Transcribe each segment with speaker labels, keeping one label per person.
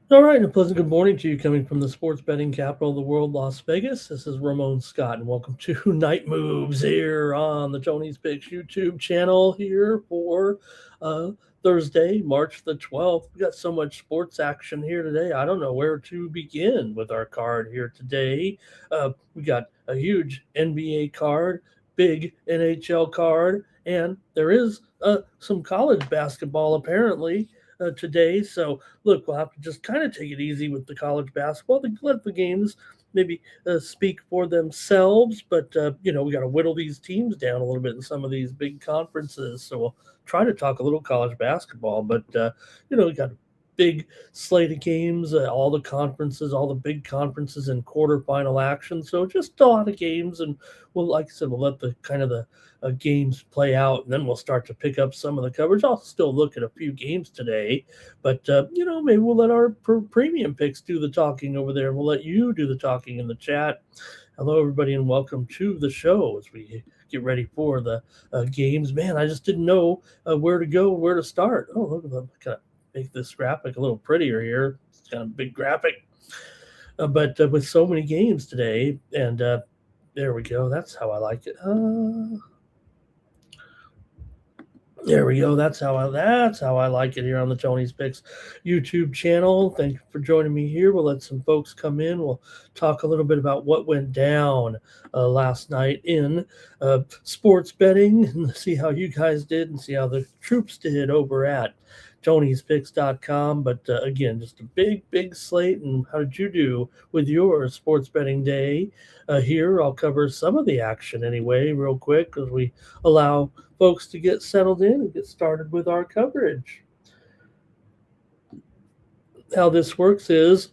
Speaker 1: All right, and a pleasant good morning to you coming from the sports betting capital of the world, Las Vegas. This is Ramon Scott, and welcome to Night Moves here on the Tony's Picks YouTube channel here for uh, Thursday, March the 12th. We got so much sports action here today. I don't know where to begin with our card here today. We got a huge NBA card, big NHL card, and there is some college basketball apparently today. So look, we'll have to just kind of take it easy with the college basketball. Let the games maybe speak for themselves, but we got to whittle these teams down a little bit in some of these big conferences. So we'll try to talk a little college basketball, but we got a big slate of games, all the conferences, all the big conferences in quarterfinal action. So just a lot of games, and we'll, like I said, we'll let the kind of the games play out, and then we'll start to pick up some of the coverage. I'll still look at a few games today, but maybe we'll let our premium picks do the talking over there, and we'll let you do the talking in the chat. Hello, everybody, and welcome to the show as we get ready for the games. Man, I just didn't know where to go, where to start. Oh, look at them! Kind of make this graphic a little prettier here. It's kind of a big graphic, but with so many games today, and there we go. That's how I like it. There we go. That's how I like it here on the Tony's Picks YouTube channel. Thank you for joining me here. We'll let some folks come in. We'll talk a little bit about what went down last night in sports betting and see how you guys did and see how the troops did over at Tony'sPicks.com. But again, just a big slate. And how did you do with your sports betting day? Here, I'll cover some of the action anyway, real quick, as we allow folks to get settled in and get started with our coverage. How this works is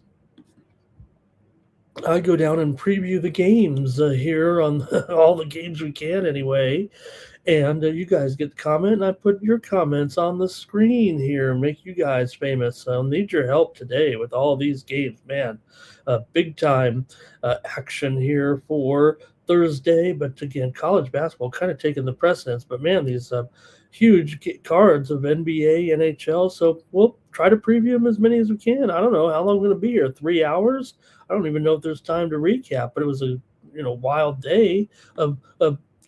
Speaker 1: I go down and preview the games here on all the games we can anyway. And you guys get to comment, and I put your comments on the screen here and make you guys famous. I'll need your help today with all these games, man. Big time action here for Thursday, but again, college basketball kind of taking the precedence. But man, these huge cards of NBA, NHL. So we'll try to preview them as many as we can. I don't know how long I'm going to be here. 3 hours. I don't even know if there's time to recap. But it was a wild day of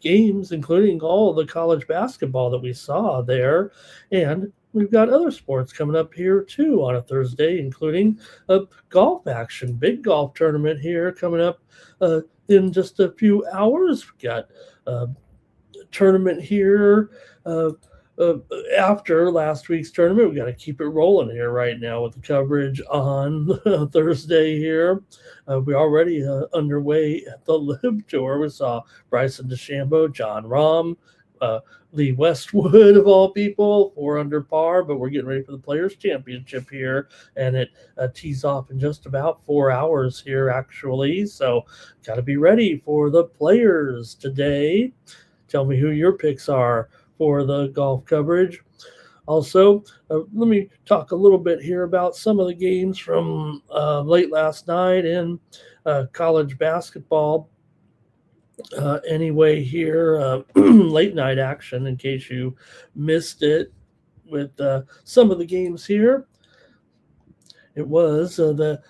Speaker 1: games, including all the college basketball that we saw there. And we've got other sports coming up here too on a Thursday, including a golf action, big golf tournament here coming up in just a few hours. We got a tournament here. Uh, After last week's tournament, we got to keep it rolling here right now with the coverage on Thursday here. We're already underway at the LIV Tour. We saw Bryson DeChambeau, John Rahm, Lee Westwood of all people, 4 under par. But we're getting ready for the Players Championship here, and it tees off in just about 4 hours here, actually. So, got to be ready for the Players today. Tell me who your picks are for the golf coverage. Also, let me talk a little bit here about some of the games from late last night in college basketball. Anyway, here, late night action in case you missed it with some of the games here. It was the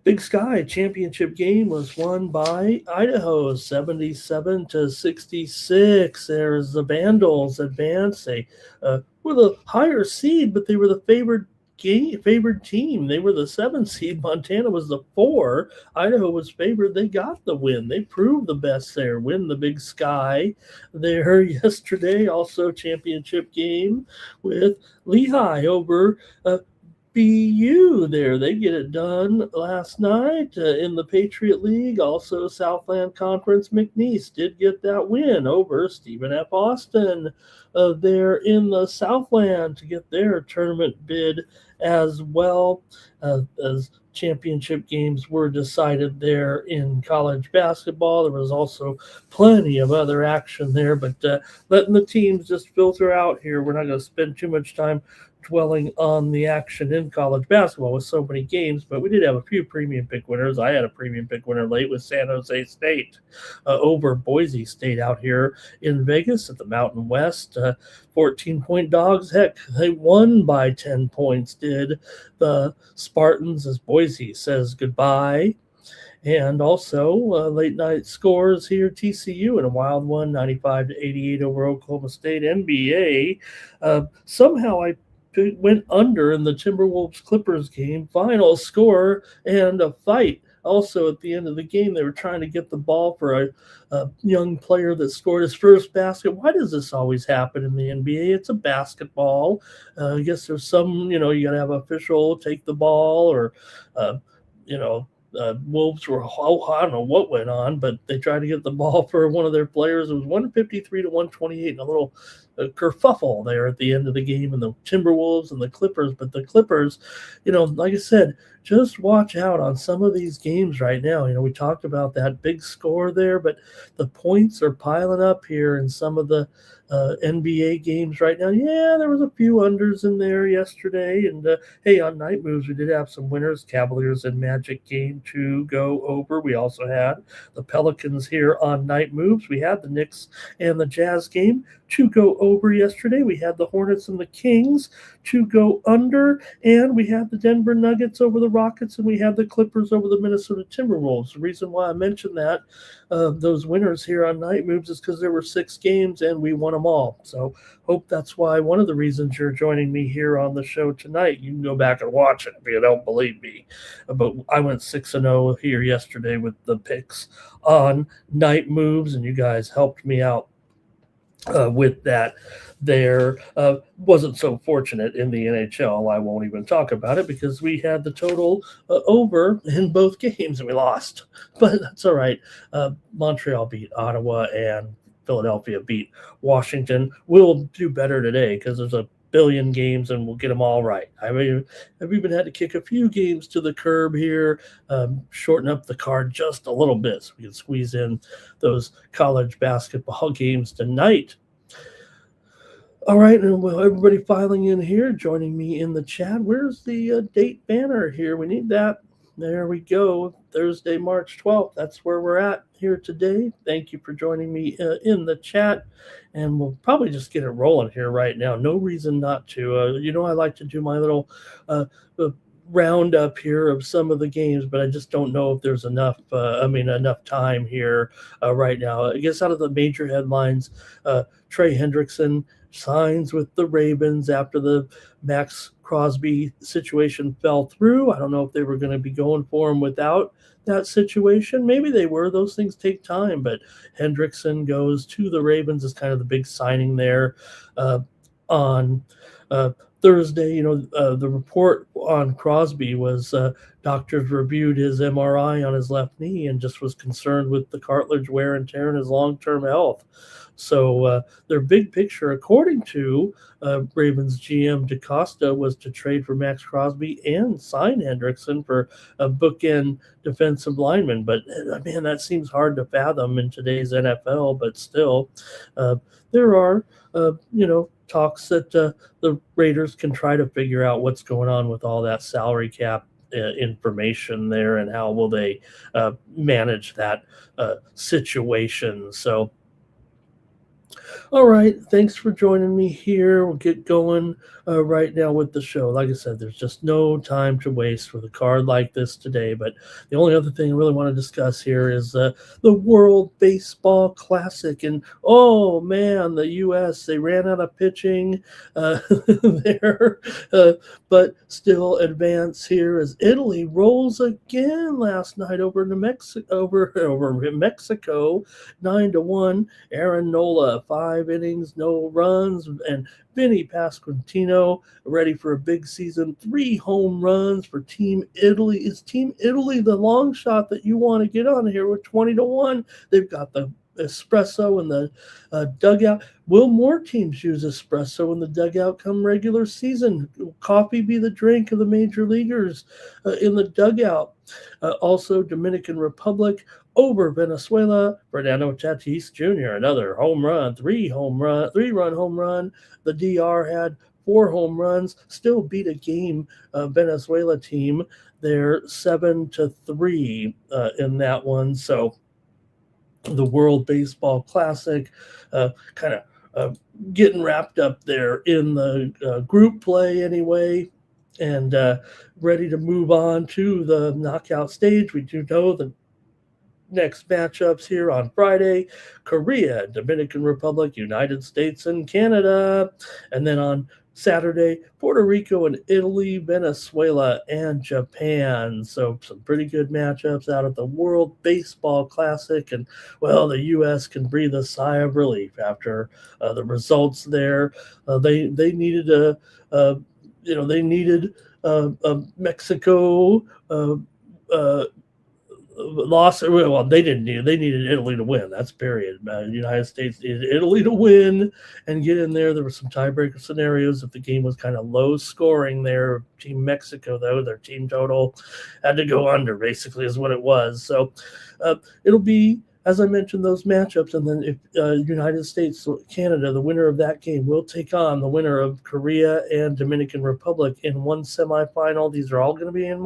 Speaker 1: Big Sky championship game was won by Idaho 77-66. There's the Vandals advance. They were the higher seed, but they were the favored team. They were the 7 seed. Montana was the 4. Idaho was favored. They got the win. They proved the best there. Win the Big Sky there yesterday. Also championship game with Lehigh over BU there. They get it done last night in the Patriot League. Also, Southland Conference McNeese did get that win over Stephen F. Austin there in the Southland to get their tournament bid as well. As championship games were decided there in college basketball. There was also plenty of other action there, but letting the teams just filter out here. We're not going to spend too much time dwelling on the action in college basketball with so many games, but we did have a few premium pick winners. I had a premium pick winner late with San Jose State over Boise State out here in Vegas at the Mountain West. 14-point dogs. Heck, they won by 10 points, did the Spartans, as Boise says goodbye. And also late night scores here. TCU in a wild one, 95-88 over Oklahoma State. NBA. Somehow I went under in the Timberwolves Clippers game. Final score and a fight. Also, at the end of the game, they were trying to get the ball for a young player that scored his first basket. Why does this always happen in the NBA? It's a basketball. I guess there's some, you got to have an official take the ball or, you know, Wolves were, I don't know what went on, but they tried to get the ball for one of their players. It was 153 to 128, and a little kerfuffle there at the end of the game, and the Timberwolves and the Clippers. But the Clippers, like I said, just watch out on some of these games right now. We talked about that big score there, but the points are piling up here in some of the NBA games right now. Yeah, there was a few unders in there yesterday. And hey, on Night Moves, we did have some winners. Cavaliers and Magic game to go over. We also had the Pelicans here on Night Moves. We had the Knicks and the Jazz game to go over yesterday. We had the Hornets and the Kings to go under. And we had the Denver Nuggets over the Rockets. And we had the Clippers over the Minnesota Timberwolves. The reason why I mentioned that, those winners here on Night Moves, is because there were 6 games and we won them all. So hope that's why one of the reasons you're joining me here on the show tonight. You can go back and watch it if you don't believe me. But I went 6-0 here yesterday with the picks on Night Moves, and you guys helped me out with that there. Wasn't so fortunate in the NHL. I won't even talk about it because we had the total over in both games and we lost. But that's all right. Montreal beat Ottawa and Philadelphia beat Washington. We'll do better today because there's a billion games and we'll get them all right. I've even had to kick a few games to the curb here, shorten up the card just a little bit so we can squeeze in those college basketball games tonight. All right, and everybody filing in here, joining me in the chat. Where's the date banner here? We need that. There we go. Thursday, March 12th. That's where we're at here today. Thank you for joining me in the chat. And we'll probably just get it rolling here right now. No reason not to. I like to do my little roundup here of some of the games, but I just don't know if there's enough time here right now. I guess out of the major headlines, Trey Hendrickson signs with the Ravens after the Max Crosby situation fell through. I don't know if they were going to be going for him without that situation. Maybe they were. Those things take time, but Hendrickson goes to the Ravens is kind of the big signing there on Thursday. The report on Crosby was doctors reviewed his MRI on his left knee and just was concerned with the cartilage wear and tear in his long-term health. So their big picture, according to Ravens GM DaCosta, was to trade for Max Crosby and sign Hendrickson for a bookend defensive lineman. But, man, that seems hard to fathom in today's NFL. But still, there are, talks that the Raiders can try to figure out what's going on with all that salary cap information there and how will they manage that situation. So, all right, thanks for joining me here. We'll get going right now with the show. Like I said, there's just no time to waste with a card like this today. But the only other thing I really want to discuss here is the World Baseball Classic. And, oh, man, the U.S., they ran out of pitching there, but still advance here as Italy rolls again last night over Mexico, 9-1. Aaron Nola, 5 innings, no runs, and Vinny Pasquantino ready for a big season. 3 home runs for Team Italy. Is Team Italy the long shot that you want to get on here with 20-1? They've got the espresso in the dugout. Will more teams use espresso in the dugout come regular season? Will coffee be the drink of the major leaguers in the dugout? Also, Dominican Republic over Venezuela. Fernando Tatis Jr., another home run, 3-run home run. The DR had 4 home runs, still beat a game Venezuela team there 7-3 in that one. So the World Baseball Classic kind of getting wrapped up there in the group play anyway, and ready to move on to the knockout stage. We do know the next matchups here on Friday: Korea, Dominican Republic, United States, and Canada. And then on Saturday, Puerto Rico and Italy, Venezuela, and Japan. So some pretty good matchups out at the World Baseball Classic. And, well, the U.S. can breathe a sigh of relief after the results there. They needed they needed Mexico loss. Well, they didn't need it. They needed Italy to win. That's period. The United States needed Italy to win and get in there. There were some tiebreaker scenarios if the game was kind of low scoring there. Team Mexico, though, their team total had to go under, basically, is what it was. So it'll be, as I mentioned, those matchups. And then if United States, Canada, the winner of that game will take on the winner of Korea and Dominican Republic in one semifinal. These are all going to be in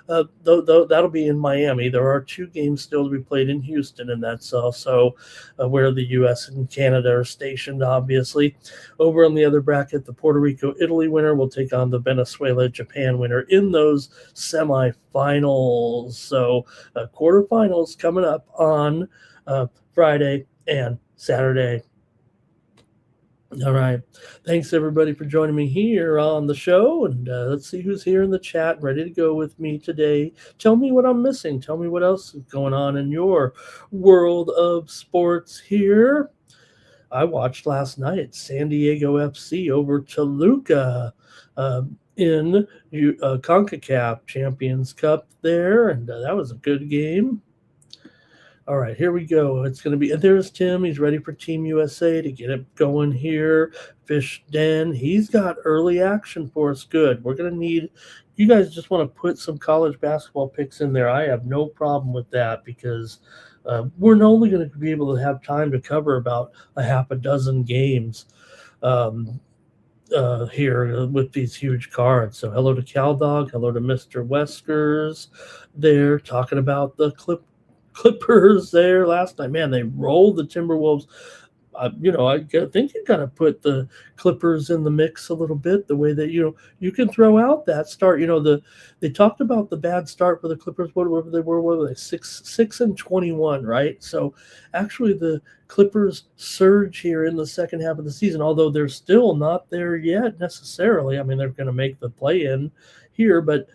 Speaker 1: that'll be in Miami. There are 2 games still to be played in Houston, and that's also where the U.S. and Canada are stationed, obviously. Over on the other bracket, the Puerto Rico-Italy winner will take on the Venezuela-Japan winner in those semifinals. So quarterfinals coming up on Friday and Saturday. All right. Thanks, everybody, for joining me here on the show. And let's see who's here in the chat ready to go with me today. Tell me what I'm missing. Tell me what else is going on in your world of sports here. I watched last night San Diego FC over Toluca in CONCACAF Champions Cup there. And that was a good game. All right, here we go. It's going to be, and there's Tim. He's ready for Team USA to get it going here. Fish Den, he's got early action for us. Good. We're going to need, you guys just want to put some college basketball picks in there. I have no problem with that because we're only going to be able to have time to cover about a half a dozen games here with these huge cards. So hello to CalDog. Hello to Mr. Weskers. They're talking about the Clippers there last night. Man, they rolled the Timberwolves. I think you got to put the Clippers in the mix a little bit. The way that you can throw out that start. They talked about the bad start for the Clippers. Whatever they were, what were they 6-21, right? So actually, the Clippers surge here in the second half of the season, although they're still not there yet necessarily. I mean, they're going to make the play-in here, but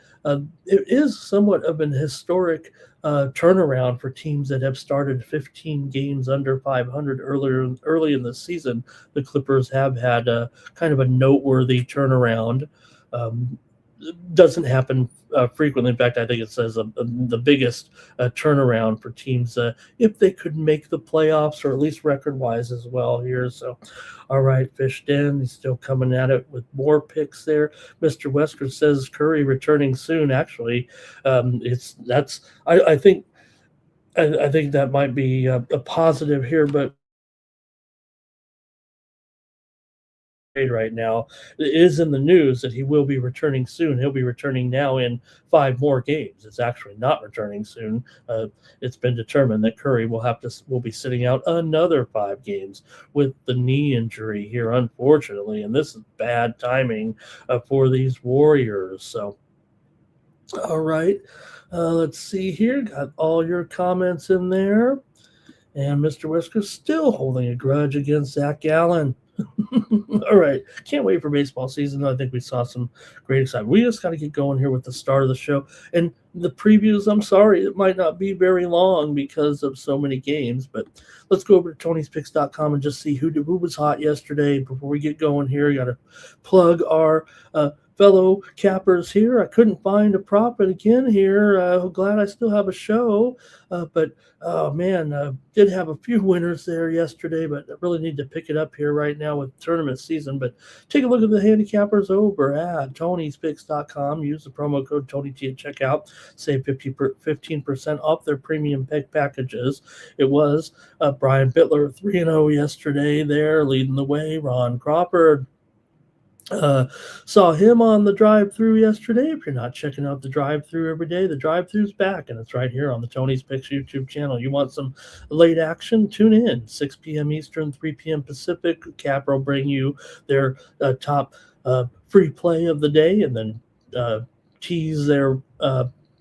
Speaker 1: it is somewhat of an historic turnaround for teams that have started 15 games under 500 early in the season. The Clippers have had a kind of a noteworthy turnaround. Doesn't happen frequently. In fact, I think it says the biggest turnaround for teams if they could make the playoffs, or at least record-wise as well here. So, all right, Fish Den, he's still coming at it with more picks there. Mr. Wesker says Curry returning soon. Actually, I think that might be a positive here, but right now it is in the news that he will be returning soon. He'll be returning now in 5 more games. It's actually not returning soon. It's been determined that Curry will be sitting out another 5 games with the knee injury here, unfortunately, and this is bad timing for these Warriors. So all right, let's see here. Got all your comments in there, and Mr. Whisker's still holding a grudge against Zach Allen. All right. Can't wait for baseball season. I think we saw some great excitement. We just got to get going here with the start of the show. And the previews, I'm sorry, it might not be very long because of so many games, but let's go over to Tony'sPicks.com and just see who was hot yesterday before we get going here. Got to plug our fellow cappers here. I couldn't find a prop again here. Glad I still have a show, but oh man, did have a few winners there yesterday, but I really need to pick it up here right now with tournament season. But take a look at the handicappers over at Tony'sPicks.com. Use the promo code TonyT at checkout. Save 15% off their premium pick packages. It was Brian Bittler 3-0 yesterday there, leading the way. Ron Crawford Uh, Saw him on the drive-through yesterday. If you're not checking out the drive-through every day, the drive-through's back, and it's right here on the Tony's Picks YouTube channel. You want some late action? Tune in 6 p.m. Eastern, 3 p.m. Pacific. Capra will bring you their top free play of the day, and then tease their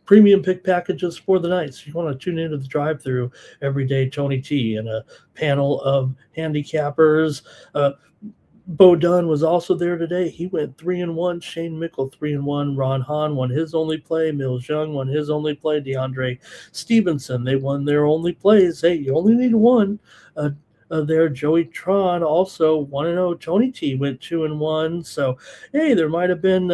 Speaker 1: premium pick packages for the night. So you want to tune into the drive-through every day. Tony T and a panel of handicappers. Bo Dunn was also there today. He went 3-1. Shane Mickle 3-1. Ron Hahn won his only play. Mills Young won his only play. DeAndre Stevenson, they won their only plays. Hey, you only need one. There, Joey Tron also 1-0. Tony T went 2-1. So, hey, there might have been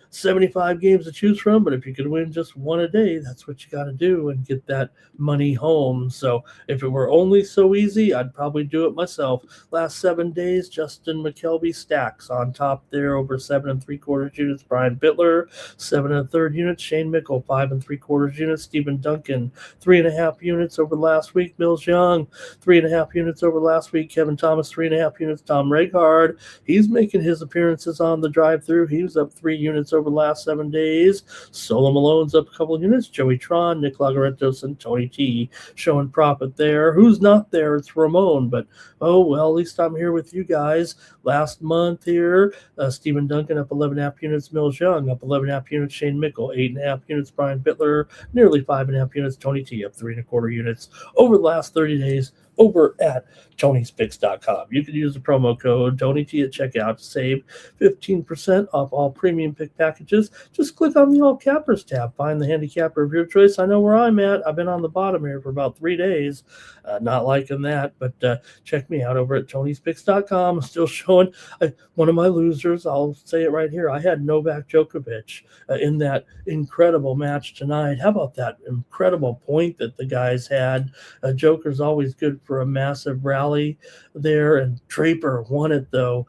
Speaker 1: 75 games to choose from, but if you could win just one a day, that's what you got to do and get that money home. So, if it were only so easy, I'd probably do it myself. Last 7 days, Justin McKelvey stacks on top there over 7 3/4 units. Brian Bittler 7 1/3 units. Shane Mickle 5 3/4 units. Stephen Duncan 3.5 units over last week. Mills Young 3.5 units over last week. Kevin Thomas 3.5 units. Tom Regard, he's making his appearances on the drive-through. He was up 3 units over the last 7 days. Solo Malone's up a couple of units. Joey Tron, Nick Lagarentos, and Tony T showing profit there. Who's not there? It's Ramon, but oh well, at least I'm here with you guys. Last month here, Stephen Duncan up 11.5 units. Mills Young up 11.5 units. Shane Mickle 8.5 units. Brian Bittler nearly 5.5 units. Tony T up 3 1/4 units over the last 30 days over at Tony'sPicks.com. You can use the promo code TonyT at checkout to save 15% off all premium pick packages. Just click on the All Cappers tab. Find the handicapper of your choice. I know where I'm at. I've been on the bottom here for about 3 days. Not liking that, but check me out over at Tony'sPicks.com. I'm still showing one of my losers. I'll say it right here. I had Novak Djokovic in that incredible match tonight. How about that incredible point that the guys had? Joker's always good for a massive rally there, and Draper won it though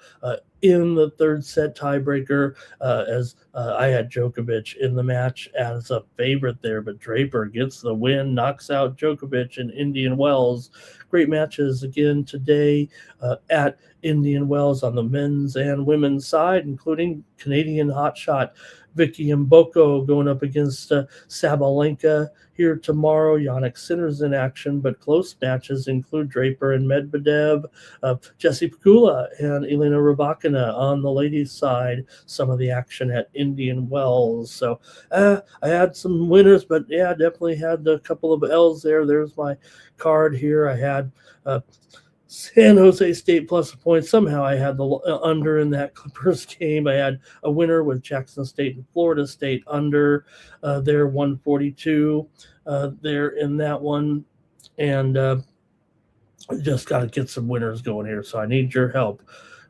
Speaker 1: in the third set tiebreaker, as I had Djokovic in the match as a favorite there, but Draper gets the win, knocks out Djokovic in Indian Wells. Great matches again today at Indian Wells on the men's and women's side, including Canadian hotshot Vicky Mboko going up against Sabalenka here tomorrow. Yannick Sinner's in action, but close matches include Draper and Medvedev, Jesse Pegula and Elena Rybakina on the ladies' side. Some of the action at Indian Wells. So I had some winners, but yeah, definitely had a couple of L's there. There's my card here. I had San Jose State plus a point. Somehow I had the under in that Clippers game. I had a winner with Jackson State and Florida State under there 142 there in that one. And just got to get some winners going here. So I need your help.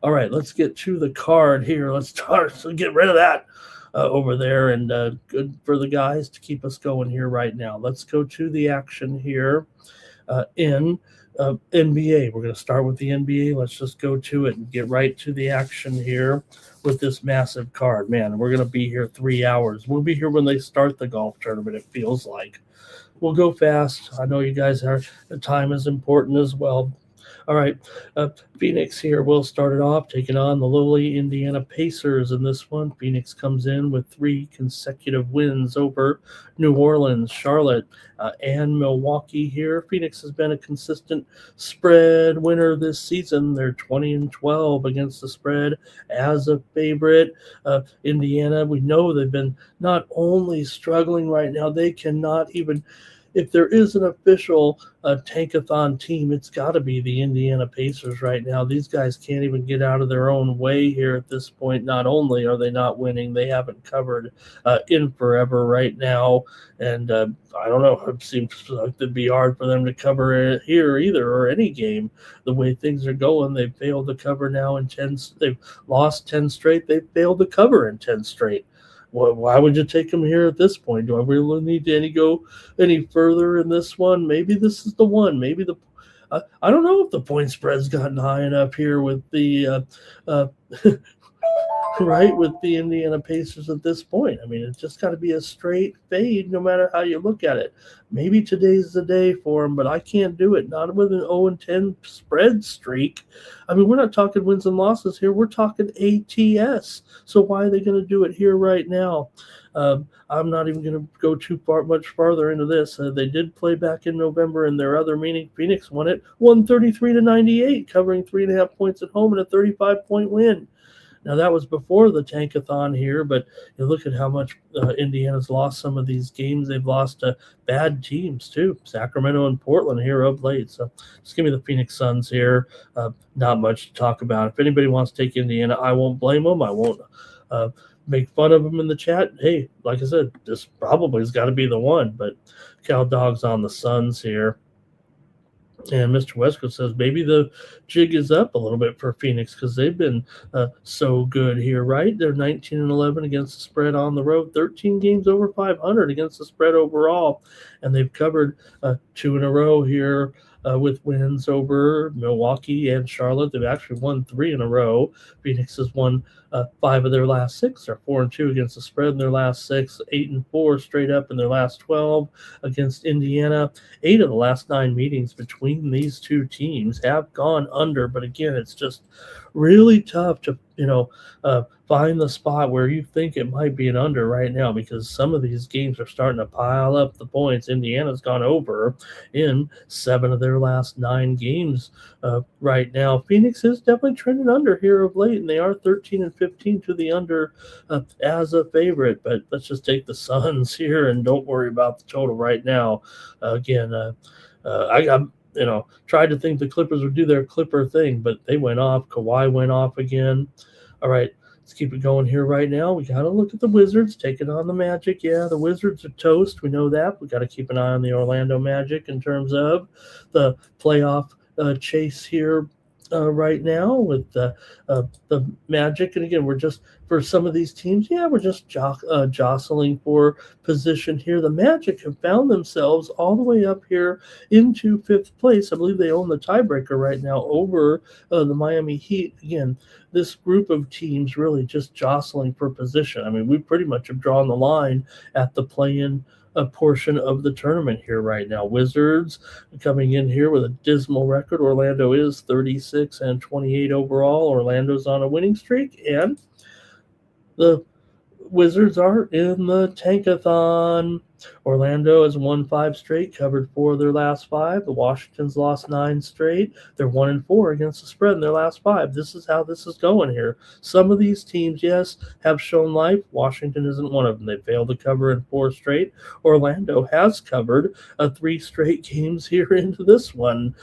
Speaker 1: All right, let's get to the card here. Let's start. So get rid of that over there. And good for the guys to keep us going here right now. Let's go to the action here in NBA. We're going to start with the NBA. Let's just go to it and get right to the action here with this massive card. Man, we're going to be here 3 hours. We'll be here when they start the golf tournament, it feels like. We'll go fast. I know you guys are, the time is important as well. All right, Phoenix here. We'll start it off taking on the lowly Indiana Pacers in this one. Phoenix comes in with 3 consecutive wins over New Orleans, Charlotte, and Milwaukee here. Phoenix has been a consistent spread winner this season. They're 20-12 against the spread as a favorite. Indiana, we know they've been not only struggling right now, they cannot even, if there is an official tankathon team, it's got to be the Indiana Pacers right now. These guys can't even get out of their own way here at this point. Not only are they not winning, they haven't covered in forever right now. And I don't know, it seems like it'd be hard for them to cover it here either, or any game. The way things are going, they've failed to cover now in 10. They've lost 10 straight. They've failed to cover in 10 straight. Why would you take them here at this point? Do I really need to go any further in this one? Maybe this is the one. Maybe I don't know if the point spread's gotten high enough here with the right, with the Indiana Pacers at this point. I mean, it's just got to be a straight fade no matter how you look at it. Maybe today's the day for them, but I can't do it. Not with an 0-10 spread streak. I mean, we're not talking wins and losses here. We're talking ATS. So why are they going to do it here right now? I'm not even going to go much farther into this. They did play back in November in their other meeting. Phoenix won it 133-98, covering 3.5 points at home and a 35-point win. Now, that was before the tankathon here, but you look at how much Indiana's lost some of these games. They've lost to bad teams, too. Sacramento and Portland here of late. So just give me the Phoenix Suns here. Not much to talk about. If anybody wants to take Indiana, I won't blame them. I won't make fun of them in the chat. Hey, like I said, this probably has got to be the one, but Cal Dog's on the Suns here. And Mr. Westcott says maybe the jig is up a little bit for Phoenix because they've been so good here, right? They're 19-11 against the spread on the road, 13 games over 500 against the spread overall, and they've covered 2 in a row here with wins over Milwaukee and Charlotte. They've actually won 3 in a row. Phoenix has won 5 of their last 6. They're 4-2 against the spread in their last 6, 8-4 straight up in their last 12 against Indiana. 8 of the last 9 meetings between these two teams have gone under, but again, it's just really tough to find the spot where you think it might be an under right now because some of these games are starting to pile up the points. Indiana's gone over in 7 of their last 9 games right now. Phoenix is definitely trending under here of late, and they are 13-15 to the under as a favorite. But let's just take the Suns here and don't worry about the total right now. I tried to think the Clippers would do their Clipper thing, but they went off. Kawhi went off again. All right, let's keep it going here right now. We got to look at the Wizards, taking on the Magic. Yeah, the Wizards are toast. We know that. We got to keep an eye on the Orlando Magic in terms of the playoff chase here right now with the Magic. And again, we're just, for some of these teams, we're just jostling for position here. The Magic have found themselves all the way up here into 5th place. I believe they own the tiebreaker right now over the Miami Heat. Again, this group of teams really just jostling for position. I mean, we pretty much have drawn the line at the play-in portion of the tournament here right now. Wizards coming in here with a dismal record. Orlando is 36-28 overall. Orlando's on a winning streak, and the Wizards are in the tankathon. Orlando has won 5 straight, covered 4 of their last 5. The Washington's lost 9 straight. They're 1-4 against the spread in their last 5. This is how this is going here. Some of these teams, yes, have shown life. Washington isn't one of them. They failed to cover in 4 straight. Orlando has covered 3 straight games here into this one.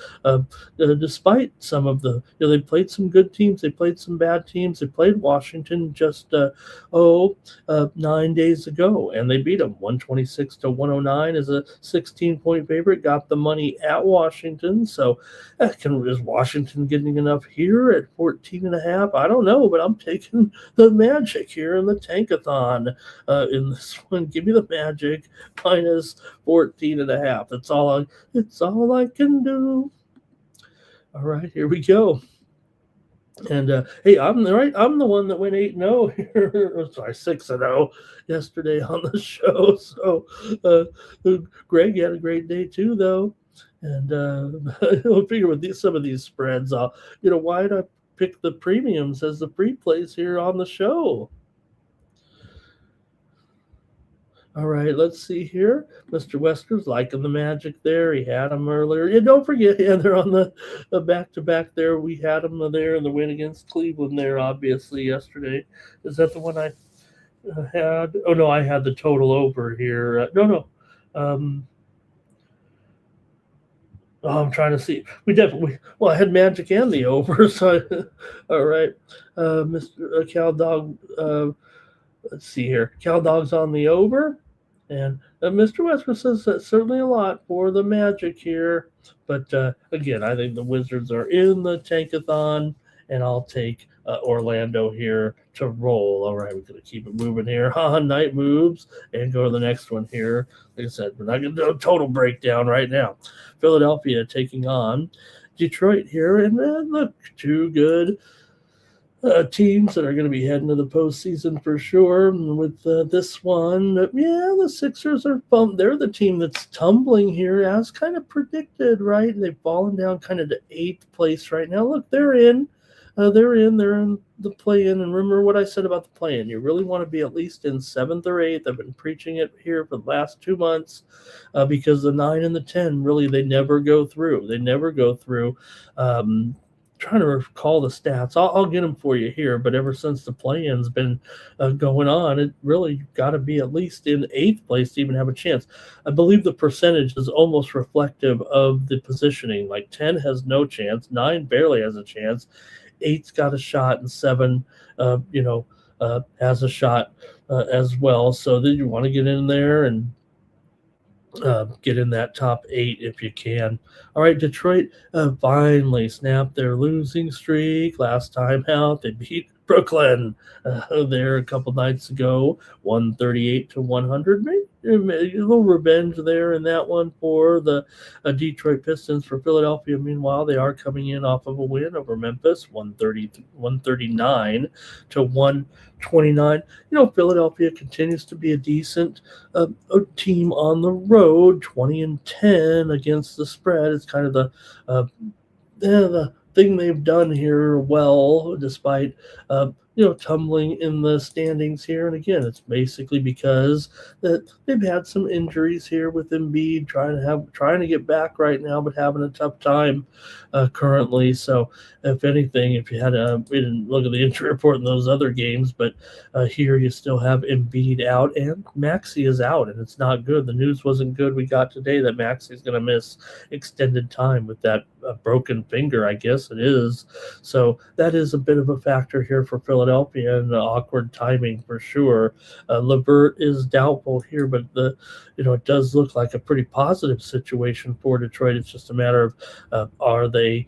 Speaker 1: Despite some of the, they played some good teams. They played some bad teams. They played Washington just 9 days ago, and they beat them 126-109 as a 16-point favorite. Got the money at Washington. So is Washington getting enough here at 14.5? I don't know, but I'm taking the Magic here in the tankathon in this one. Give me the Magic minus 14.5. That's all I can do. All right, here we go. And hey, I'm the one that went 8-0 here. Sorry, 6-0 yesterday on the show. So Greg had a great day too, though. And I'll figure with some of these spreads, why did I pick the premiums as the free plays here on the show? All right, let's see here. Mr. Wesker's liking the Magic there. He had them earlier. Yeah, don't forget, they're on the back-to-back there. We had them there in the win against Cleveland there, obviously, yesterday. Is that the one I had? Oh, no, I had the total over here. No. I'm trying to see. I had Magic and the over. So, all right. Mr. Cal Dog, let's see here. Cal Dog's on the over. And Mr. Westbrook says that's certainly a lot for the Magic here. But again, I think the Wizards are in the tankathon, and I'll take Orlando here to roll. All right, we're going to keep it moving here. Night moves and go to the next one here. Like I said, we're not going to do a total breakdown right now. Philadelphia taking on Detroit here, and look, too good. teams that are going to be heading to the postseason for sure. And with this one, yeah, the Sixers are bumped. They're the team that's tumbling here, as kind of predicted, right? They've fallen down kind of to eighth place right now. Look, they're in. They're in the play-in. And remember what I said about the play-in. You really want to be at least in seventh or eighth. I've been preaching it here for the last 2 months because the 9 and the 10, really, they never go through. They never go through. Trying to recall the stats. I'll get them for you here, but ever since the play-in's been going on, it really got to be at least in eighth place to even have a chance. I believe the percentage is almost reflective of the positioning. Like 10 has no chance, 9 barely has a chance, 8's got a shot, and 7, has a shot as well. So then you want to get in there and get in that top 8 if you can. All right, Detroit finally snapped their losing streak. Last time out, they beat Brooklyn there a couple nights ago, 138-100. Maybe a little revenge there in that one for the Detroit Pistons. For Philadelphia, meanwhile, they are coming in off of a win over Memphis, 139-129. Philadelphia continues to be a decent a team on the road, 20-10 against the spread. It's kind of the thing they've done here well, despite tumbling in the standings here. And again, it's basically because that they've had some injuries here with Embiid trying to get back right now, but having a tough time currently. So if anything, if you had we didn't look at the injury report in those other games, but here you still have Embiid out and Maxey is out, and it's not good. The news wasn't good we got today that Maxey is going to miss extended time with that broken finger, I guess it is. So that is a bit of a factor here for Philadelphia, and awkward timing for sure. LeVert is doubtful here, but it does look like a pretty positive situation for Detroit. It's just a matter of are they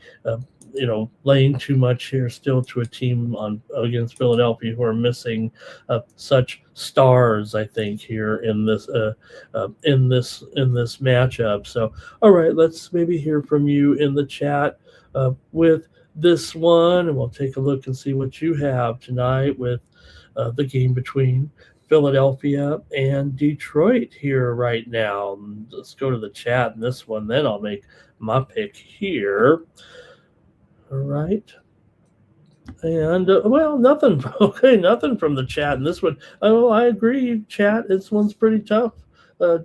Speaker 1: laying too much here still to a team against Philadelphia who are missing such stars, I think, here in this matchup. So, all right, let's maybe hear from you in the chat with this one, and we'll take a look and see what you have tonight with the game between Philadelphia and Detroit here right now. Let's go to the chat in this one, then I'll make my pick here. All right. And, nothing. Okay, nothing from the chat in this one. Oh, I agree, chat. This one's pretty tough,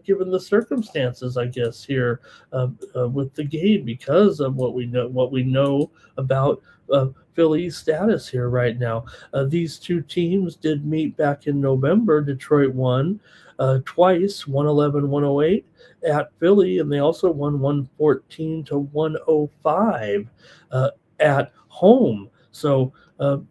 Speaker 1: given the circumstances, I guess, here with the game because of what we know about Philly's status here right now. These two teams did meet back in November. Detroit won twice, 111-108 at Philly, and they also won 114-105 at home. So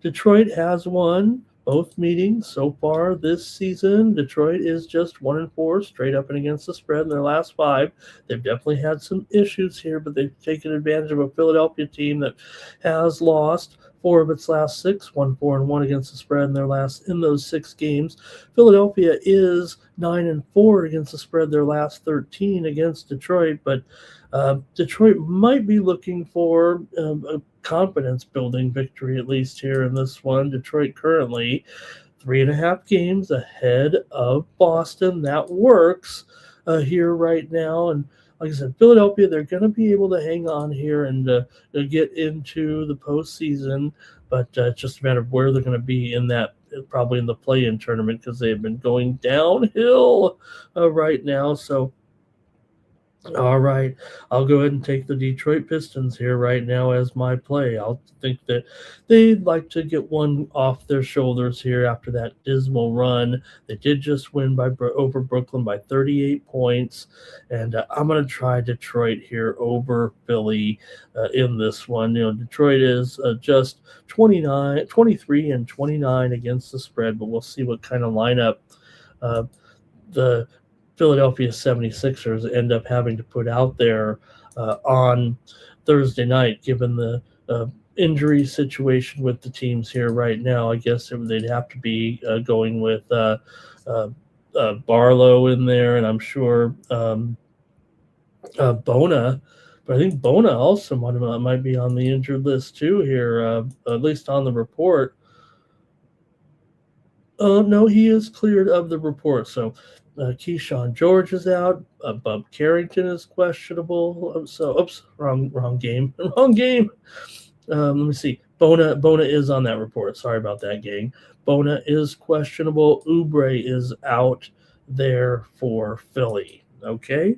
Speaker 1: Detroit has won both meetings so far this season. Detroit is just 1-4 straight up and against the spread in their last 5. They've definitely had some issues here, but they've taken advantage of a Philadelphia team that has lost 4 of its last 6, 1-4-1 against the spread in those 6 games. Philadelphia is 9-4 against the spread their last 13 against Detroit, but Detroit might be looking for a confidence building victory, at least here in this one. Detroit currently 3.5 games ahead of Boston. That works here right now. And like I said, Philadelphia, they're going to be able to hang on here and get into the postseason, but it's just a matter of where they're going to be in that, probably in the play-in tournament, because they've been going downhill right now. So all right, I'll go ahead and take the Detroit Pistons here right now as my play. I'll think that they'd like to get one off their shoulders here after that dismal run. They did just win over Brooklyn by 38 points, and I'm going to try Detroit here over Philly in this one. Detroit is just 23-29 against the spread, but we'll see what kind of lineup the Philadelphia 76ers end up having to put out there on Thursday night, given the injury situation with the teams here right now. I guess they'd have to be going with Barlow in there, and I'm sure Bona, but I think Bona also might be on the injured list too here, at least on the report. No, he is cleared of the report. So Keyshawn George is out. Bub Carrington is questionable. Oops, wrong game, wrong game. Let me see. Bona is on that report. Sorry about that, gang. Bona is questionable. Oubre is out there for Philly. Okay,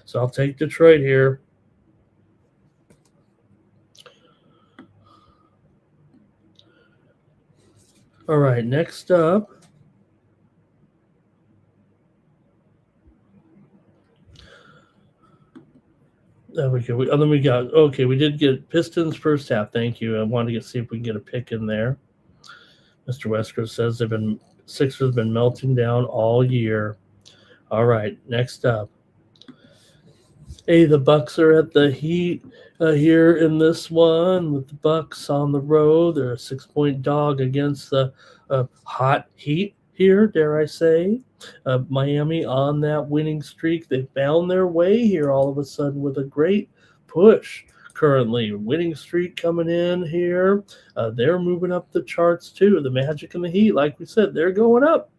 Speaker 1: so I'll take Detroit here. All right, next up. There we go. Then we got okay. We did get Pistons first half. Thank you. I wanted to see if we can get a pick in there. Mr. Wesker says Sixers have been melting down all year. All right, next up. Hey, the Bucks are at the Heat here in this one with the Bucks on the road. They're a 6-point dog against the hot Heat here, dare I say. Miami on that winning streak. They found their way here all of a sudden with a great push. Currently, winning streak coming in here. They're moving up the charts too. The Magic and the Heat, like we said, they're going up.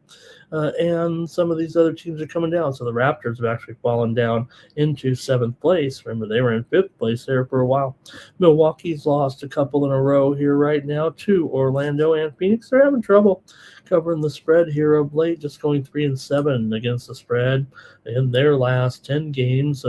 Speaker 1: And some of these other teams are coming down. So the Raptors have actually fallen down into 7th place. Remember, they were in 5th place there for a while. Milwaukee's lost a couple in a row here right now, too. Orlando and Phoenix, they're having trouble covering the spread here of late, just going 3-7 against the spread in their last 10 games.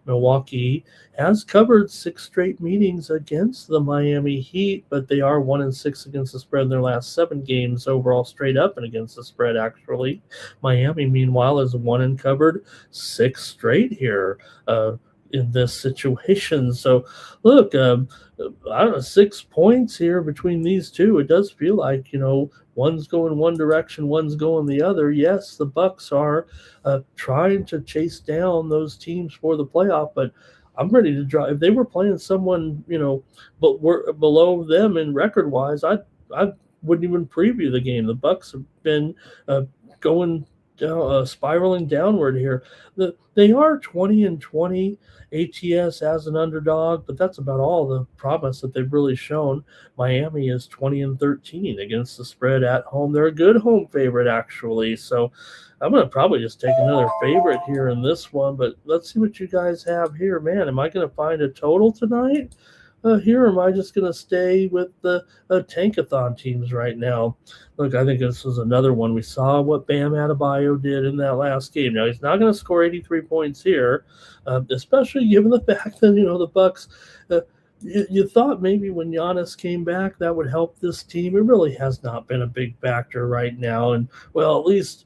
Speaker 1: Milwaukee has covered 6 straight meetings against the Miami Heat, but they are 1-6 against the spread in their last 7 games overall, straight up and against the spread, actually. Miami, meanwhile, is 1-covered 6 straight here in this situation. So, look, I don't know, 6 points here between these two. It does feel like, one's going one direction, one's going the other. Yes, the Bucks are trying to chase down those teams for the playoff, but I'm ready to draw. If they were playing someone, but we're below them in record wise, I wouldn't even preview the game. The Bucks have been going down, spiraling downward here. They are 20-20 ATS as an underdog, but that's about all the promise that they've really shown. Miami is 20-13 against the spread at home. They're a good home favorite, actually. So I'm going to probably just take another favorite here in this one, but let's see what you guys have here. Man, am I going to find a total tonight? Here, or am I just going to stay with the tankathon teams right now? Look, I think this was another one. We saw what Bam Adebayo did in that last game. Now, he's not going to score 83 points here, especially given the fact that, the Bucks, you thought maybe when Giannis came back that would help this team. It really has not been a big factor right now. And, well, at least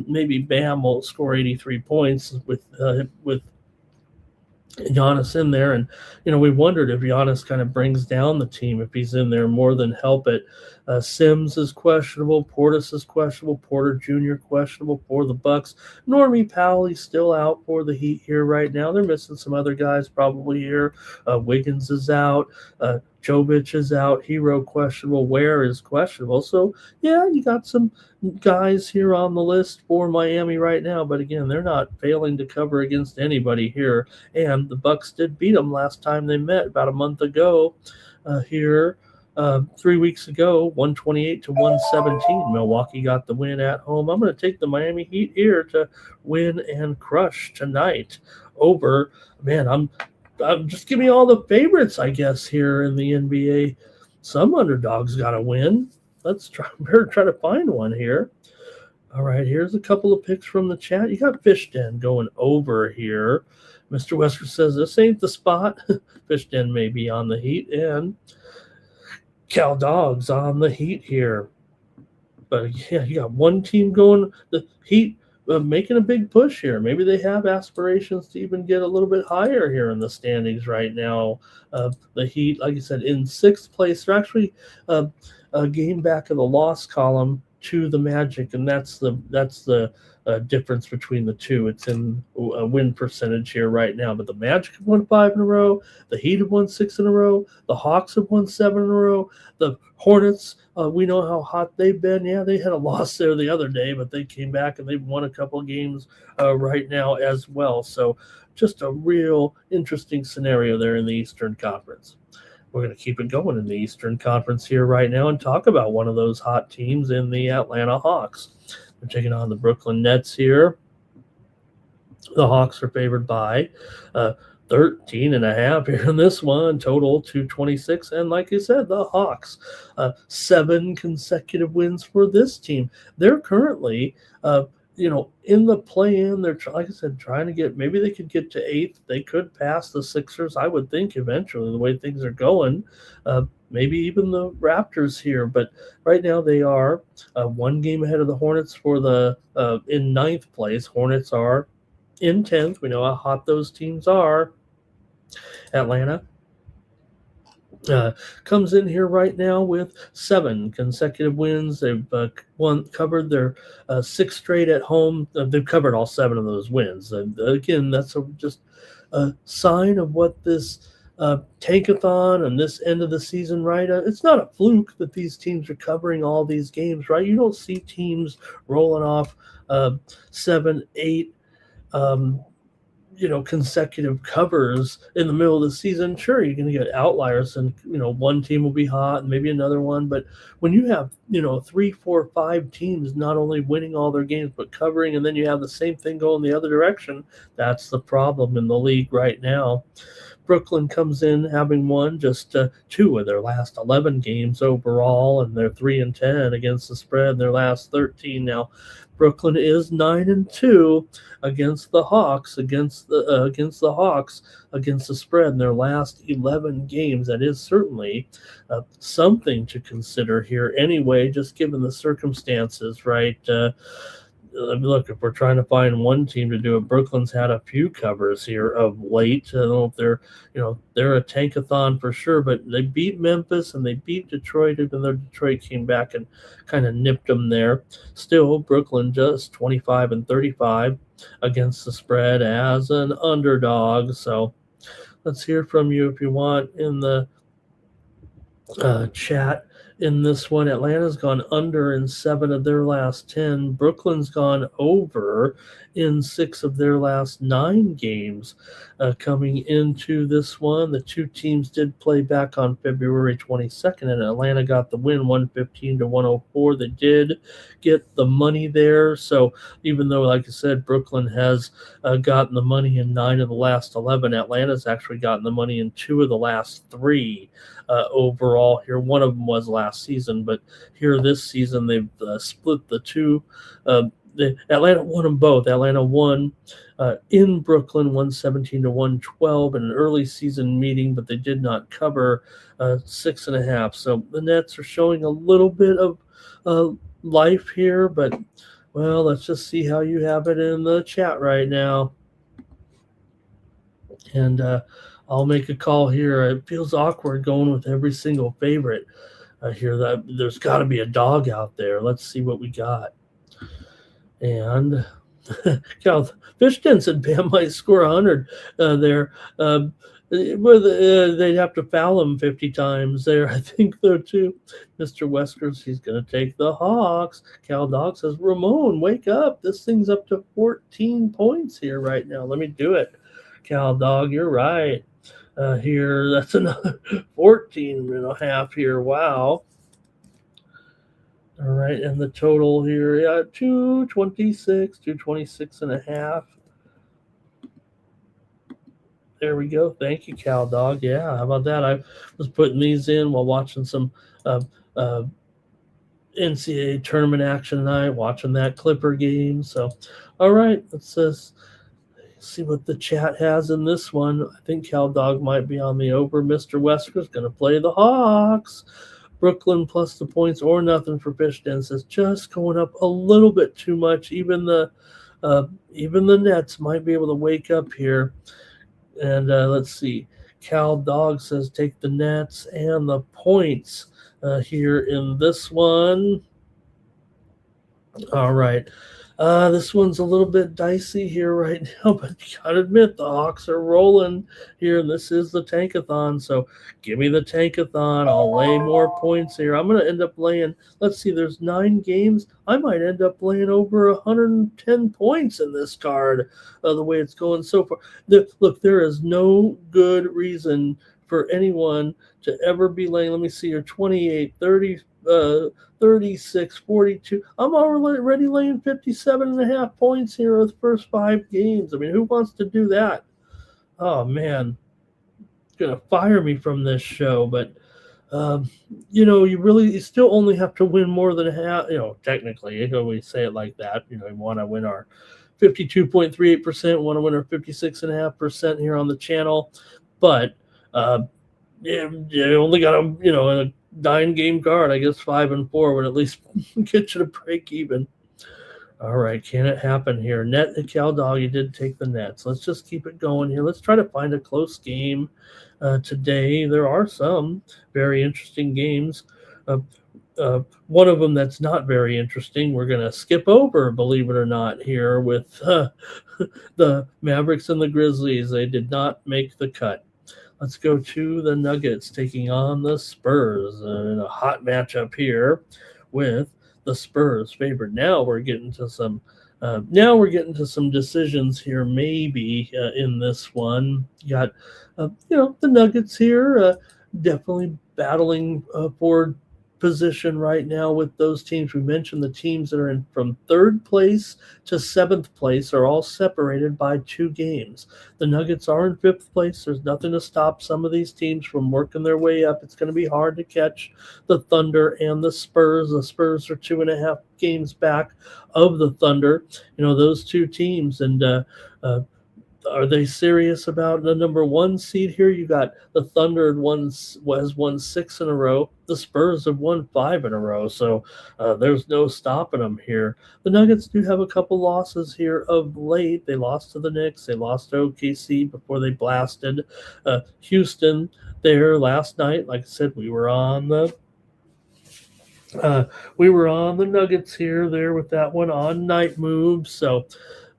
Speaker 1: maybe Bam will score 83 points with Giannis in there, and we wondered if Giannis kind of brings down the team if he's in there more than help it. Sims is questionable, Portis is questionable, Porter Jr. questionable for the Bucks. Normie Powell, he's still out for the Heat here right now. They're missing some other guys probably here. Wiggins is out. Jovic is out. Hero questionable. Ware is questionable. So, yeah, you got some guys here on the list for Miami right now. But, again, they're not failing to cover against anybody here. And the Bucks did beat them last time they met about a month ago here. 3 weeks ago, 128-117. Milwaukee got the win at home. I'm going to take the Miami Heat here to win and crush tonight over, man, I'm just give me all the favorites, I guess, here in the NBA. Some underdogs got to win. Let's try to find one here. All right, here's a couple of picks from the chat. You got Fish Den going over here. Mr. Wesker says this ain't the spot. Fish Den may be on the Heat, and Cal Dogs on the Heat here. But, yeah, you got one team going. The Heat making a big push here. Maybe they have aspirations to even get a little bit higher here in the standings right now. The Heat, like I said, in 6th place. They're actually a game back of the loss column to the Magic, and that's the difference between the two. It's in a win percentage here right now. But the Magic have won 5 in a row. The Heat have won 6 in a row. The Hawks have won 7 in a row. The Hornets, we know how hot they've been. Yeah, they had a loss there the other day, but they came back and they've won a couple of games right now as well. So just a real interesting scenario there in the Eastern Conference. We're going to keep it going in the Eastern Conference here right now and talk about one of those hot teams in the Atlanta Hawks. They're taking on the Brooklyn Nets here. The Hawks are favored by 13 and a half here in this one, total 226. And like I said, the Hawks, 7 consecutive wins for this team. They're currently, in the play-in. They're, like I said, trying to get, maybe they could get to 8th. They could pass the Sixers, I would think, eventually, the way things are going. Maybe even the Raptors here, but right now they are 1 game ahead of the Hornets for the in 9th place. Hornets are in 10th. We know how hot those teams are. Atlanta comes in here right now with 7 consecutive wins. They've covered their 6th straight at home. They've covered all 7 of those wins. Again, that's just a sign of what this tankathon and this end of the season, right? It's not a fluke that these teams are covering all these games, right? You don't see teams rolling off 7, 8 consecutive covers in the middle of the season. Sure, you're going to get outliers, and one team will be hot and maybe another one. But when you have 3, 4, 5 teams not only winning all their games but covering, and then you have the same thing going the other direction, that's the problem in the league right now. Brooklyn comes in having won just 2 of their last 11 games overall, and they're 3-10 against the spread in their last 13. Now, Brooklyn is 9-2 against the Hawks, against the Hawks against the spread in their last 11 games. That is certainly something to consider here. Anyway, just given the circumstances, right? Look, if we're trying to find one team to do it, Brooklyn's had a few covers here of late. I don't know if they're a tankathon for sure, but they beat Memphis and they beat Detroit, even though Detroit came back and kind of nipped them there. Still, Brooklyn just 25-35 against the spread as an underdog. So let's hear from you if you want in the chat. In this one, Atlanta's gone under in 7 of their last 10. Brooklyn's gone over in 6 of their last 9 games. Coming into this one, the 2 teams did play back on February 22nd, and Atlanta got the win 115-104. They did get the money there. So even though, like I said, Brooklyn has gotten the money in 9 of the last 11, Atlanta's actually gotten the money in 2 of the last 3 overall here. One of them was last season, but here this season they've split the 2. Atlanta won them both. Atlanta won in Brooklyn 117-112 in an early season meeting, but they did not cover 6.5. So the Nets are showing a little bit of life here, but well, let's just see how you have it in the chat right now. And I'll make a call here. It feels awkward going with every single favorite here. That there's got to be a dog out there. Let's see what we got. And Fish said Bam might score 100 there. They'd have to foul him 50 times there, I think, though, too. Mr. Weskers, he's going to take the Hawks. Cal Dog says, Ramon, wake up. This thing's up to 14 points here right now. Let me do it. Cal Dog, you're right. Here, that's another 14.5 here. Wow. All right, and the total here, 226.5. There we go. Thank you, Cal Dog. Yeah, how about that? I was putting these in while watching some NCAA tournament action tonight, watching that Clipper game. So, all right, let's see what the chat has in this one. I think Cal Dog might be on the over. Mr. Wesker's going to play the Hawks. Brooklyn plus the points or nothing for Fishden says just going up a little bit too much. Even the Nets might be able to wake up here. And let's see. Cal Dog says take the Nets and the points here in this one. All right. This one's a little bit dicey here right now, but you gotta admit the Hawks are rolling here, and this is the tankathon. So give me the tankathon. I'll lay more points here. I'm gonna end up laying. Let's see. There's 9 games. I might end up laying over 110 points in this card. The way it's going so far. Look, there is no good reason for anyone to ever be laying. Let me see here, 28, 30, 36, 42. I'm already laying 57.5 points here with the first 5 games. I mean, who wants to do that? Oh, man. It's going to fire me from this show, but you still only have to win more than half. Technically, we say it like that. We want to win our 52.38%, want to win our 56.5% here on the channel, but you only got a 9-game card. I guess 5 and 4 would at least get you to break even. All right, can it happen here? Net and Cal Dog, you did take the Nets. Let's just keep it going here. Let's try to find a close game today. There are some very interesting games. One of them that's not very interesting, we're going to skip over, believe it or not, here with the Mavericks and the Grizzlies. They did not make the cut. Let's go to the Nuggets taking on the Spurs in a hot matchup here with the Spurs favored. Now we're getting to some decisions here, maybe in this one. You got the Nuggets here definitely battling for position right now with those teams. We mentioned the teams that are in from 3rd place to 7th place are all separated by 2 games. The Nuggets are in 5th place. There's nothing to stop some of these teams from working their way up. It's going to be hard to catch the Thunder and the Spurs. The Spurs are 2.5 games back of the Thunder. Those 2 teams, and are they serious about the number 1 seed here? You got the Thunder has won 6 in a row. The Spurs have won 5 in a row, so there's no stopping them here. The Nuggets do have a couple losses here of late. They lost to the Knicks. They lost to OKC before they blasted Houston there last night. Like I said, we were on the Nuggets here there with that one on night move. So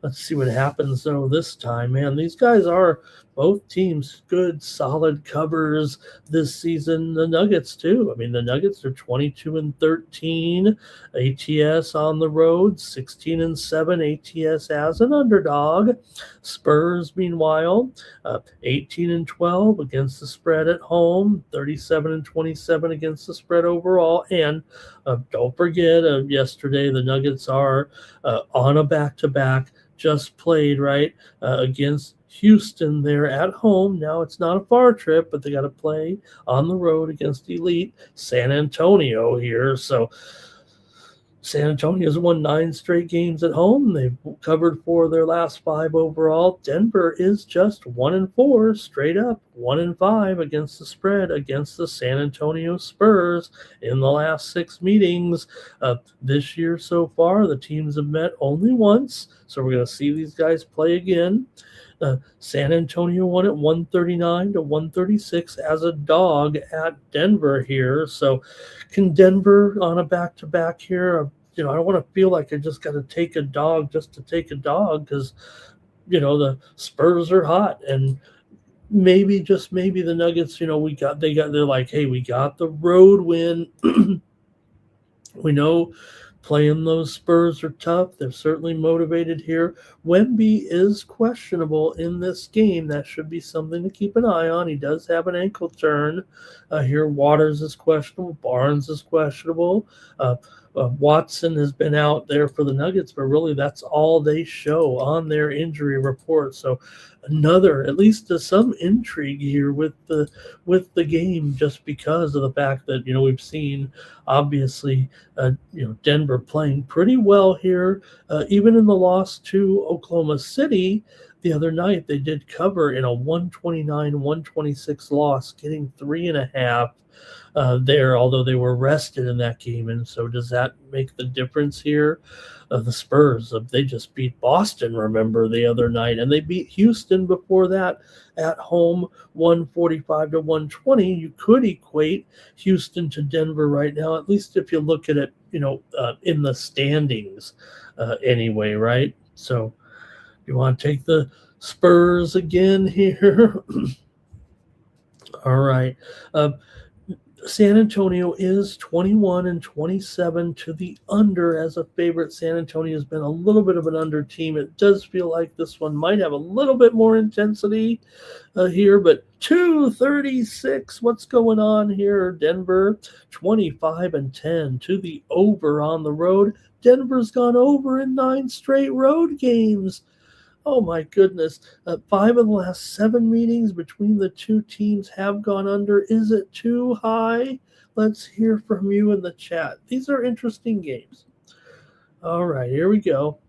Speaker 1: let's see what happens, though, this time. Man, these guys are both teams good, solid covers this season. The Nuggets, too. I mean, the Nuggets are 22-13. ATS on the road, 16-7. ATS as an underdog. Spurs, meanwhile, 18-12 against the spread at home, 37-27 against the spread overall. And don't forget, yesterday the Nuggets are on a back-to-back. Just played against Houston there at home. Now it's not a far trip, but they got to play on the road against elite San Antonio here. So San Antonio's won 9 straight games at home. They've covered 4 of their last 5 overall. Denver is just 1-4 straight up, 1-5 against the spread against the San Antonio Spurs in the last 6 meetings. This year so far, the teams have met only once, so we're going to see these guys play again. San Antonio won at 139-136 as a dog at Denver here. So can Denver on a back-to-back here? I don't want to feel like I just got to take a dog just to take a dog because, the Spurs are hot. And maybe, just maybe the Nuggets, they're like, hey, we got the road win. We know playing those Spurs are tough. They're certainly motivated here. Wemby is questionable in this game. That should be something to keep an eye on. He does have an ankle turn. Here, Waters is questionable. Barnes is questionable. Watson has been out there for the Nuggets, but really that's all they show on their injury report. So another, at least some intrigue here with the game, just because of the fact that we've seen obviously Denver playing pretty well here, even in the loss to Oklahoma City the other night. They did cover in a 129-126 loss, getting 3.5 there, although they were rested in that game. And so does that make the difference here? The Spurs, they just beat Boston, remember, the other night, and they beat Houston before that at home, 145-120. You could equate Houston to Denver right now, at least if you look at it, in the standings anyway, right? So you want to take the Spurs again here? All right. San Antonio is 21-27 to the under as a favorite. San Antonio has been a little bit of an under team. It does feel like this one might have a little bit more intensity here, but 236. What's going on here? Denver 25-10 to the over on the road. Denver's gone over in 9 straight road games. Oh my goodness. 5 of the last 7 meetings between the two teams have gone under. Is it too high? Let's hear from you in the chat. These are interesting games. All right, here we go.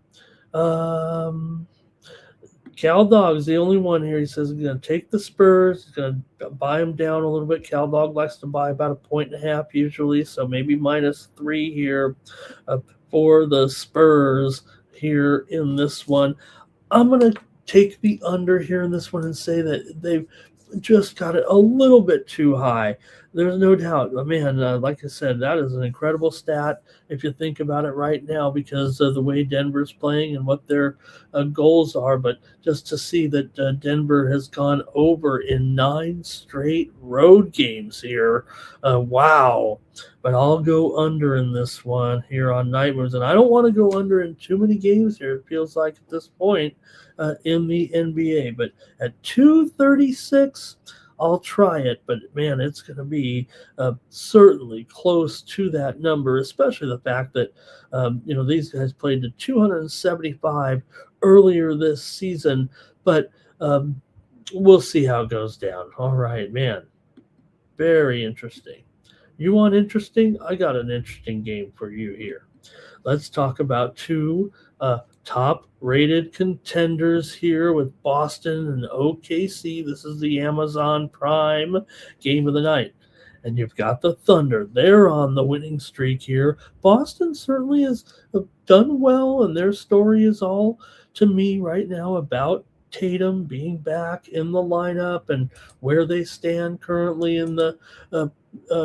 Speaker 1: Cal Dog's the only one here. He says he's going to take the Spurs. He's going to buy them down a little bit. Cal Dog likes to buy about 1.5 usually, so maybe -3 here for the Spurs here in this one. I'm going to take the under here in this one and say that they've just got it a little bit too high. There's no doubt. Man, like I said, that is an incredible stat if you think about it right now because of the way Denver's playing and what their goals are. But just to see that Denver has gone over in 9 straight road games here, wow. But I'll go under in this one here on Nightmares. And I don't want to go under in too many games here, it feels like at this point in the NBA. But at 236, I'll try it, but man, it's going to be certainly close to that number, especially the fact that, these guys played to 275 earlier this season, but we'll see how it goes down. All right, man, very interesting. You want interesting? I got an interesting game for you here. Let's talk about 2 top-rated contenders here with Boston and OKC. This is the Amazon Prime game of the night. And you've got the Thunder. They're on the winning streak here. Boston certainly has done well, and their story is all, to me, right now about Tatum being back in the lineup and where they stand currently in the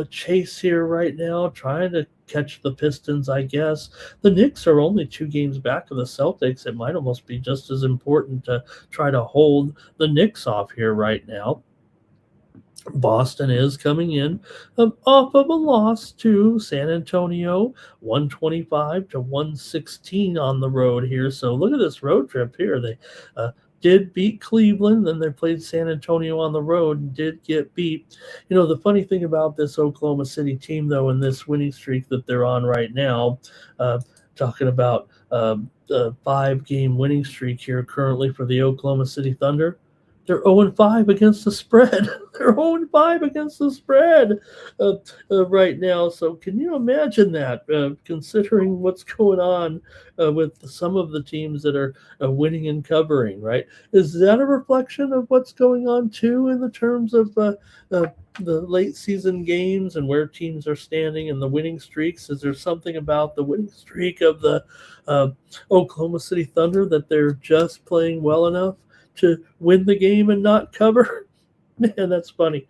Speaker 1: chase here right now, trying to catch the Pistons, I guess. The Knicks are only 2 games back of the Celtics. It might almost be just as important to try to hold the Knicks off here right now. Boston is coming in off of a loss to San Antonio, 125-116 on the road here. So look at this road trip here. They did beat Cleveland, then they played San Antonio on the road and did get beat. The funny thing about this Oklahoma City team, though, in this winning streak that they're on right now, talking about the 5-game winning streak here currently for the Oklahoma City Thunder, they're 0-5 against the spread. They're 0-5 against the spread right now. So can you imagine that, considering what's going on with some of the teams that are winning and covering, right? Is that a reflection of what's going on, too, in the terms of the late season games and where teams are standing and the winning streaks? Is there something about the winning streak of the Oklahoma City Thunder that they're just playing well enough to win the game and not cover? Man, that's funny.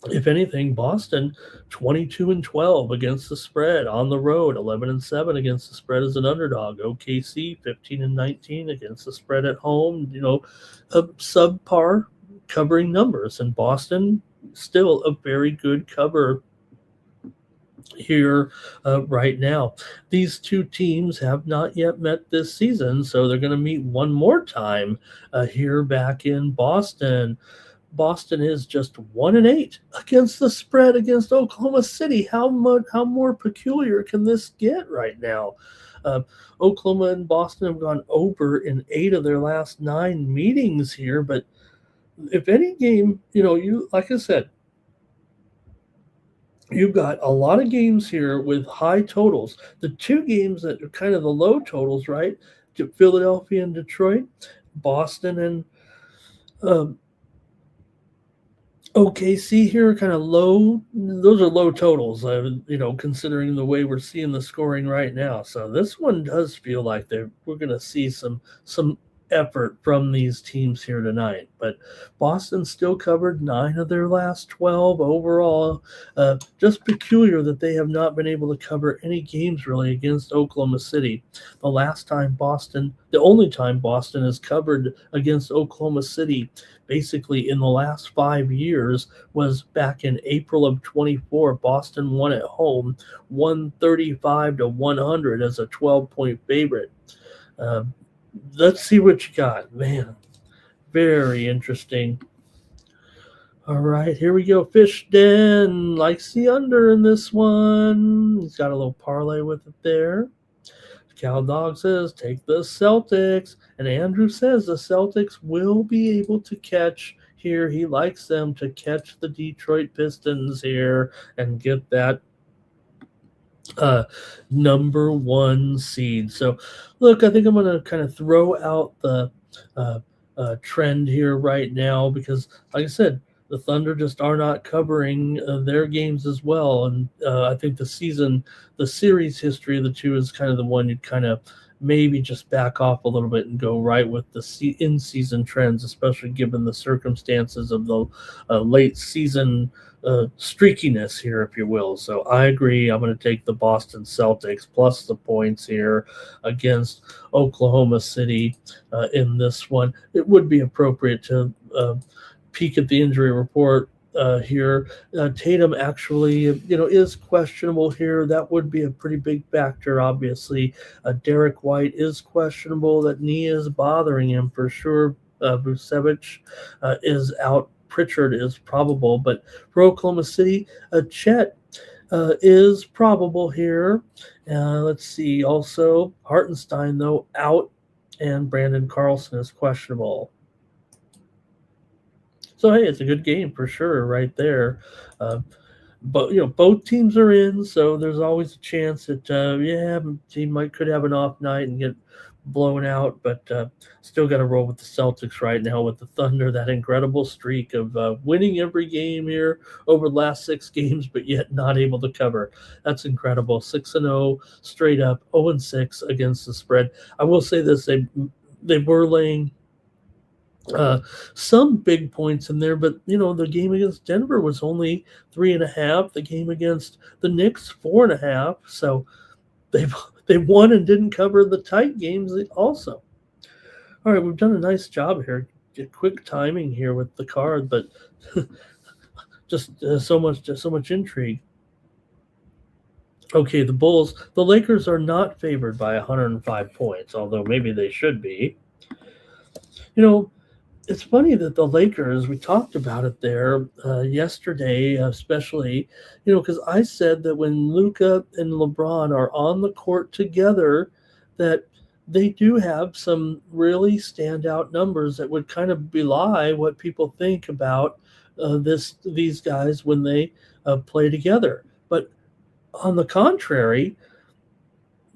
Speaker 1: If anything, Boston 22-12 against the spread on the road, 11-7 against the spread as an underdog. OKC 15-19 against the spread at home. Subpar covering numbers, and Boston still a very good cover here right now. These 2 teams have not yet met this season, so they're going to meet one more time here back in Boston. Boston is just 1-8 against the spread against Oklahoma City. How more peculiar can this get right now? Oklahoma and Boston have gone over in 8 of their last 9 meetings here, but if any game, you like I said, you've got a lot of games here with high totals. The 2 games that are kind of the low totals, right? Philadelphia and Detroit, Boston and OKC here are kind of low. Those are low totals, considering the way we're seeing the scoring right now. So this one does feel like we're going to see some effort from these teams here tonight. But Boston still covered 9 of their last 12 overall. Just peculiar that they have not been able to cover any games really against Oklahoma City. The only time Boston has covered against Oklahoma City basically in the last 5 years was back in April of 24. Boston won at home 135-100 as a 12-point favorite. Let's see what you got. Man, very interesting. All right, here we go. Fish Den likes the under in this one. He's got a little parlay with it there. Cow Dog says, take the Celtics. And Andrew says the Celtics will be able to catch here. He likes them to catch the Detroit Pistons here and get that number 1 seed. So, look, I think I'm going to kind of throw out the trend here right now because, like I said, the Thunder just are not covering their games as well. And I think the series history of the two is kind of the one you'd kind of maybe just back off a little bit and go right with the in-season trends, especially given the circumstances of the late season streakiness here, if you will. So I agree. I'm going to take the Boston Celtics plus the points here against Oklahoma City in this one. It would be appropriate to peek at the injury report here. Tatum actually, is questionable here. That would be a pretty big factor, obviously. Derek White is questionable. That knee is bothering him for sure. Vucevic is out. Pritchard is probable. But for Oklahoma City, Chet is probable here. Let's see. Also, Hartenstein, though, out. And Brandon Carlson is questionable. So, hey, it's a good game for sure right there. But, both teams are in, so there's always a chance that, team could have an off night and get blown out, but still got to roll with the Celtics right now with the Thunder, that incredible streak of winning every game here over the last 6 games, but yet not able to cover. That's incredible. 6-0 straight up, 0-6 against the spread. I will say this, they were laying some big points in there, but the game against Denver was only 3.5. The game against the Knicks 4.5. So they won and didn't cover the tight games also. All right, we've done a nice job here. Get quick timing here with the card, but just so much intrigue. Okay, the Lakers are not favored by 105 points, although maybe they should be. It's funny that the Lakers, we talked about it there yesterday, especially, because I said that when Luka and LeBron are on the court together, that they do have some really standout numbers that would kind of belie what people think about these guys when they play together. But on the contrary,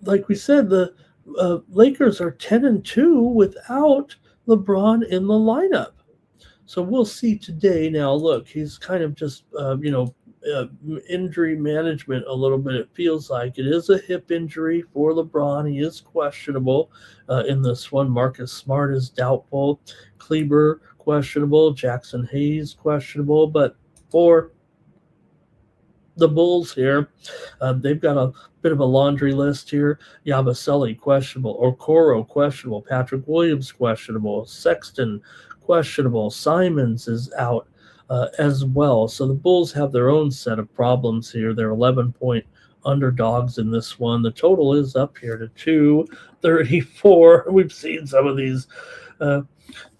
Speaker 1: like we said, the Lakers are 10-2 without LeBron in the lineup. So we'll see today. Now, look, he's kind of just, injury management a little bit. It feels like it is a hip injury for LeBron. He is questionable in this one. Marcus Smart is doubtful. Kleber, questionable. Jackson Hayes, questionable. But for the Bulls here, they've got a bit of a laundry list here. Yabusele, questionable. Okoro, questionable. Patrick Williams, questionable. Sexton, questionable. Simons is out as well. So the Bulls have their own set of problems here. They're 11-point underdogs in this one. The total is up here to 234. We've seen some of these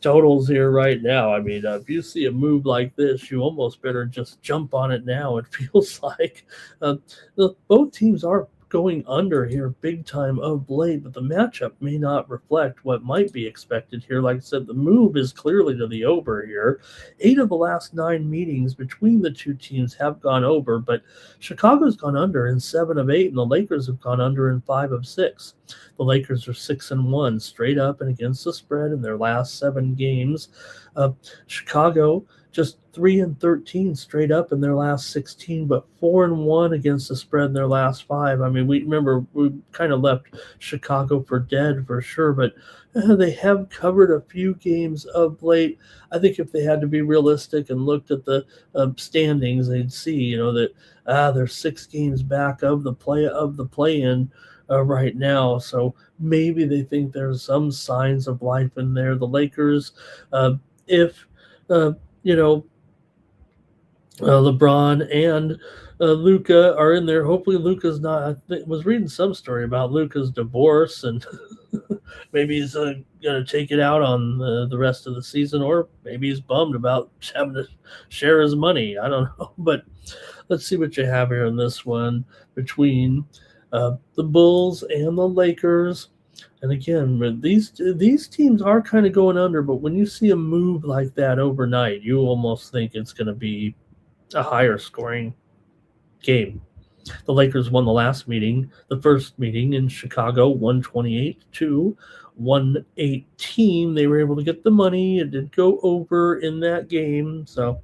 Speaker 1: totals here right now. I mean, if you see a move like this, you almost better just jump on it now. It feels like both teams are going under here big time of late, but the matchup may not reflect what might be expected here. Like I said, the move is clearly to the over here. 8 of the last 9 meetings between the two teams have gone over, but Chicago's gone under in 7 of 8, and the Lakers have gone under in 5 of 6. The Lakers are 6-1 straight up and against the spread in their last 7 games. Chicago just 3-13 straight up in their last 16, but 4-1 against the spread in their last 5. I mean, we kind of left Chicago for dead for sure, but they have covered a few games of late. I think if they had to be realistic and looked at the standings, they'd see, that they're 6 games back of the play-in right now. So maybe they think there's some signs of life in there. The Lakers, if uh, you know LeBron and Luca are in there. Hopefully, Luca's not. Was reading some story about Luca's divorce, and maybe he's going to take it out on the rest of the season, or maybe he's bummed about having to share his money. I don't know, but let's see what you have here in this one between the Bulls and the Lakers. And again, these teams are kind of going under, but when you see a move like that overnight, you almost think it's going to be a higher scoring game. The Lakers won the first meeting in Chicago, 128 to 118. They were able to get the money. It did go over in that game, so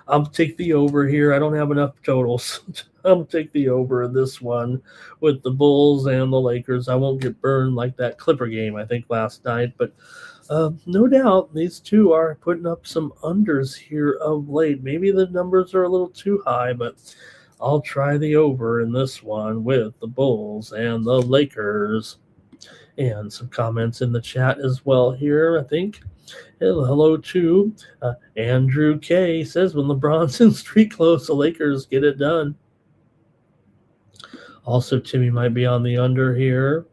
Speaker 1: I'll take the over here. I don't have enough totals. I'll take the over in this one with the Bulls and the Lakers. I won't get burned like that Clipper game, I think, last night. But no doubt these two are putting up some unders here of late. Maybe the numbers are a little too high, but I'll try the over in this one with the Bulls and the Lakers. And some comments in the chat as well here, I think. Hello to Andrew K. Says when LeBron's in street clothes, the Lakers get it done. Also, Timmy might be on the under here.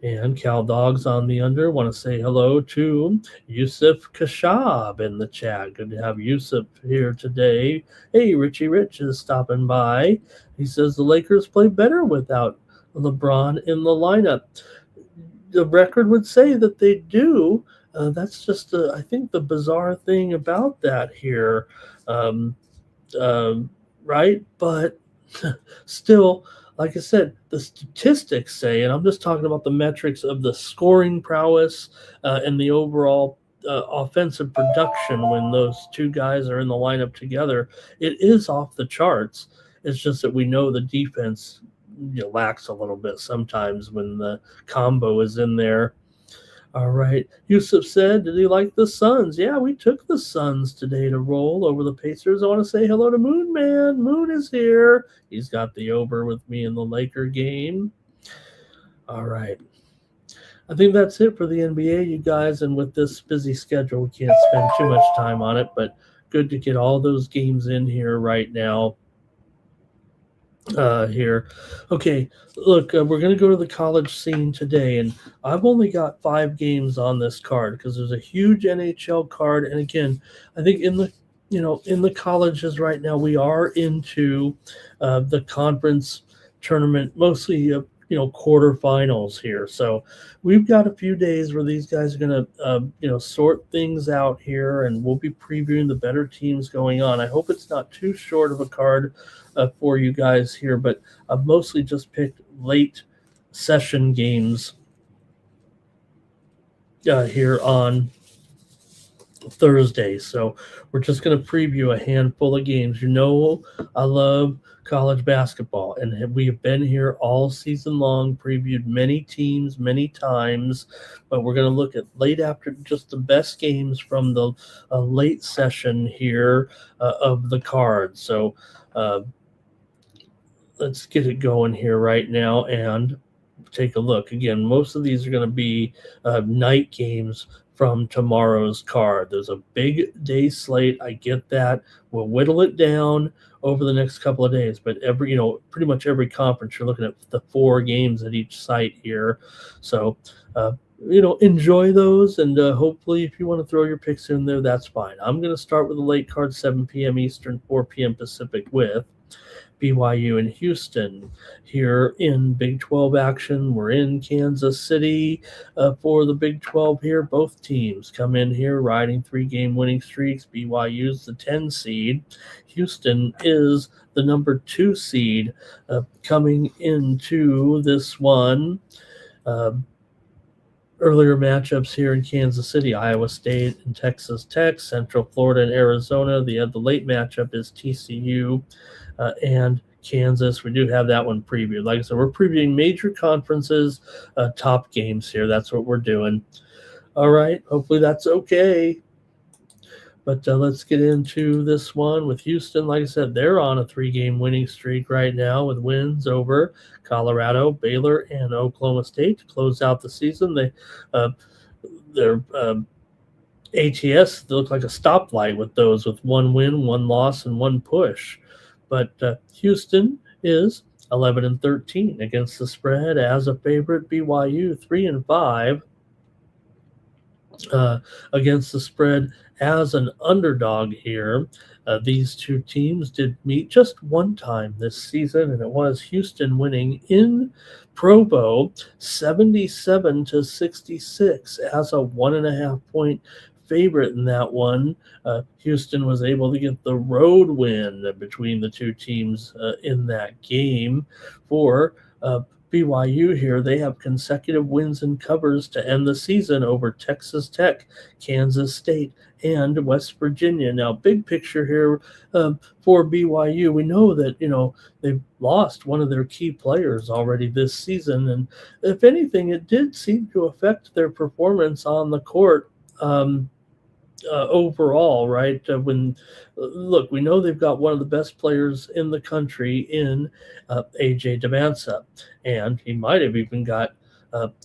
Speaker 1: And Cal Dog's on the under. Want to say hello to Yusuf Kashab in the chat. Good to have Yusuf here today. Hey, Richie Rich is stopping by. He says the Lakers play better without LeBron in the lineup. The record would say that they do. That's just, I think, the bizarre thing about that here, right? But still, like I said, the statistics say, and I'm just talking about the metrics of the scoring prowess and the overall offensive production when those two guys are in the lineup together, it is off the charts. It's just that we know the defense lacks a little bit sometimes when the combo is in there. All right. Yusuf said, did he like the Suns? Yeah, we took the Suns today to roll over the Pacers. I want to say hello to Moon Man. Moon is here. He's got the over with me in the Laker game. All right. I think that's it for the NBA, you guys. And with this busy schedule, we can't spend too much time on it, but good to get all those games in here right now. Here. Okay, look, we're going to go to the college scene today, and I've only got 5 games on this card because there's a huge NHL card. And again, I think in the colleges right now, we are into the conference tournament, mostly quarterfinals here. So we've got a few days where these guys are going to sort things out here, and we'll be previewing the better teams going on. I hope it's not too short of a card for you guys here, but I've mostly just picked late session games here on Thursday. So we're just going to preview a handful of games. I love college basketball, and we have been here all season long, previewed many teams many times, but we're going to look at late after, just the best games from the late session here of the card. So let's get it going here right now and take a look. Again, most of these are going to be night games from tomorrow's card. There's a big day slate. I get that. We'll whittle it down over the next couple of days, but pretty much every conference, you're looking at the 4 games at each site here. So, enjoy those, and hopefully if you want to throw your picks in there, that's fine. I'm going to start with the late card, 7 p.m. Eastern, 4 p.m. Pacific with BYU and Houston. Here in Big 12 action, we're in Kansas City for the Big 12 here. Both teams come in here riding 3-game winning streaks. BYU's the 10 seed. Houston is the number 2 seed coming into this one. earlier matchups here in Kansas City, Iowa State and Texas Tech, Central Florida and Arizona. The late matchup is TCU and Kansas. We do have that one previewed. Like I said, we're previewing major conferences, top games here. That's what we're doing. All right. Hopefully that's okay. But let's get into this one with Houston. Like I said, they're on a 3-game winning streak right now with wins over Colorado, Baylor, and Oklahoma State to close out the season. Their ATS look like a stoplight with those, with 1 win, 1 loss, and 1 push. But Houston is 11-13 against the spread as a favorite. BYU 3-5 against the spread as an underdog here. These two teams did meet just one time this season, and it was Houston winning in Provo 77-66 as a 1.5 point favorite in that one. Houston was able to get the road win between the two teams in that game. For BYU here, they have consecutive wins and covers to end the season over Texas Tech, Kansas State, and West Virginia. Now, big picture here for BYU, we know that, they've lost one of their key players already this season. And if anything, it did seem to affect their performance on the court overall, right? Look, we know they've got one of the best players in the country in AJ Devansa, and he might have even got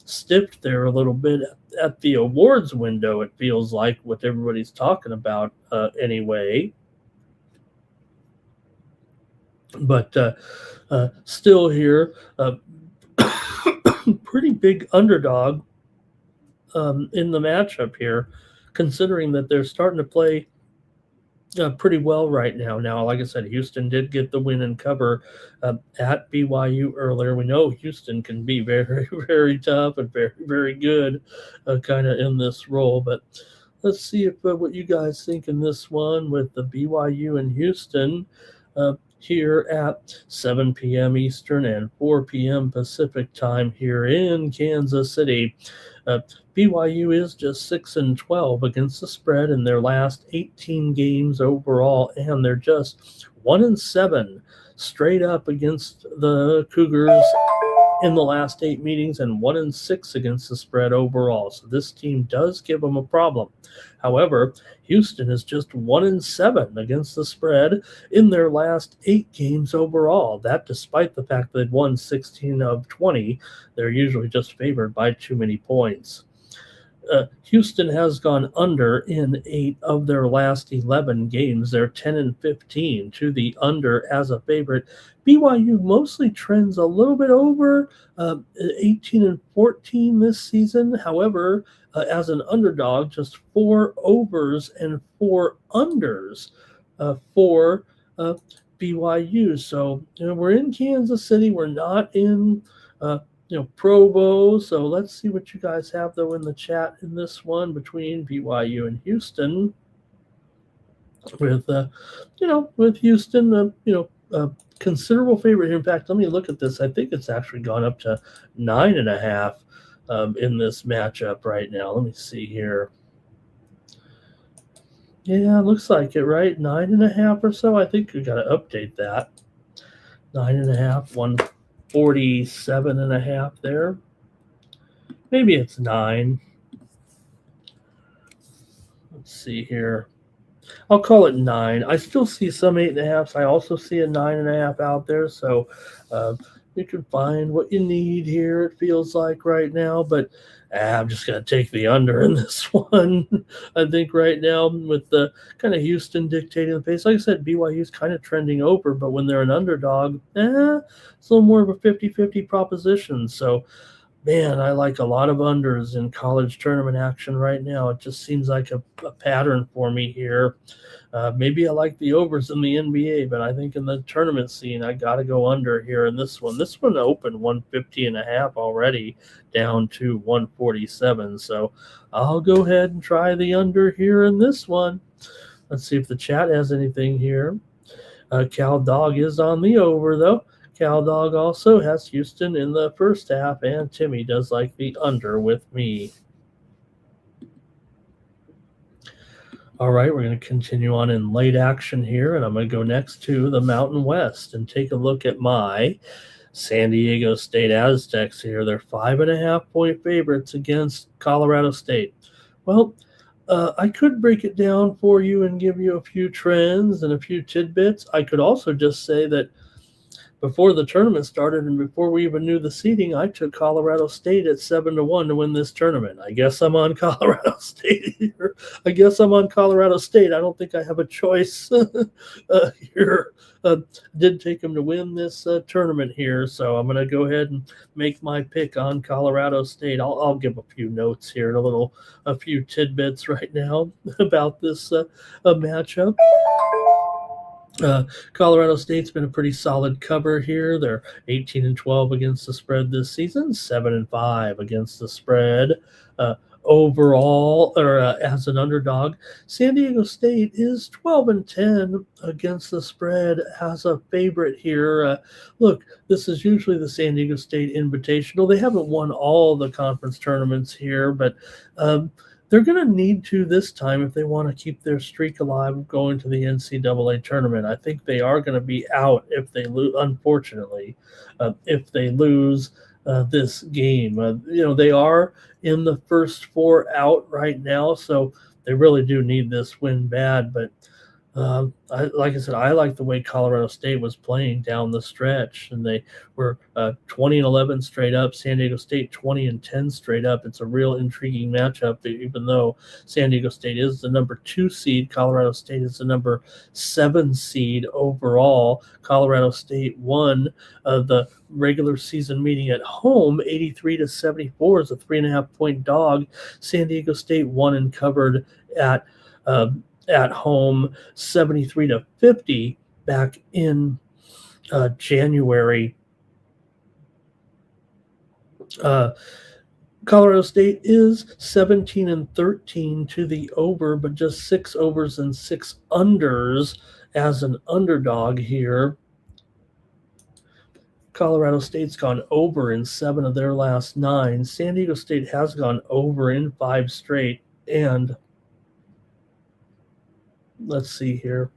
Speaker 1: stiffed there a little bit at the awards window, it feels like, what everybody's talking about anyway. But still here, pretty big underdog in the matchup here, considering that they're starting to play pretty well right now. Now, like I said, Houston did get the win and cover at BYU earlier. We know Houston can be very, very tough and very, very good kind of in this role. But let's see if what you guys think in this one with the BYU and Houston here at 7 p.m. Eastern and 4 p.m. Pacific time here in Kansas City. BYU is just 6-12 against the spread in their last 18 games overall, and they're just 1-7 straight up against the Cougars in the last 8 meetings, and 1-6 against the spread overall. So this team does give them a problem. However, Houston is just 1-7 against the spread in their last 8 games overall. That despite the fact they've won 16 of 20, they're usually just favored by too many points. Houston has gone under in 8 of their last 11 games. They're 10-15 to the under as a favorite. BYU mostly trends a little bit over, 18-14 this season. However, as an underdog, just 4 overs and 4 unders for BYU. So we're in Kansas City. We're not in Provo. So let's see what you guys have though in the chat in this one between BYU and Houston. With with Houston, considerable favorite here. In fact, let me look at this. I think it's actually gone up to 9.5 in this matchup right now. Let me see here. Yeah, looks like it, right? 9.5 or so. I think we got to update that. 9.5, 147.5 there. Maybe it's 9. Let's see here. I'll call it 9. I still see some 8.5s. I also see a 9.5 out there. So you can find what you need here, it feels like right now. But I'm just going to take the under in this one. I think right now with the kind of Houston dictating the pace. Like I said, BYU is kind of trending over, but when they're an underdog, it's a little more of a 50-50 proposition. So, man, I like a lot of unders in college tournament action right now. It just seems like a pattern for me here. Maybe I like the overs in the NBA, but I think in the tournament scene, I got to go under here in this one. This one opened 150.5 already, down to 147. So I'll go ahead and try the under here in this one. Let's see if the chat has anything here. Cal Dog is on the over, though. Cal Dog also has Houston in the first half, and Timmy does like the under with me. All right, we're going to continue on in late action here, and I'm going to go next to the Mountain West and take a look at my San Diego State Aztecs here. They're 5.5 point favorites against Colorado State. Well, I could break it down for you and give you a few trends and a few tidbits. I could also just say that before the tournament started and before we even knew the seeding, I took Colorado State at 7-1 to win this tournament. I guess I'm on Colorado State here. I guess I'm on Colorado State. I don't think I have a choice here. Did take them to win this tournament here, so I'm going to go ahead and make my pick on Colorado State. I'll give a few notes here and a few tidbits right now about this matchup. Colorado State's been a pretty solid cover here. They're 18-12 against the spread this season, 7-5 against the spread overall, or as an underdog. San Diego State is 12-10 against the spread as a favorite here. Look, this is usually the San Diego State Invitational. They haven't won all the conference tournaments here, but they're going to need to this time if they want to keep their streak alive of going to the NCAA tournament. I think they are going to be out if they lose, unfortunately, if they lose this game. They are in the first four out right now, so they really do need this win bad. But like I said, I like the way Colorado State was playing down the stretch, and they were 20-11 straight up. San Diego State 20-10 straight up. It's a real intriguing matchup. Even though San Diego State is the number 2 seed, Colorado State is the number 7 seed overall. Colorado State won the regular season meeting at home, 83-74, is a 3.5 point dog. San Diego State won and covered at home 73-50 back in January. Colorado State is 17-13 to the over, but just 6 overs and 6 unders as an underdog here. Colorado State's gone over in 7 of their last 9. San Diego State has gone over in 5 straight, and let's see here.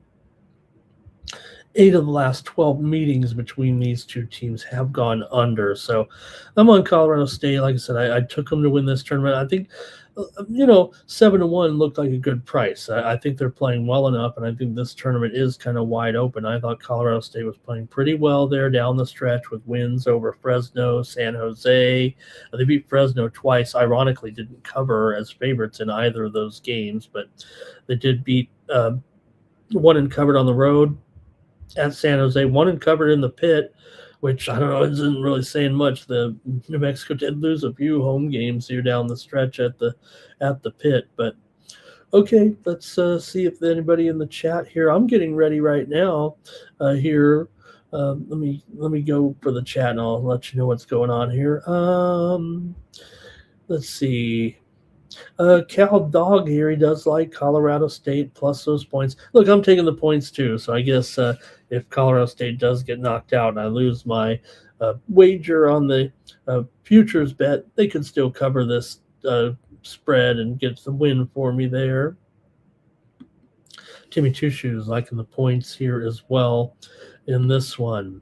Speaker 1: 8 of the last 12 meetings between these two teams have gone under. So I'm on Colorado State. Like I said, I took them to win this tournament. I think, 7-1 looked like a good price. I think they're playing well enough, and I think this tournament is kind of wide open. I thought Colorado State was playing pretty well there down the stretch with wins over Fresno, San Jose. They beat Fresno twice. Ironically, didn't cover as favorites in either of those games, but they did beat one and covered on the road at San Jose, one and covered in the pit, which I don't know, isn't really saying much. The New Mexico did lose a few home games here down the stretch at the pit, but okay, let's see if there's anybody in the chat here. I'm getting ready right now here. Let me go for the chat and I'll let you know what's going on here. Let's see. Cal Dog here, he does like Colorado State plus those points. Look, I'm taking the points too, so I guess if Colorado State does get knocked out and I lose my wager on the futures bet, they could still cover this spread and get some win for me there. Timmy Two Shoes liking the points here as well in this one.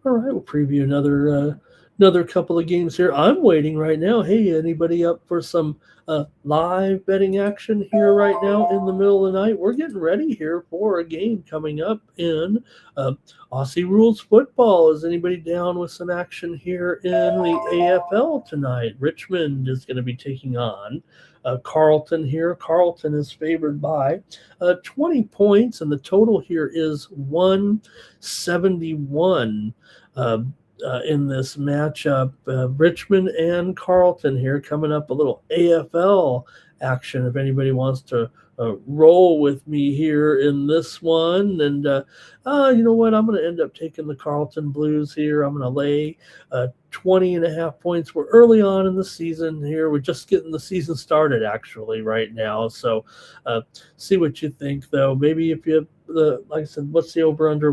Speaker 1: All right, we'll preview another couple of games here. I'm waiting right now. Hey, anybody up for some live betting action here right now in the middle of the night? We're getting ready here for a game coming up in Aussie Rules football. Is anybody down with some action here in the AFL tonight? Richmond is going to be taking on Carleton here. Carleton is favored by 20 points, and the total here is 171. In this matchup, Richmond and Carleton here coming up, a little AFL action if anybody wants to roll with me here in this one. And you know what, I'm going to end up taking the Carleton Blues here. I'm going to lay 20.5 points. We're early on in the season here. We're just getting the season started actually right now, so see what you think though. Maybe if you like I said, what's the over under?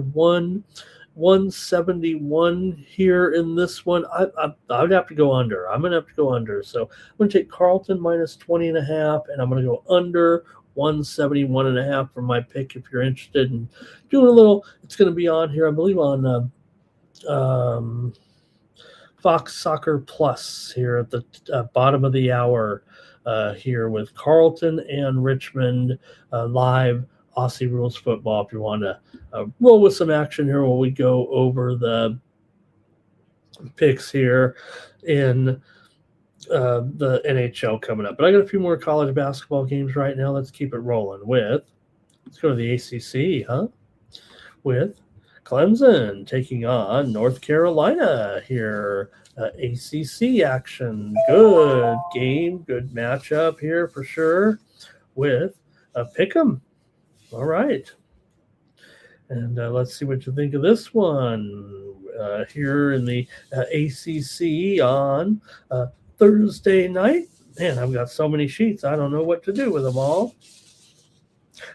Speaker 1: 171 here in this one. I would have to go under. I'm going to have to go under. So I'm going to take Carleton minus 20.5, and I'm going to go under 171.5 for my pick if you're interested in doing a little. It's going to be on here, I believe, on Fox Soccer Plus here at the bottom of the hour here with Carlton and Richmond live Aussie Rules football. If you want to roll with some action here while we go over the picks here in the NHL coming up. But I got a few more college basketball games right now. Let's keep it rolling let's go to the ACC, with Clemson taking on North Carolina here. ACC action. Good game, good matchup here for sure with Pick'em. All right. And let's see what you think of this one here in the ACC on Thursday night. Man, I've got so many sheets. I don't know what to do with them all.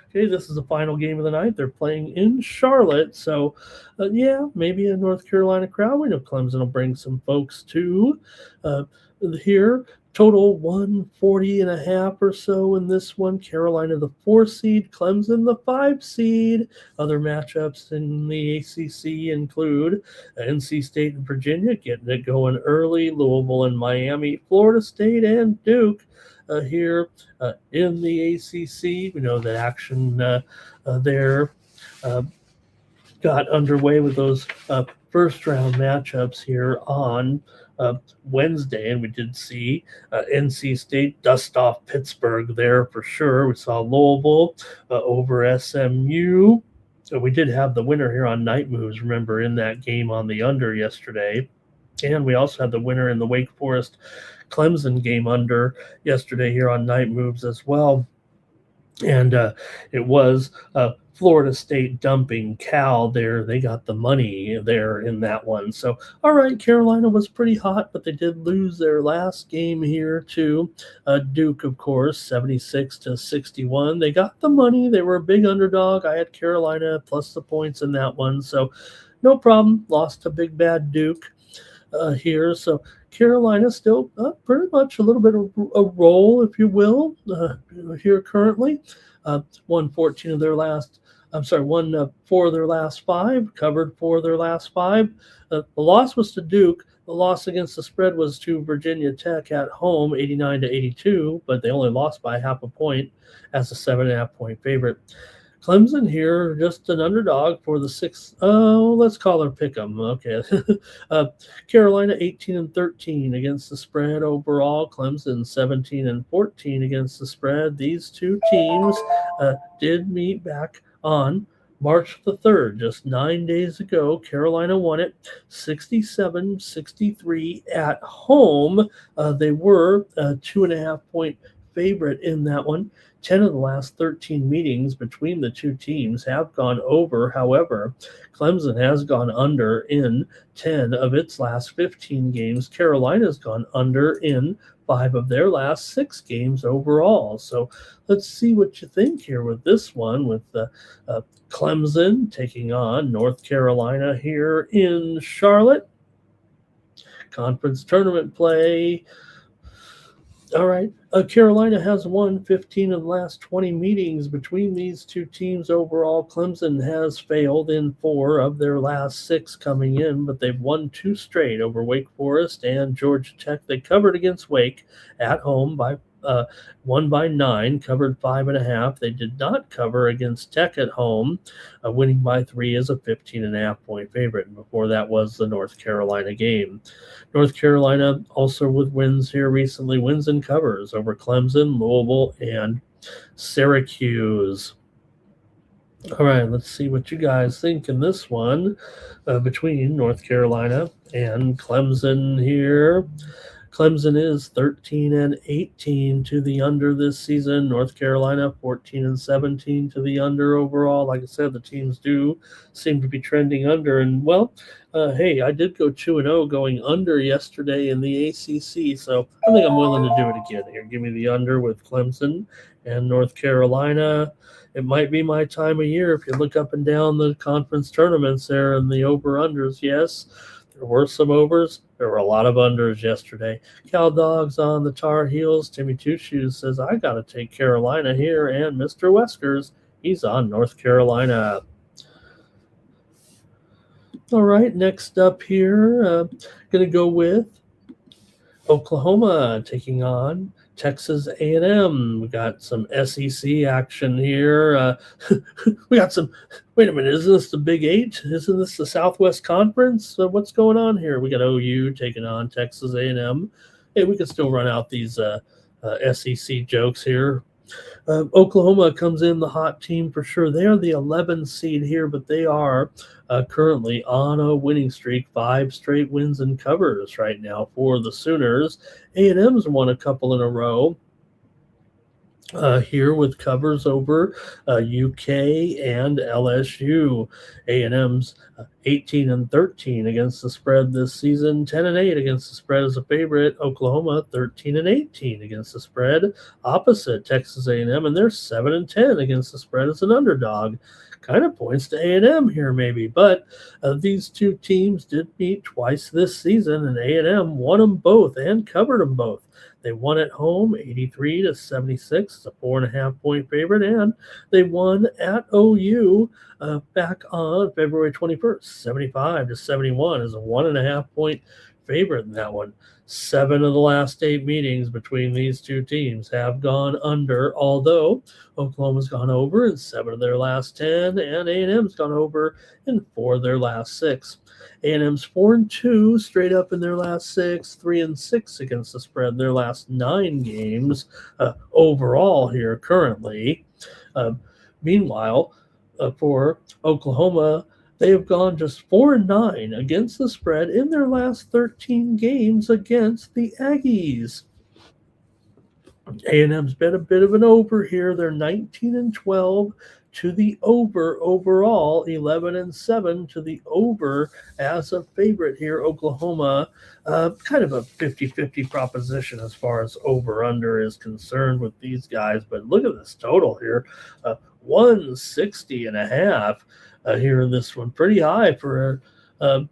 Speaker 1: Okay, this is the final game of the night. They're playing in Charlotte. So, yeah, maybe a North Carolina crowd. We know Clemson will bring some folks too here. Total 140.5 or so in this one. Carolina the 4 seed, Clemson the 5 seed. Other matchups in the ACC include NC State and Virginia getting it going early, Louisville and Miami, Florida State and Duke here in the ACC. We know that action there got underway with those first round matchups here on Wednesday, and we did see NC State dust off Pittsburgh there for sure. We saw Louisville over SMU. So we did have the winner here on Night Moves, remember, in that game on the under yesterday. And we also had the winner in the Wake Forest Clemson game under yesterday here on Night Moves as well. And it was Florida State dumping Cal there. They got the money there in that one. So, all right, Carolina was pretty hot, but they did lose their last game here to Duke, of course, 76-61. They got the money. They were a big underdog. I had Carolina plus the points in that one. So, no problem. Lost to big bad Duke here. So, Carolina still pretty much a little bit of a roll, if you will, here currently. Won 4 of their last 5, covered 4 of their last 5. The loss was to Duke. The loss against the spread was to Virginia Tech at home, 89-82, but they only lost by half a point as a 7.5-point favorite. Clemson here, just an underdog for the 6th. Oh, let's call her Pick'em. Okay. Carolina 18-13 against the spread overall. Clemson 17-14 against the spread. These two teams did meet back on March the 3rd, just 9 days ago. Carolina won it 67-63 at home. They were a 2.5-point favorite in that one. 10 of the last 13 meetings between the two teams have gone over. However, Clemson has gone under in 10 of its last 15 games. Carolina's gone under in 5 of their last 6 games overall. So let's see what you think here with this one, with Clemson taking on North Carolina here in Charlotte. Conference tournament play. All right. Carolina has won 15 of the last 20 meetings between these two teams overall. Clemson has failed in 4 of their last 6 coming in, but they've won 2 straight over Wake Forest and Georgia Tech. They covered against Wake at home by won by 9, covered 5.5. They did not cover against Tech at home, winning by 3 as a 15.5-point favorite. And before that was the North Carolina game. North Carolina also with wins here recently, wins and covers over Clemson, Louisville, and Syracuse. All right, let's see what you guys think in this one between North Carolina and Clemson here. Clemson is 13-18 to the under this season. North Carolina 14-17 to the under overall. Like I said, the teams do seem to be trending under. And, well, hey, I did go 2-0 going under yesterday in the ACC, so I think I'm willing to do it again here. Give me the under with Clemson and North Carolina. It might be my time of year if you look up and down the conference tournaments there and the over-unders, yes. There were some overs. There were a lot of unders yesterday. Cal Dogs on the Tar Heels. Timmy Two Shoes says, I got to take Carolina here. And Mr. Weskers, he's on North Carolina. All right, next up here, going to go with Oklahoma taking on Texas A&M. We got some SEC action here. We got some. Wait a minute, isn't this the Big Eight? Isn't this the Southwest Conference? What's going on here? We got OU taking on Texas A&M. Hey, we can still run out these SEC jokes here. Oklahoma comes in the hot team for sure. They are the 11th seed here, but they are currently on a winning streak, 5 straight wins and covers right now for the Sooners. A&M's won a couple in a row. Here with covers over UK and LSU. A&M's 18-13 against the spread this season, 10-8 against the spread as a favorite. Oklahoma 13-18 against the spread, opposite Texas A&M, and they're 7-10 against the spread as an underdog. Kind of points to A&M here maybe, but these two teams did meet twice this season, and A&M won them both and covered them both. They won at home 83-76. It's a 4.5-point favorite, and they won at OU back on February 21st, 75-71 is a 1.5-point favorite in that one. 7 of the last 8 meetings between these two teams have gone under, although Oklahoma's gone over in 7 of their last 10, and A&M's gone over in 4 of their last 6. A&M's 4-2 straight up in their last 6, 3-6 against the spread in their last 9 games overall here currently. Meanwhile, for Oklahoma, they have gone just 4-9 against the spread in their last 13 games against the Aggies. A&M's been a bit of an over here. They're 19-12 to the over overall, 11-7 to the over as a favorite here. Oklahoma, kind of a 50-50 proposition as far as over-under is concerned with these guys. But look at this total here, 160.5 here in this one. Pretty high for a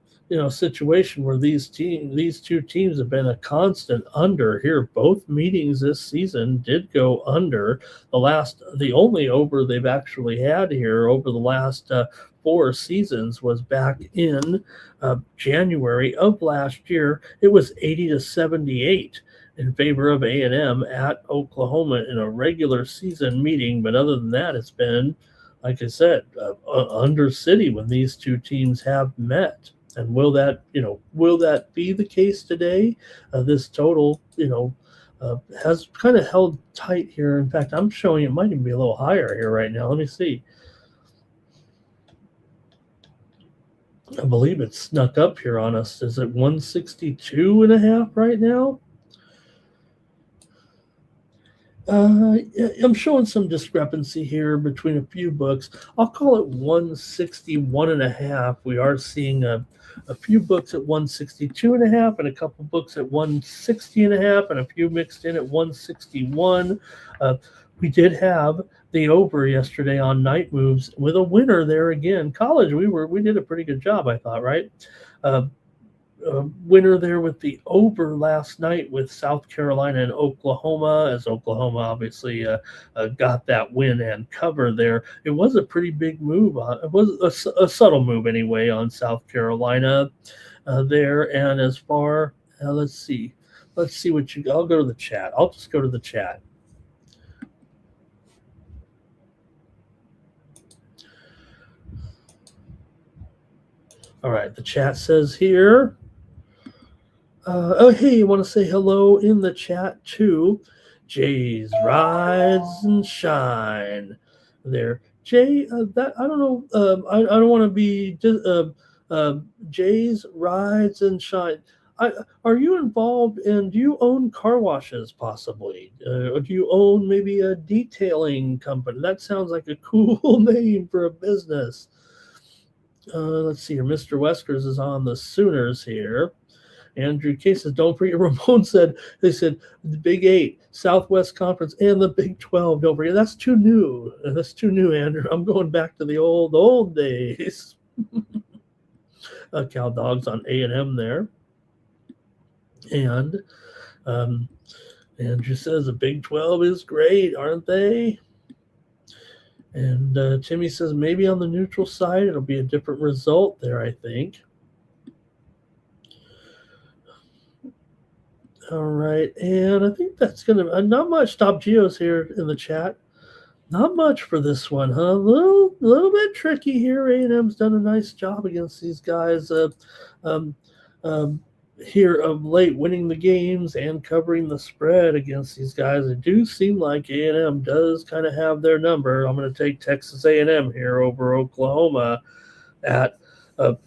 Speaker 1: situation where these two teams have been a constant under here. Both meetings this season did go under. The only over they've actually had here over the last 4 seasons was back in January of last year. It was 80-78 in favor of A&M at Oklahoma in a regular season meeting. But other than that, it's been, like I said, under city when these two teams have met. And will that be the case today? This total, has kind of held tight here. In fact, I'm showing it might even be a little higher here right now. Let me see. I believe it snuck up here on us. Is it 162.5 right now? I'm showing some discrepancy here between a few books. I'll call it 161.5. We are seeing a few books at 162.5 and a couple books at 160.5 and a few mixed in at 161. We did have the over yesterday on night moves with a winner there again. College, we did a pretty good job, I thought, right? Winner there with the over last night with South Carolina and Oklahoma, as Oklahoma obviously got that win and cover there. It was a pretty big move. It was a subtle move anyway on South Carolina there. And as far, let's see what I'll go to the chat. I'll just go to the chat. All right, the chat says here, hey, you want to say hello in the chat too? Jay's Rides and Shine. There, Jay. That I don't know. I don't want to be Jay's Rides and Shine. Are you involved in? Do you own car washes possibly? Or do you own maybe a detailing company? That sounds like a cool name for a business. Let's see here. Mr. Weskers is on the Sooners here. Andrew Cases, don't forget. Ramon said the Big 8, Southwest Conference, and the Big 12. Don't forget. That's too new. Andrew. I'm going back to the old days. Cow Dogs on A&M there. And Andrew says the Big 12 is great, aren't they? And Timmy says maybe on the neutral side it'll be a different result there, I think. All right, and I think that's going to not much. Top Geos here in the chat. Not much for this one, huh? A little bit tricky here. A&M's done a nice job against these guys here of late, winning the games and covering the spread against these guys. It do seem like A&M does kind of have their number. I'm going to take Texas A&M here over Oklahoma at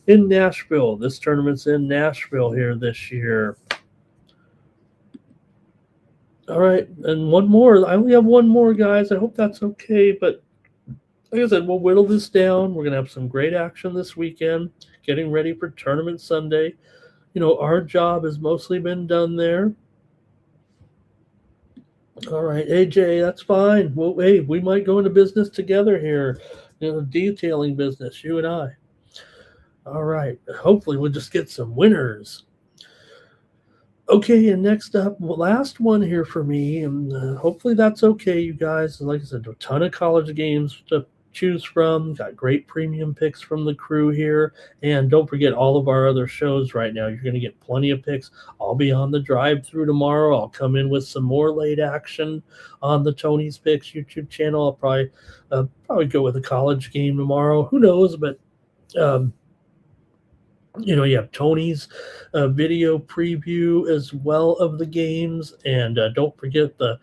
Speaker 1: in Nashville. This tournament's in Nashville here this year. All right, and one more. I only have one more, guys. I hope that's okay. But like I said, we'll whittle this down. We're going to have some great action this weekend, getting ready for Tournament Sunday. You know, our job has mostly been done there. All right, AJ, that's fine. Well, hey, we might go into business together here, you know, detailing business, you and I. All right, hopefully we'll just get some winners. Okay, and next up, last one here for me, and hopefully that's okay, you guys. Like I said, a ton of college games to choose from. Got great premium picks from the crew here, and don't forget all of our other shows right now. You're going to get plenty of picks. I'll be on the drive-through tomorrow. I'll come in with some more late action on the Tony's Picks YouTube channel. I'll probably go with a college game tomorrow. Who knows? But you know, you have Tony's video preview as well of the games. And don't forget the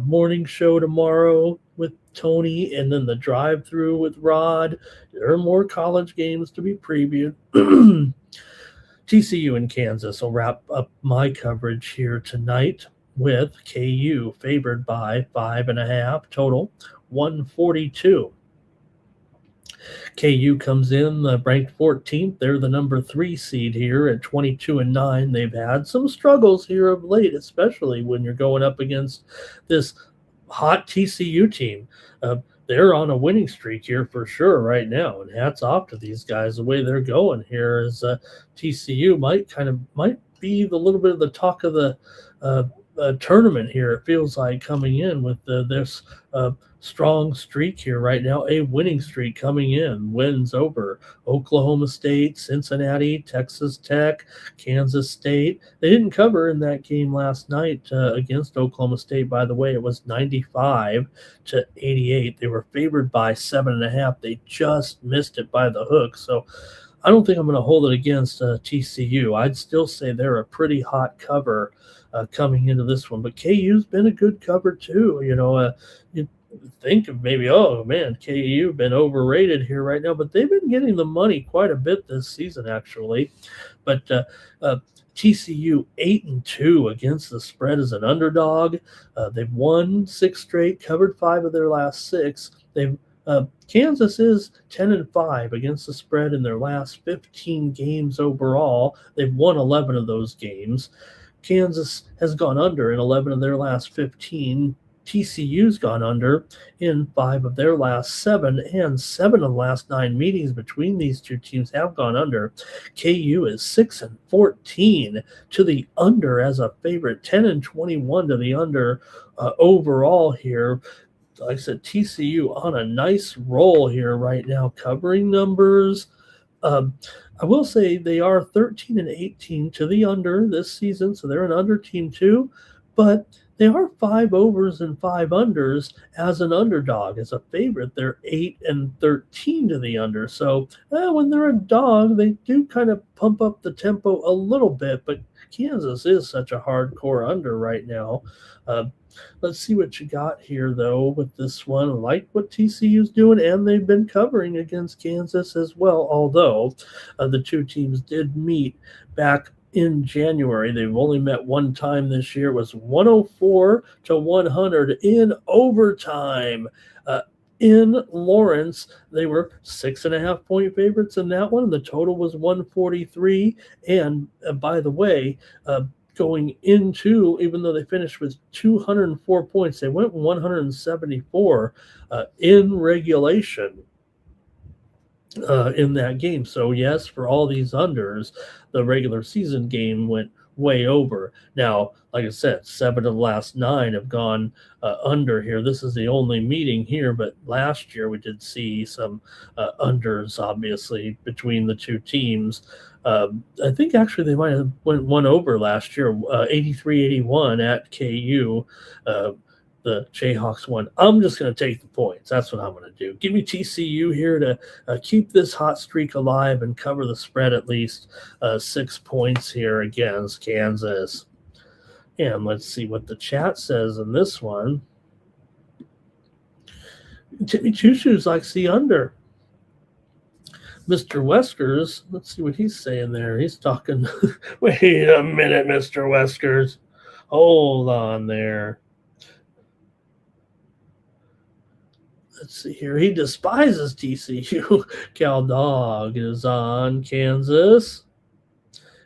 Speaker 1: morning show tomorrow with Tony, and then the drive-through with Rod. There are more college games to be previewed. TCU and Kansas will wrap up my coverage here tonight with KU favored by 5.5, total 142. KU comes in ranked 14th. They're the number 3 seed here at 22-9. They've had some struggles here of late, especially when you're going up against this hot TCU team. They're on a winning streak here for sure right now, and hats off to these guys. The way they're going here is TCU might be the little bit of the talk of the tournament here. It feels like coming in with this strong streak here right now, a winning streak coming in, wins over Oklahoma State, Cincinnati, Texas Tech, Kansas State. They didn't cover in that game last night against Oklahoma State, by the way. It was 95-88. They were favored by 7.5. They just missed it by the hook. So I don't think I'm going to hold it against TCU. I'd still say they're a pretty hot cover coming into this one. But KU's been a good cover too. You know, you think of maybe, oh man, KU been overrated here right now, but they've been getting the money quite a bit this season actually. But TCU 8-2 against the spread as an underdog. They've won 6 straight, covered 5 of their last 6. Kansas is 10-5 against the spread in their last 15 games overall. They've won 11 of those games. Kansas has gone under in 11 of their last 15. TCU's gone under in 5 of their last 7, and 7 of the last 9 meetings between these two teams have gone under. KU is 6-14 to the under as a favorite, 10-21 to the under overall here. Like I said, TCU on a nice roll here right now, covering numbers. I will say they are 13-18 to the under this season, so they're an under team too, but they are 5 overs and 5 unders as an underdog. As a favorite, they're 8-13 to the under. So when they're a dog, they do kind of pump up the tempo a little bit, but Kansas is such a hardcore under right now. Let's see what you got here, though, with this one. I like what TCU's doing, and they've been covering against Kansas as well, although the two teams did meet back in January. They've only met one time this year. It was 104-100 in overtime. In Lawrence, they were 6.5-point favorites in that one. The total was 143. And by the way, going into, even though they finished with 204 points, they went 174 in regulation. in that game. So yes, for all these unders, the regular season game went way over. Now, like I said, 7 of the last 9 have gone under here. This is the only meeting here, but last year we did see some unders, obviously, between the two teams. I think actually they might have went one over last year, 83-81 at KU. The Jayhawks won. I'm just going to take the points. That's what I'm going to do. Give me TCU here to keep this hot streak alive and cover the spread at least 6 points here against Kansas. And let's see what the chat says in this one. Timmy Choo Shoes likes the under. Mr. Weskers, let's see what he's saying there. He's talking. Wait a minute, Mr. Weskers. Hold on there. Let's see here. He despises TCU. Cal Dog is on Kansas.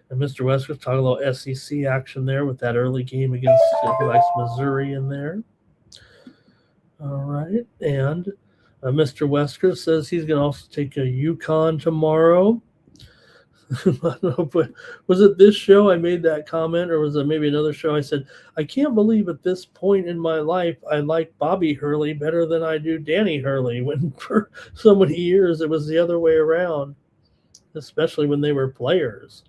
Speaker 1: And Mr. West was talking a little SEC action there with that early game against Missouri in there. All right. And Mr. Wesker says he's going to also take a UConn tomorrow. I don't know, but was it this show I made that comment, or was it maybe another show? I said, I can't believe at this point in my life I like Bobby Hurley better than I do Danny Hurley, when for so many years it was the other way around, especially when they were players.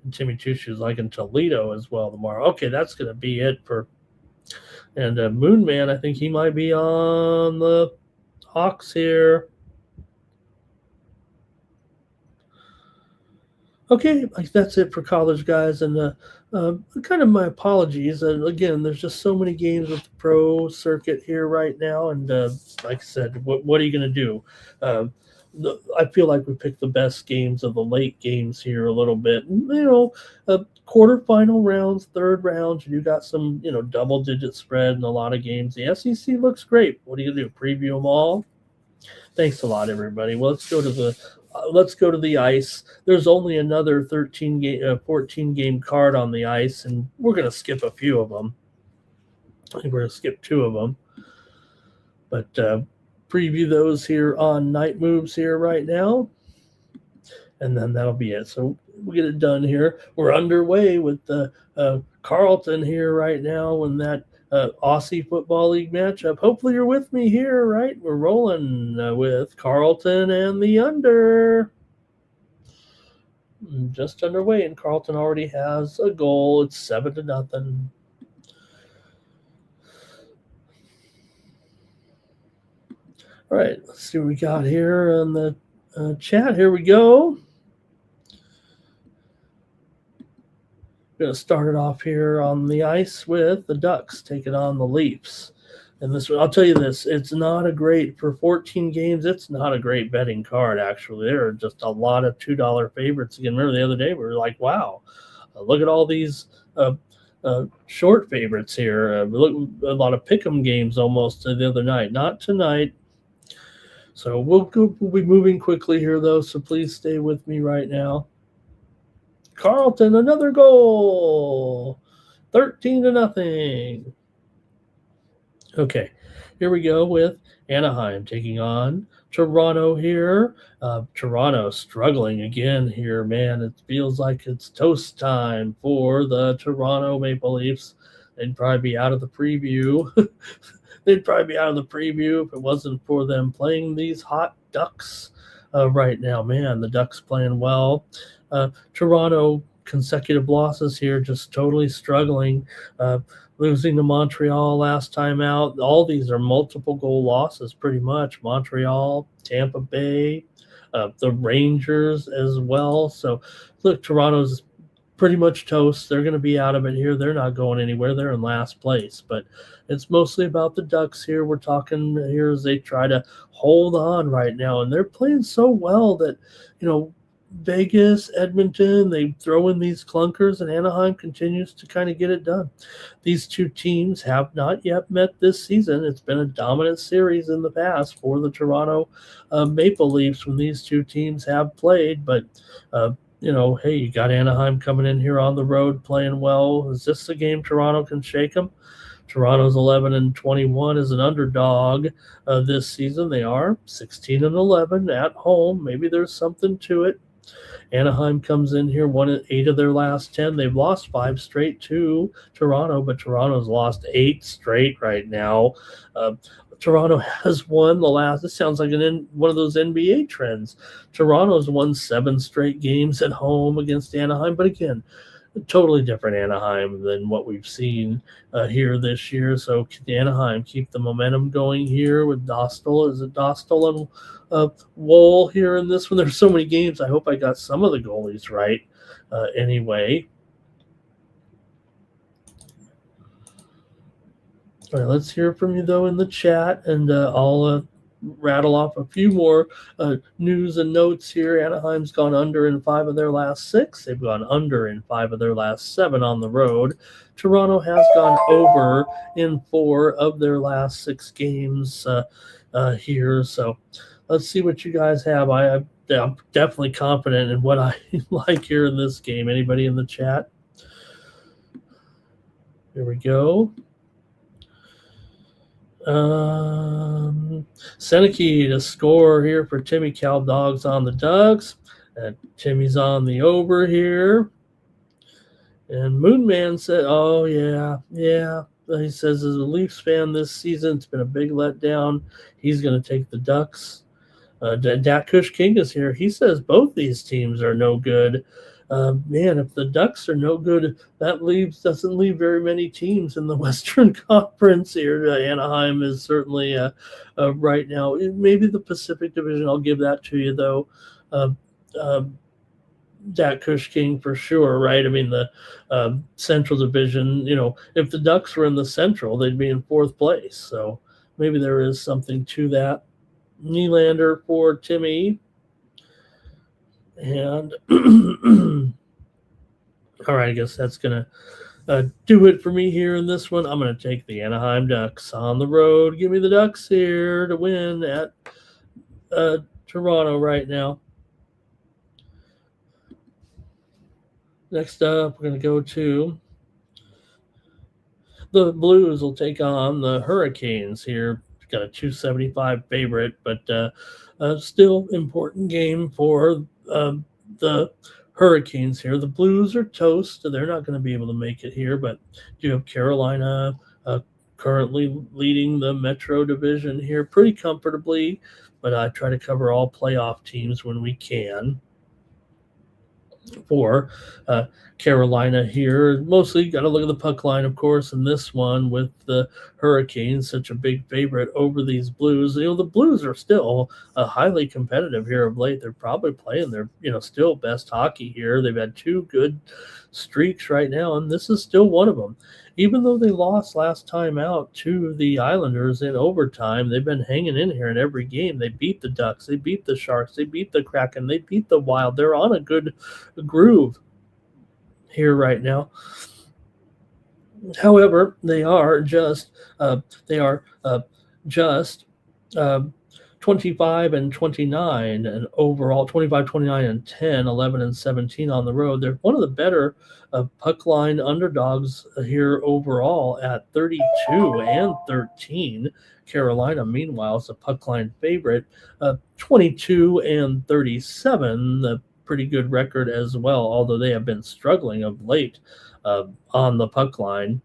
Speaker 1: And Timmy Chushu's liking Toledo as well tomorrow. Okay, that's going to be it for. And Moon Man, I think he might be on the Hawks here. Okay, that's it for college, guys, and kind of my apologies. Again, there's just so many games with the pro circuit here right now, and like I said, what are you going to do? I feel like we picked the best games of the late games here a little bit. Quarterfinal rounds, third rounds, you got some, double-digit spread in a lot of games. The SEC looks great. What are you going to do, preview them all? Thanks a lot, everybody. Well, let's go to the ice. There's only another 14 game card on the ice, and we're going to skip a few of them. I think we're going to skip 2 of them. But preview those here on Night Moves here right now. And then that'll be it. So we'll get it done here. We're underway with the Carleton here right now in that Aussie Football League matchup. Hopefully you're with me here, right? We're rolling with Carleton and the under. Just underway, and Carleton already has a goal. It's 7-0. All right, let's see what we got here on the chat. Here we go. Going to start it off here on the ice with the Ducks taking on the Leafs. And this, I'll tell you this, it's not a great, for 14 games, it's not a great betting card, actually. There are just a lot of $2 favorites. Again, remember the other day, we were like, wow, look at all these short favorites here. Look, a lot of pick'em games almost the other night. Not tonight. So we'll be moving quickly here, though, so please stay with me right now. Carleton, another goal, 13-0. Okay, here we go with Anaheim taking on Toronto here. Toronto struggling again here, man. It feels like it's toast time for the Toronto Maple Leafs. They'd probably be out of the preview. They'd probably be out of the preview if it wasn't for them playing these hot Ducks right now. Man, the Ducks playing well. Toronto, consecutive losses here, just totally struggling. Losing to Montreal last time out. All these are multiple goal losses pretty much. Montreal, Tampa Bay, the Rangers as well. So, look, Toronto's pretty much toast. They're going to be out of it here. They're not going anywhere. They're in last place. But it's mostly about the Ducks here. We're talking here as they try to hold on right now. And they're playing so well that, Vegas, Edmonton, they throw in these clunkers, and Anaheim continues to kind of get it done. These two teams have not yet met this season. It's been a dominant series in the past for the Toronto Maple Leafs when these two teams have played. But, hey, you got Anaheim coming in here on the road playing well. Is this the game Toronto can shake them? Toronto's 11-21 as an underdog this season. They are 16-11 at home. Maybe there's something to it. Anaheim comes in here, won 8 of their last 10. They've lost 5 straight to Toronto, but Toronto's lost 8 straight right now. Toronto has won the last. This sounds like one of those NBA trends. Toronto's won 7 straight games at home against Anaheim, but again, a totally different Anaheim than what we've seen here this year. So can Anaheim keep the momentum going here with Dostal? Is it Dostal and Woll here in this one? There's so many games. I hope I got some of the goalies right anyway. All right, let's hear from you, though, in the chat, and I'll rattle off a few more news and notes here. Anaheim's gone under in 5 of their last 6. They've gone under in 5 of their last 7 on the road. Toronto has gone over in 4 of their last 6 games here. So let's see what you guys have. I'm definitely confident in what I like here in this game. Anybody in the chat? Here we go. Seneke to score here for Timmy. Cal Dogs on the Ducks. Timmy's on the over here. And Moonman said, oh, yeah. He says, as a Leafs fan this season, it's been a big letdown. He's going to take the Ducks. Dak Kush King is here. He says both these teams are no good. Man, if the Ducks are no good, that doesn't leave very many teams in the Western Conference here. Anaheim is certainly right now. Maybe the Pacific Division, I'll give that to you, though. Dak Kush King for sure, right? I mean, the Central Division, if the Ducks were in the Central, they'd be in 4th place. So maybe there is something to that. Nylander for Timmy. And all right, I guess that's going to do it for me here in this one. I'm going to take the Anaheim Ducks on the road. Give me the Ducks here to win at Toronto right now. Next up, we're going to go to the Blues will take on the Hurricanes here. Got a 275 favorite, but still important game for the Hurricanes here. The Blues are toast. They're not going to be able to make it here, but you have Carolina currently leading the Metro Division here pretty comfortably, but I try to cover all playoff teams when we can. For Carolina here, mostly got to look at the puck line, of course, in this one with the Hurricanes, such a big favorite over these Blues. The Blues are still highly competitive here of late. They're probably playing their, still best hockey here. They've had 2 good streaks right now, and this is still one of them. Even though they lost last time out to the Islanders in overtime, they've been hanging in here in every game. They beat the Ducks, they beat the Sharks, they beat the Kraken, they beat the Wild. They're on a good groove here right now. However, they are just 25-29 and overall 25-29-10, 11-17 on the road. They're one of the better puck line underdogs here overall at 32-13. Carolina, meanwhile, is a puck line favorite, 22-37, a pretty good record as well, although they have been struggling of late on the puck line.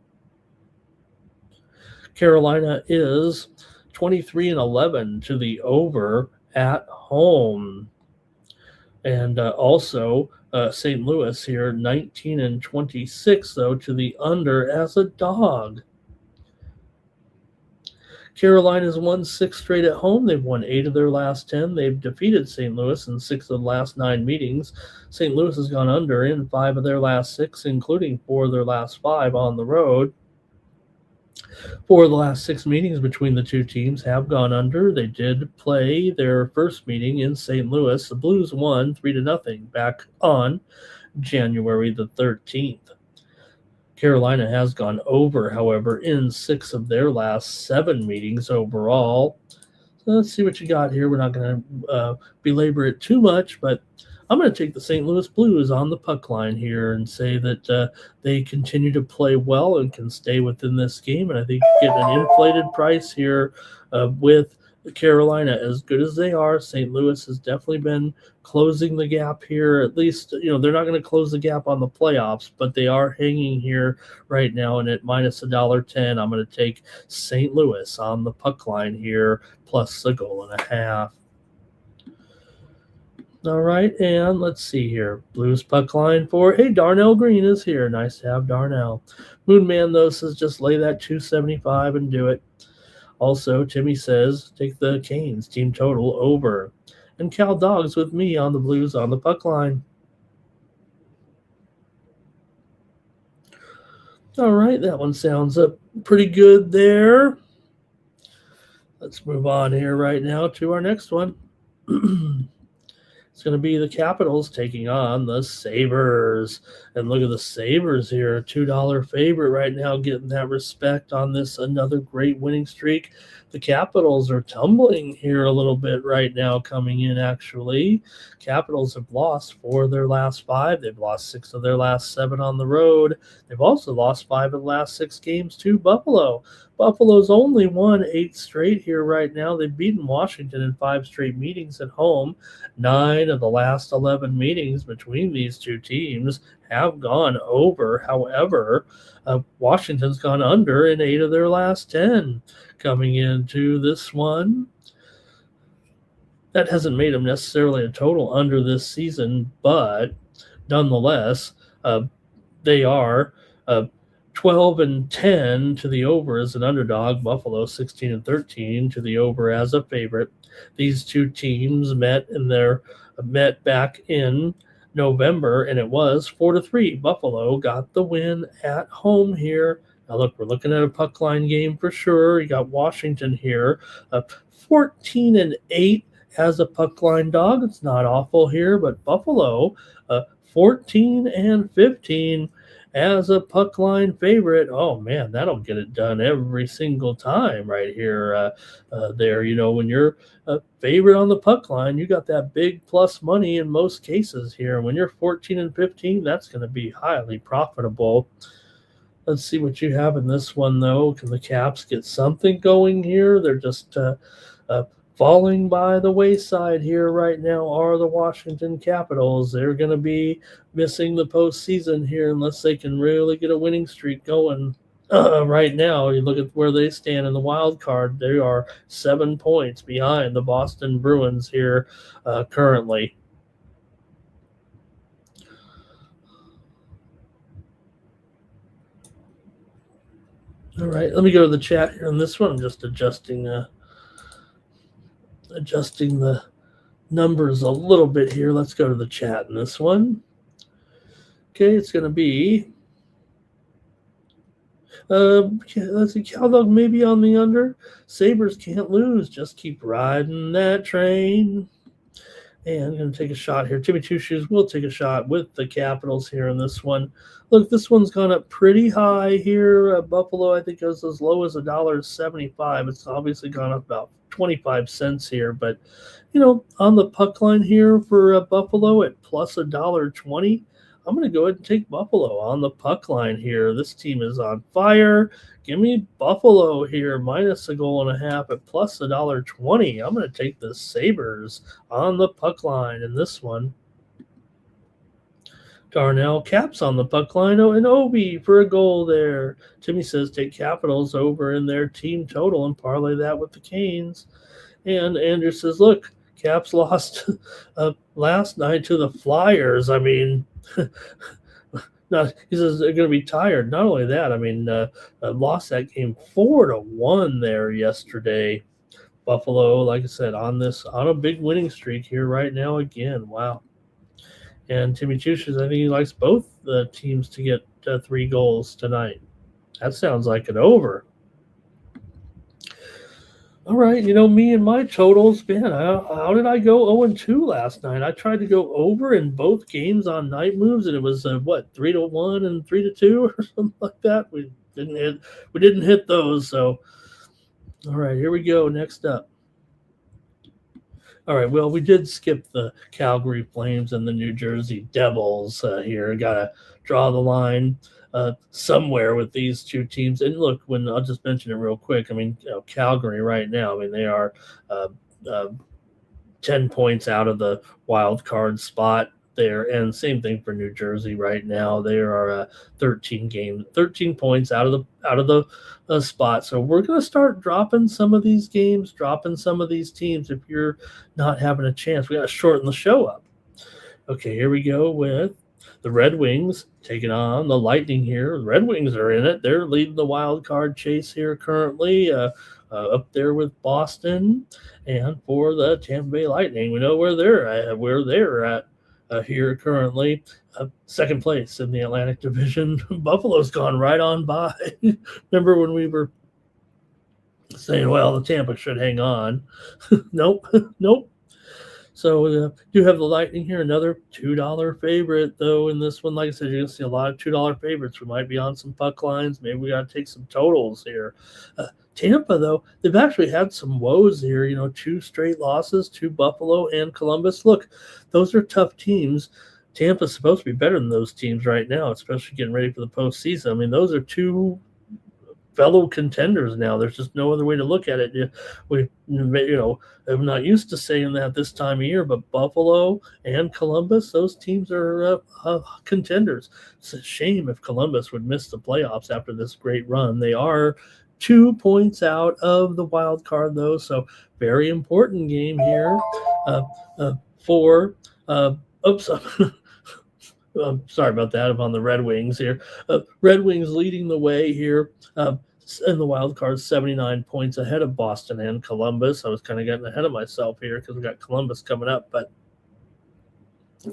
Speaker 1: Carolina is 23-11 to the over at home. And also St. Louis here, 19-26, though, to the under as a dog. Carolina's won 6 straight at home. They've won 8 of their last 10. They've defeated St. Louis in 6 of the last 9 meetings. St. Louis has gone under in 5 of their last 6, including 4 of their last 5 on the road. 4 of the last 6 meetings between the two teams have gone under. They did play their first meeting in St. Louis. The Blues won 3-0 back on January the 13th. Carolina has gone over, however, in 6 of their last 7 meetings overall. So let's see what you got here. We're not going to belabor it too much, but I'm going to take the St. Louis Blues on the puck line here and say that they continue to play well and can stay within this game. And I think you get an inflated price here with Carolina. As good as they are, St. Louis has definitely been closing the gap here. At least, they're not going to close the gap on the playoffs, but they are hanging here right now. And at minus $1.10, I'm going to take St. Louis on the puck line here, plus a goal and a half. All right, and let's see here. Blues puck line for, hey, Darnell Green is here. Nice to have Darnell. Moonman, though, says just lay that 275 and do it. Also, Timmy says take the Canes team total over. And Cal Dogs with me on the Blues on the puck line. All right, that one sounds pretty good there. Let's move on here right now to our next one. It's going to be the Capitals taking on the Sabres. And look at the Sabres here, a $2 favorite right now, getting that respect on this another great winning streak. The Capitals are tumbling here a little bit right now coming in, actually. Capitals have lost 4 of their last 5. They've lost 6 of their last 7 on the road. They've also lost 5 of the last 6 games to Buffalo. Buffalo's only won 8 straight here right now. They've beaten Washington in 5 straight meetings at home. 9 of the last 11 meetings between these two teams have gone over. However, Washington's gone under in 8 of their last 10 coming into this one. That hasn't made them necessarily a total under this season, but nonetheless, they are 12-10 to the over as an underdog. Buffalo 16-13 to the over as a favorite. These two teams met back in November, and it was 4-3. Buffalo got the win at home here. Now look, we're looking at a puck line game for sure. You got Washington here, 14-8 as a puck line dog. It's not awful here, but Buffalo 14-15 as a puck line favorite. Oh man, that'll get it done every single time right here. There, when you're a favorite on the puck line, you got that big plus money in most cases here. When you're 14-15, that's going to be highly profitable. Let's see what you have in this one, though. Can the Caps get something going here? They're just falling by the wayside here right now are the Washington Capitals. They're going to be missing the postseason here unless they can really get a winning streak going. Right now, you look at where they stand in the wild card. They are 7 points behind the Boston Bruins here currently. All right, let me go to the chat here on this one. I'm just adjusting the numbers a little bit here. Let's go to the chat in this one. Okay, it's going to be let's see, Cowdog maybe on the under. Sabres can't lose. Just keep riding that train. And I'm going to take a shot here. Timmy Two Shoes will take a shot with the Capitals here in this one. Look, this one's gone up pretty high here. Buffalo, I think, goes as low as $1.75. It's obviously gone up about 25 cents here. But, on the puck line here for Buffalo at plus $1.20, I'm going to go ahead and take Buffalo on the puck line here. This team is on fire. Give me Buffalo here, minus a goal and a half at plus $1.20. I'm going to take the Sabres on the puck line in this one. Darnell Caps on the puck line. Oh, and Obi for a goal there. Timmy says take Capitals over in their team total and parlay that with the Canes. And Andrew says, look, Caps lost last night to the Flyers. I mean, no, he says they're going to be tired. Not only that, I mean, lost that game 4-1 there yesterday. Buffalo, like I said, on a big winning streak here right now again. Wow. And Timmy Chushes, I think he likes both the teams to get 3 goals tonight. That sounds like an over. All right, me and my totals, man, how did I go 0-2 last night? I tried to go over in both games on night moves, and it was 3-1 and 3-2 or something like that. We didn't hit those. So, all right, here we go. Next up, All right. Well, we did skip the Calgary Flames and the New Jersey Devils here. Got to draw the line somewhere with these two teams. And look, when I'll just mention it real quick. I mean, Calgary right now. I mean, they are uh, uh, 10 points out of the wild card spot there, and same thing for New Jersey right now. They are 13 points out of the spot. So we're going to start dropping some of these games, dropping some of these teams. If you're not having a chance, we got to shorten the show up. Okay, here we go with the Red Wings taking on the Lightning here. The Red Wings are in it. They're leading the wild card chase here currently, up there with Boston. And for the Tampa Bay Lightning, we know where they're at here currently. Second place in the Atlantic Division. Buffalo's gone right on by. Remember when we were saying, well, the Tampa should hang on? Nope, nope. So do have the Lightning here, another $2 favorite though in this one. Like I said, you're gonna see a lot of $2 favorites. We might be on some puck lines. Maybe we got to take some totals here. Tampa though, they've actually had some woes here. 2 straight losses to Buffalo and Columbus. Look, those are tough teams. Tampa's supposed to be better than those teams right now, especially getting ready for the postseason. I mean, those are 2 fellow contenders now. There's just no other way to look at it. I'm not used to saying that this time of year, but Buffalo and Columbus, those teams are contenders. It's a shame if Columbus would miss the playoffs after this great run. They are 2 points out of the wild card, though, so very important game here for. Oops. Sorry about that. I'm on the Red Wings here. Red Wings leading the way here in the wild card, 79 points ahead of Boston and Columbus. I was kind of getting ahead of myself here because we got Columbus coming up. But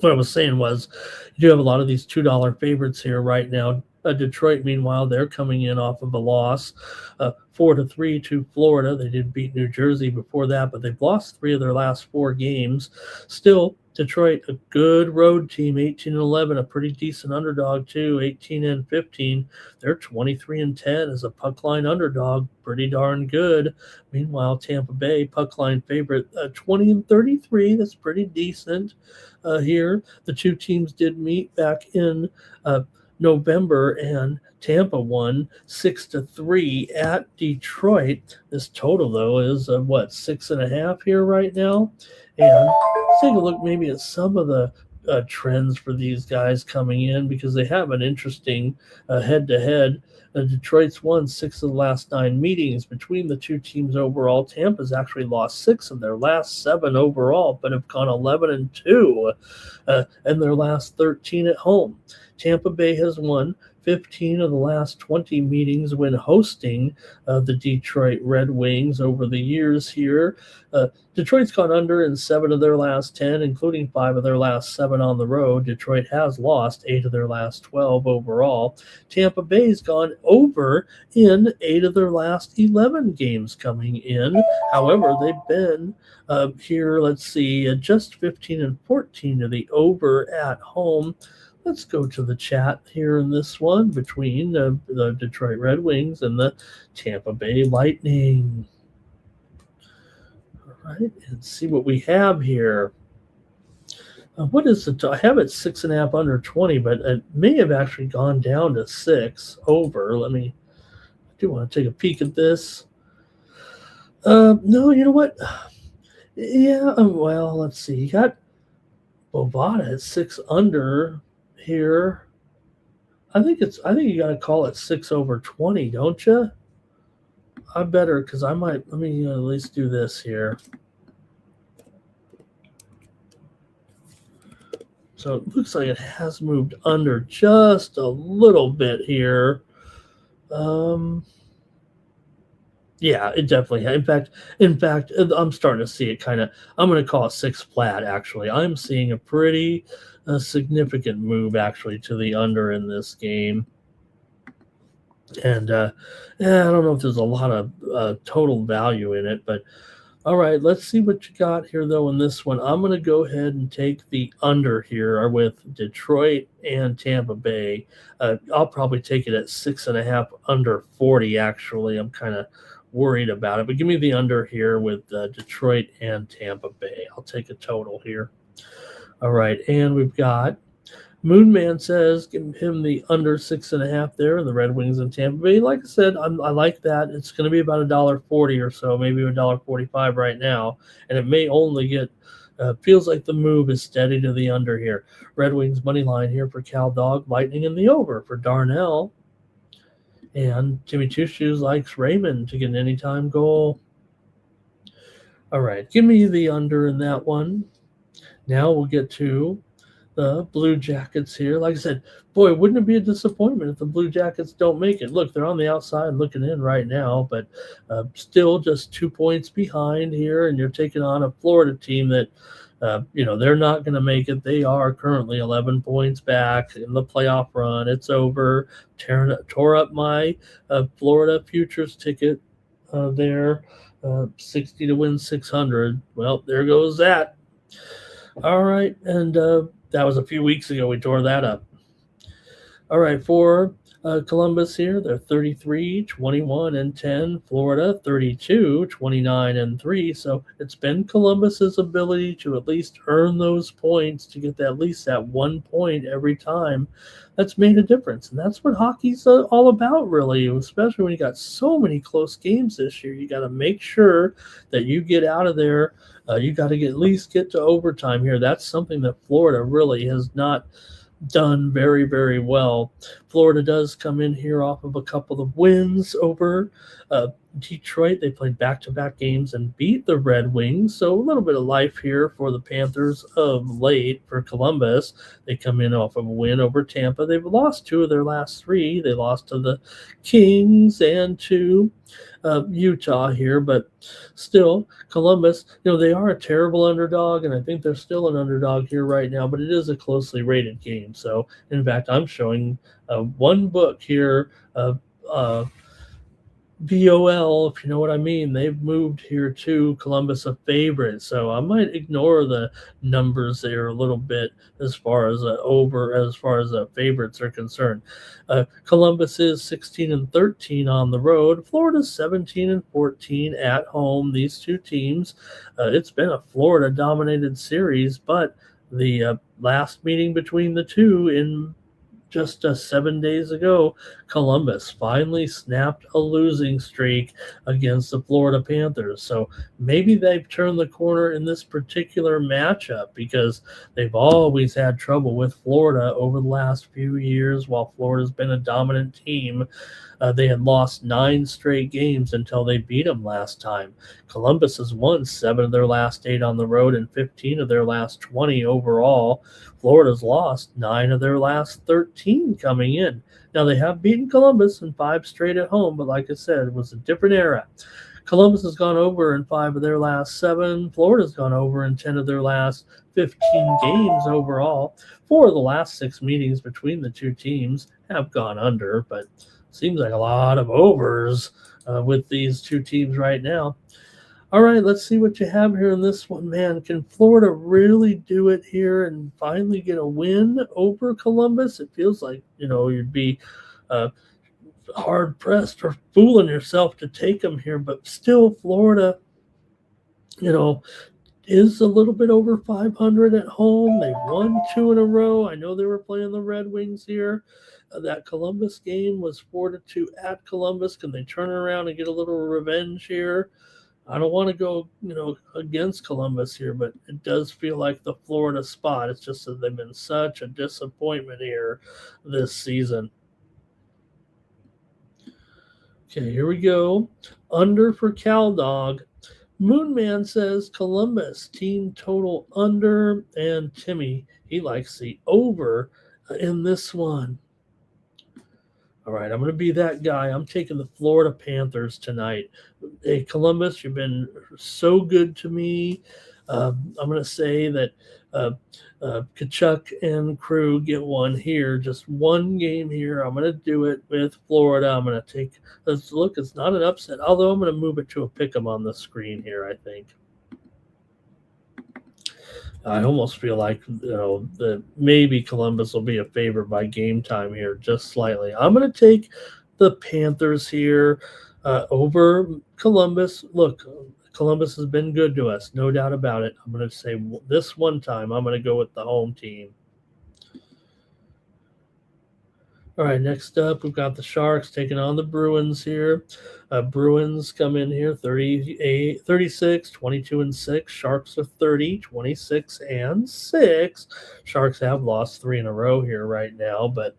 Speaker 1: what I was saying was you do have a lot of these $2 favorites here right now. Detroit, meanwhile, they're coming in off of a loss, 4-3 to Florida. They did beat New Jersey before that, but they've lost 3 of their last 4 games. Still, Detroit, a good road team, 18-11, a pretty decent underdog too, 18-15. They're 23-10 as a puck line underdog, pretty darn good. Meanwhile, Tampa Bay, puck line favorite, 20-33. That's pretty decent here. The 2 teams did meet back in November, and Tampa won 6-3 at Detroit. This total though is 6.5 here right now. And let's take a look maybe at some of the trends for these guys coming in, because they have an interesting head-to-head. Detroit's won 6 of the last 9 meetings between the 2 teams overall. Tampa's actually lost 6 of their last 7 overall, but have gone 11-2 in their last 13 at home. Tampa Bay has won 15 of the last 20 meetings when hosting the Detroit Red Wings over the years here. Detroit's gone under in 7 of their last 10, including 5 of their last 7 on the road. Detroit has lost 8 of their last 12 overall. Tampa Bay's gone over in 8 of their last 11 games coming in. However, they've been here, let's see, just 15-14 to the over at home. Let's go to the chat here in this one between the Detroit Red Wings and the Tampa Bay Lightning. All right, and see what we have here. What is it? I have it 6.5 under 20, but it may have actually gone down to 6 over. I do want to take a peek at this. No, you know what? Yeah, well, let's see. You got Bovada at 6 under here. I think you got to call it 6 over 20, don't you? I better, because I might. Let me at least do this here. So it looks like it has moved under just a little bit here. Yeah, it definitely has. In fact, I'm starting to see it kind of. I'm going to call it 6 flat. Actually, I'm seeing a pretty significant move actually to the under in this game. And I don't know if there's a lot of total value in it, but all right, let's see what you got here, though, in this one. I'm going to go ahead and take the under here with Detroit and Tampa Bay. I'll probably take it at 6.5 under 40, actually. I'm kind of worried about it. But give me the under here with Detroit and Tampa Bay. I'll take a total here. All right, and we've got Moonman says give him the under 6.5 there, and the Red Wings in Tampa Bay. Like I said, I like that. It's going to be about $1.40 or so, maybe $1.45 right now, and it may only get. Feels like the move is steady to the under here. Red Wings money line here for Cal Dog, Lightning in the over for Darnell, and Timmy Two Shoes likes Raymond to get an anytime goal. All right, give me the under in that one. Now we'll get to the Blue Jackets here. Like I said, boy, wouldn't it be a disappointment if the Blue Jackets don't make it? Look, they're on the outside looking in right now, but still just 2 points behind here, and you're taking on a Florida team that, they're not going to make it. They are currently 11 points back in the playoff run. It's over. Tore up my Florida futures ticket there, 60 to win 600. Well, there goes that. All right, and that was a few weeks ago. We tore that up. All right, for Columbus here, they're 33, 21, and 10. Florida, 32, 29, and 3. So it's been Columbus's ability to at least earn those points to get at least that 1 point every time. That's made a difference, and that's what hockey's all about, really, especially when you got so many close games this year. You got to make sure that you get out of there. You got to at least get to overtime here. That's something that Florida really has not done very, very well. Florida does come in here off of a couple of wins over Detroit. They played back-to-back games and beat the Red Wings, so a little bit of life here for the Panthers of late. For Columbus, they come in off of a win over Tampa. They've lost 2 of their last 3. They lost to the Kings and to Utah here, but still, Columbus, they are a terrible underdog, and I think they're still an underdog here right now, but it is a closely rated game. So, in fact, I'm showing one book here, VOL, if you know what I mean. They've moved here to Columbus a favorite, so I might ignore the numbers there a little bit as far as favorites are concerned. Columbus is 16-13 on the road. Florida's 17-14 at home. These two teams, it's been a Florida-dominated series, but the last meeting between the two in just 7 days ago, Columbus finally snapped a losing streak against the Florida Panthers. So maybe they've turned the corner in this particular matchup, because they've always had trouble with Florida over the last few years. While Florida's been a dominant team, they had lost 9 straight games until they beat them last time. Columbus has won 7 of their last 8 on the road and 15 of their last 20 overall. Florida's lost 9 of their last 13 coming in. Now, they have beaten Columbus in 5 straight at home, but like I said, it was a different era. Columbus has gone over in 5 of their last 7. Florida's gone over in 10 of their last 15 games overall. 4 of the last 6 meetings between the two teams have gone under, but seems like a lot of overs with these two teams right now. All right, let's see what you have here in this one, man. Can Florida really do it here and finally get a win over Columbus? It feels like, you'd be hard-pressed for fooling yourself to take them here, but still Florida, is a little bit over 500 at home. They won 2 in a row. I know they were playing the Red Wings here. That Columbus game was 4-2 at Columbus. Can they turn around and get a little revenge here? I don't want to go, against Columbus here, but it does feel like the Florida spot. It's just that they've been such a disappointment here this season. Okay, here we go. Under for Cal Dog. Moonman says Columbus team total under, and Timmy, he likes the over in this one. All right, I'm going to be that guy. I'm taking the Florida Panthers tonight. Hey, Columbus, you've been so good to me. I'm going to say that Kachuk and crew get one here, just one game here. I'm going to do it with Florida. I'm going to take – let's look, it's not an upset, although I'm going to move it to a pick 'em on the screen here, I think. I almost feel like, that maybe Columbus will be a favorite by game time here, just slightly. I'm going to take the Panthers here. over Columbus. Look, Columbus has been good to us, no doubt about it. I'm going to say this one time, I'm going to go with the home team. All right, next up, we've got the Sharks taking on the Bruins here. Bruins come in here 38, 36, 22 and 6. Sharks are 30, 26 and 6. Sharks have lost 3 in a row here right now, but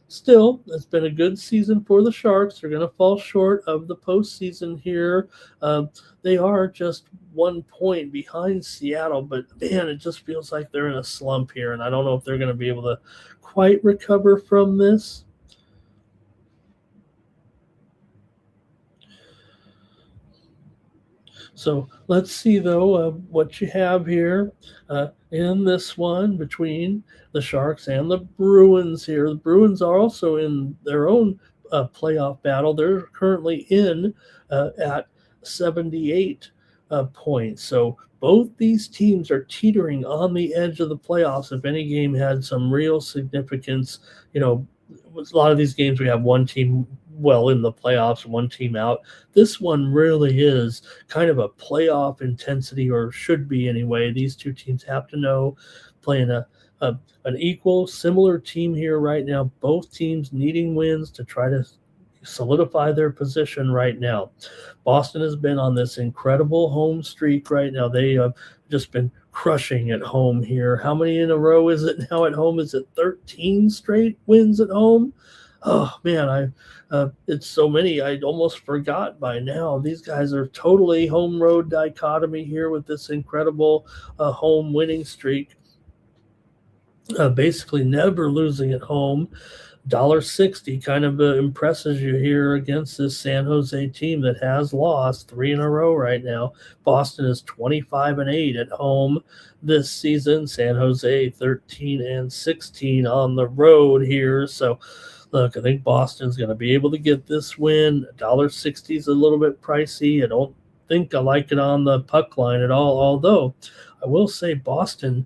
Speaker 1: still, it's been a good season for the Sharks. They're going to fall short of the postseason here. They are just 1 point behind Seattle, but man, it just feels like they're in a slump here, and I don't know if they're going to be able to quite recover from this. So let's see, though, what you have here in this one between the Sharks and the Bruins here. The Bruins are also in their own playoff battle. They're currently in at 78 points. So both these teams are teetering on the edge of the playoffs. If any game had some real significance, a lot of these games we have one team in the playoffs, one team out. This one really is kind of a playoff intensity, or should be anyway. These two teams have to know, playing an equal, similar team here right now. Both teams needing wins to try to solidify their position right now. Boston has been on this incredible home streak right now. They have just been crushing at home here. How many in a row is it now at home? Is it 13 straight wins at home? Oh man, it's so many. I almost forgot by now. These guys are totally home road dichotomy here with this incredible home winning streak. Basically never losing at home. $1.60 kind of impresses you here against this San Jose team that has lost 3 in a row right now. Boston is 25-8 at home this season. San Jose 13-16 on the road here. So look, I think Boston's going to be able to get this win. $1.60 is a little bit pricey. I don't think I like it on the puck line at all, although I will say Boston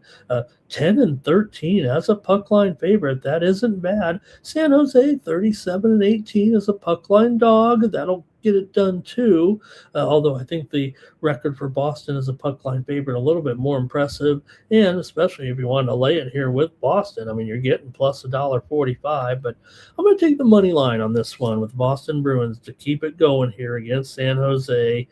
Speaker 1: 10-13 as a puck line favorite. That isn't bad. San Jose 37-18 as a puck line dog. That'll get it done too. Although I think the record for Boston as a puck line favorite a little bit more impressive, and especially if you want to lay it here with Boston. I mean, you're getting plus $1.45, but I'm going to take the money line on this one with Boston Bruins to keep it going here against San Jose.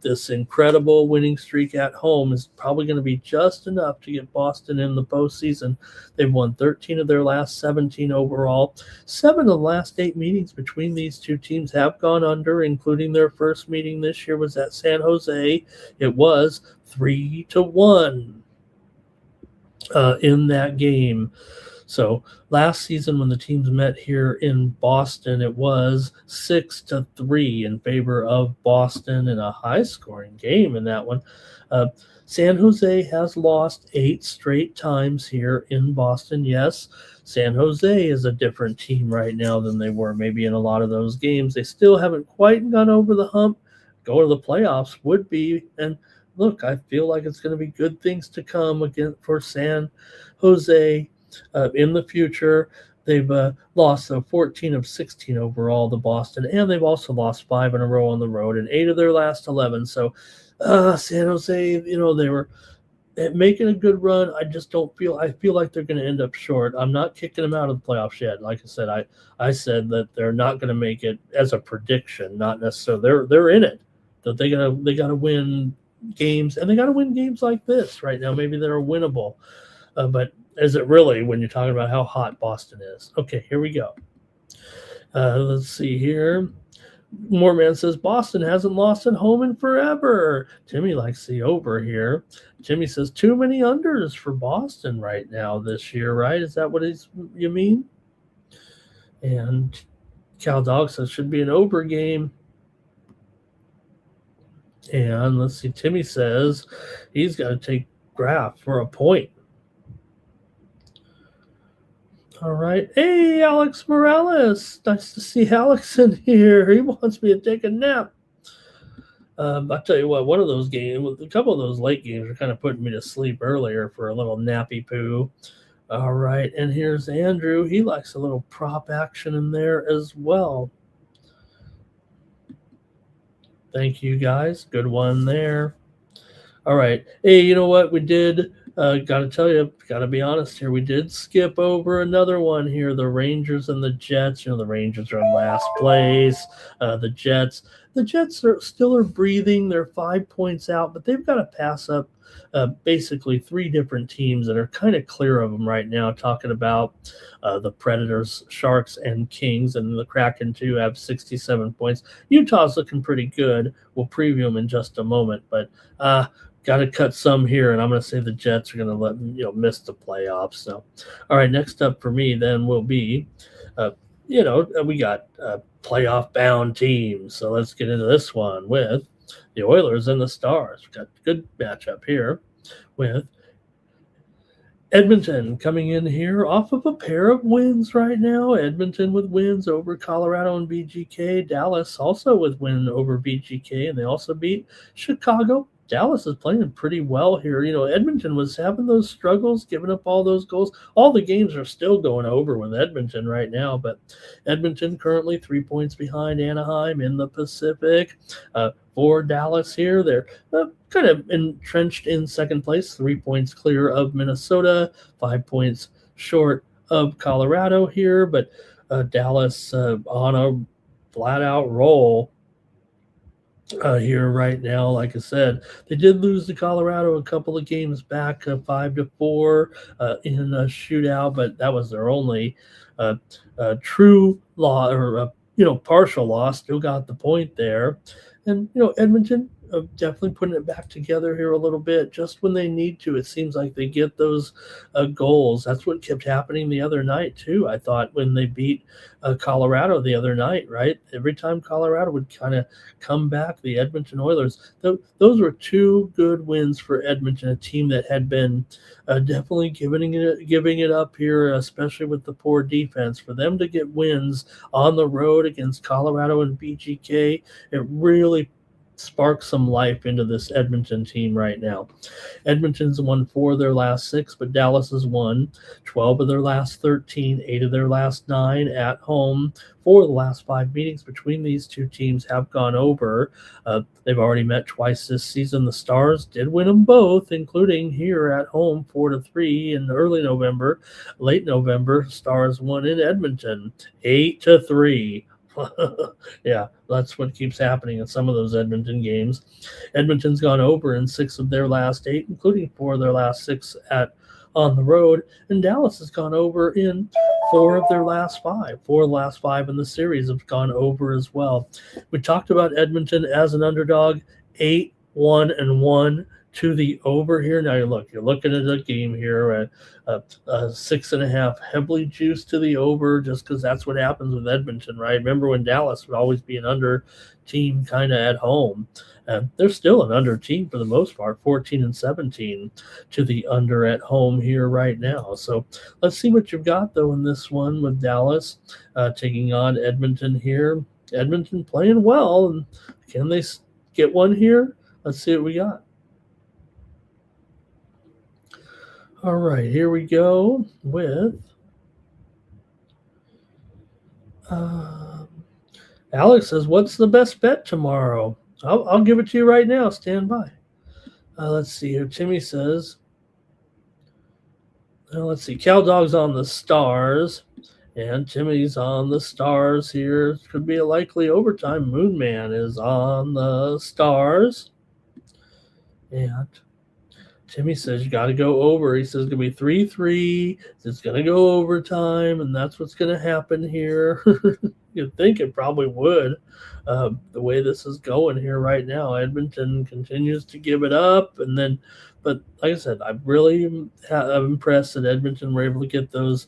Speaker 1: This incredible winning streak at home is probably going to be just enough to get Boston in the postseason. They've won 13 of their last 17 overall. 7 of the last 8 meetings between these two teams have gone under, including their first meeting this year was at San Jose. It was 3-1 in that game. So last season when the teams met here in Boston, it was 6-3 in favor of Boston in a high-scoring game in that one. San Jose has lost 8 straight times here in Boston. Yes, San Jose is a different team right now than they were maybe in a lot of those games. They still haven't quite gone over the hump. Go to the playoffs would be, and look, I feel like it's going to be good things to come again for San Jose in the future. They've lost 14 of 16 overall to Boston, and they've also lost 5 in a row on the road in 8 of their last 11. So San Jose, they were making a good run. I just don't feel. I feel like they're going to end up short. I'm not kicking them out of the playoffs yet. Like I said, I said that they're not going to make it as a prediction, not necessarily. They're in it. That they gotta win games, and they got to win games like this right now. Maybe they're winnable, but is it really when you're talking about how hot Boston is? Okay, here we go. Let's see here. Moreman says Boston hasn't lost at home in forever. Timmy likes the over here. Timmy says too many unders for Boston right now this year, right? Is that what you mean? And Cal Dog says should be an over game. And let's see, Timmy says he's got to take Graf for a point. All right. Hey, Alex Morales. Nice to see Alex in here. He wants me to take a nap. I'll tell you what, one of those games, a couple of those late games are kind of putting me to sleep earlier for a little nappy poo. All right. And here's Andrew. He likes a little prop action in there as well. Thank you guys. Good one there. All right. Hey, you know what? We did, got to tell you, got to be honest here. We did skip over another one here. The Rangers and the Jets. The Rangers are in last place. The Jets are still breathing. They're 5 points out, but they've got to pass up basically three different teams that are kind of clear of them right now. Talking about the Predators, Sharks, and Kings, and the Kraken too have 67 points. Utah's looking pretty good. We'll preview them in just a moment, but got to cut some here, and I'm going to say the Jets are going to let miss the playoffs. So, all right, next up for me then will be, we got playoff bound teams. So let's get into this one with the Oilers and the Stars. We've got a good matchup here with Edmonton coming in here off of a pair of wins right now. Edmonton with wins over Colorado and BGK. Dallas also with win over BGK, and they also beat Chicago. Dallas is playing pretty well here. Edmonton was having those struggles, giving up all those goals. All the games are still going over with Edmonton right now, but Edmonton currently 3 points behind Anaheim in the Pacific. For Dallas here, they're kind of entrenched in second place, 3 points clear of Minnesota, 5 points short of Colorado here, but Dallas on a flat-out roll here right now. Like I said, they did lose to Colorado a couple of games back, 5-4 in a shootout, but that was their only true loss or partial loss. Still got the point there, and Edmonton definitely putting it back together here a little bit just when they need to. It seems like they get those goals. That's what kept happening the other night too. I thought when they beat Colorado the other night, right? Every time Colorado would kind of come back, the Edmonton Oilers, those were two good wins for Edmonton, a team that had been definitely giving it up here, especially with the poor defense. For them to get wins on the road against Colorado and BGK, it really spark some life into this Edmonton team right now. Edmonton's won 4 of their last 6, but Dallas has won 12 of their last 13, 8 of their last 9 at home. 4 of the last 5 meetings between these two teams have gone over. They've already met twice this season. The Stars did win them both, including here at home 4-3 in early November. Late November, Stars won in Edmonton 8-3. Yeah, that's what keeps happening in some of those Edmonton games. Edmonton's gone over in 6 of their last 8, including 4 of their last 6 on the road, and Dallas has gone over in 4 of their last 5. 4 of the last 5 in the series have gone over as well. We talked about Edmonton as an underdog, 8-1-1 to the over here. Now you're looking at a game here at 6.5, heavily juiced to the over, just because that's what happens with Edmonton, right? Remember when Dallas would always be an under team kind of at home. They're still an under team for the most part, 14-17 to the under at home here right now. So let's see what you've got though in this one with Dallas taking on Edmonton here. Edmonton playing well, and can they get one here? Let's see what we got. All right, here we go with Alex says, what's the best bet tomorrow? I'll give it to you right now. Stand by. Let's see here. Timmy says, let's see. Cow Dog's on the Stars, and Timmy's on the Stars here. Could be a likely overtime. Moon Man is on the Stars. And Timmy says you got to go over. He says it's going to be 3-3. It's going to go overtime, and that's what's going to happen here. You'd think it probably would, the way this is going here right now. Edmonton continues to give it up, but like I said, I'm really impressed that Edmonton were able to get those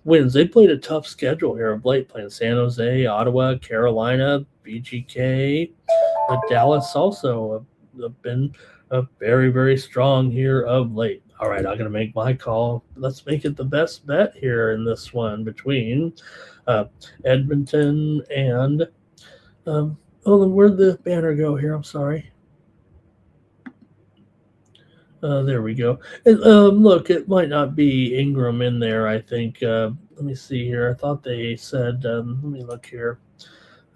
Speaker 1: wins. They played a tough schedule here of late, playing San Jose, Ottawa, Carolina, BGK, but Dallas also have been very, very strong here of late. All right, I'm going to make my call. Let's make it the best bet here in this one between Edmonton and where'd the banner go here? I'm sorry. There we go. And, look, it might not be Ingram in there, I think. Let me see here. I thought they said, let me look here.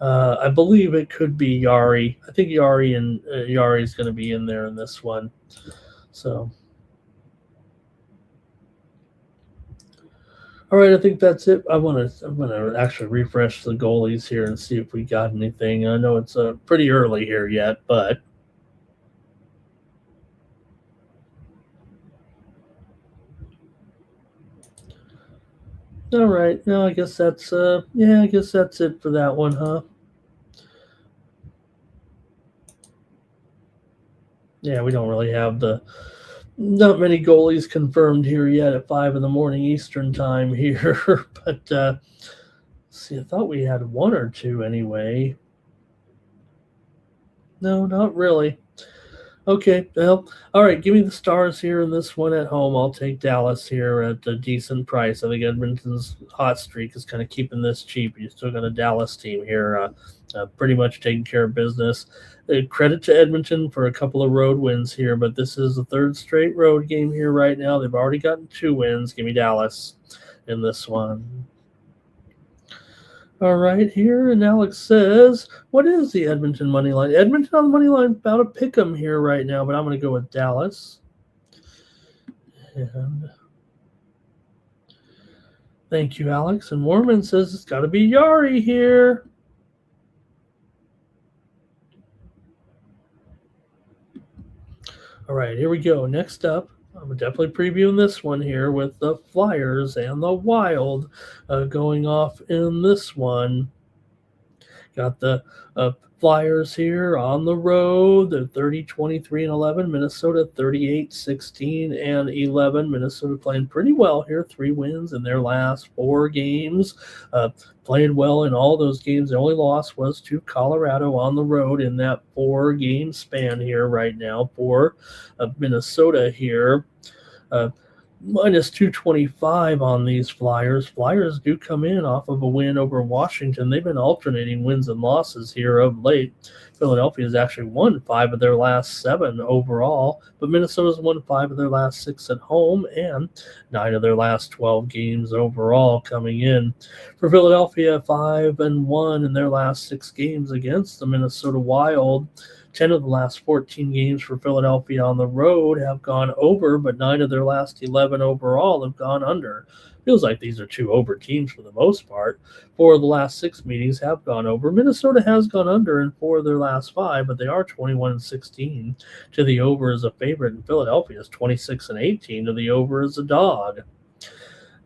Speaker 1: I believe it could be Yari. I think Yari is going to be in there in this one. So, all right, I think that's it. I'm gonna actually refresh the goalies here and see if we got anything. I know it's pretty early here yet, but all right. No, I guess that's yeah, I guess that's it for that one, huh? Yeah, we don't really have the not many goalies confirmed here yet at 5 in the morning Eastern time here, but see, I thought we had one or two anyway. No, not really. Okay, well, all right. Give me the Stars here in this one at home. I'll take Dallas here at a decent price. I think Edmonton's hot streak is kind of keeping this cheap. You still got a Dallas team here, pretty much taking care of business. Credit to Edmonton for a couple of road wins here, but this is the third straight road game here right now. They've already gotten 2 wins. Give me Dallas in this one. All right, here, and Alex says, "What is the Edmonton money line?" Edmonton on the money line, about to pick them here right now, but I'm going to go with Dallas. And thank you, Alex. And Mormon says it's got to be Yari here. All right, here we go. Next up, I'm definitely previewing this one here with the Flyers and the Wild going off in this one. Got the Flyers here on the road. They're 30-23-11. Minnesota 38-16-11. Minnesota playing pretty well here. 3 wins in their last 4 games. Played well in all those games. The only loss was to Colorado on the road in that 4-game span here right now for Minnesota here. Minus 225 on these Flyers. Flyers do come in off of a win over Washington. They've been alternating wins and losses here of late. Philadelphia has actually won 5 of their last 7 overall, but Minnesota's won 5 of their last 6 at home and 9 of their last 12 games overall coming in. For Philadelphia, 5-1 in their last 6 games against the Minnesota Wild. 10 of the last 14 games for Philadelphia on the road have gone over, but 9 of their last 11 overall have gone under. Feels like these are 2 over teams for the most part. 4 of the last 6 meetings have gone over. Minnesota has gone under in 4 of their last 5, but they are 21-16 to the over as a favorite, and Philadelphia is 26-18 to the over as a dog.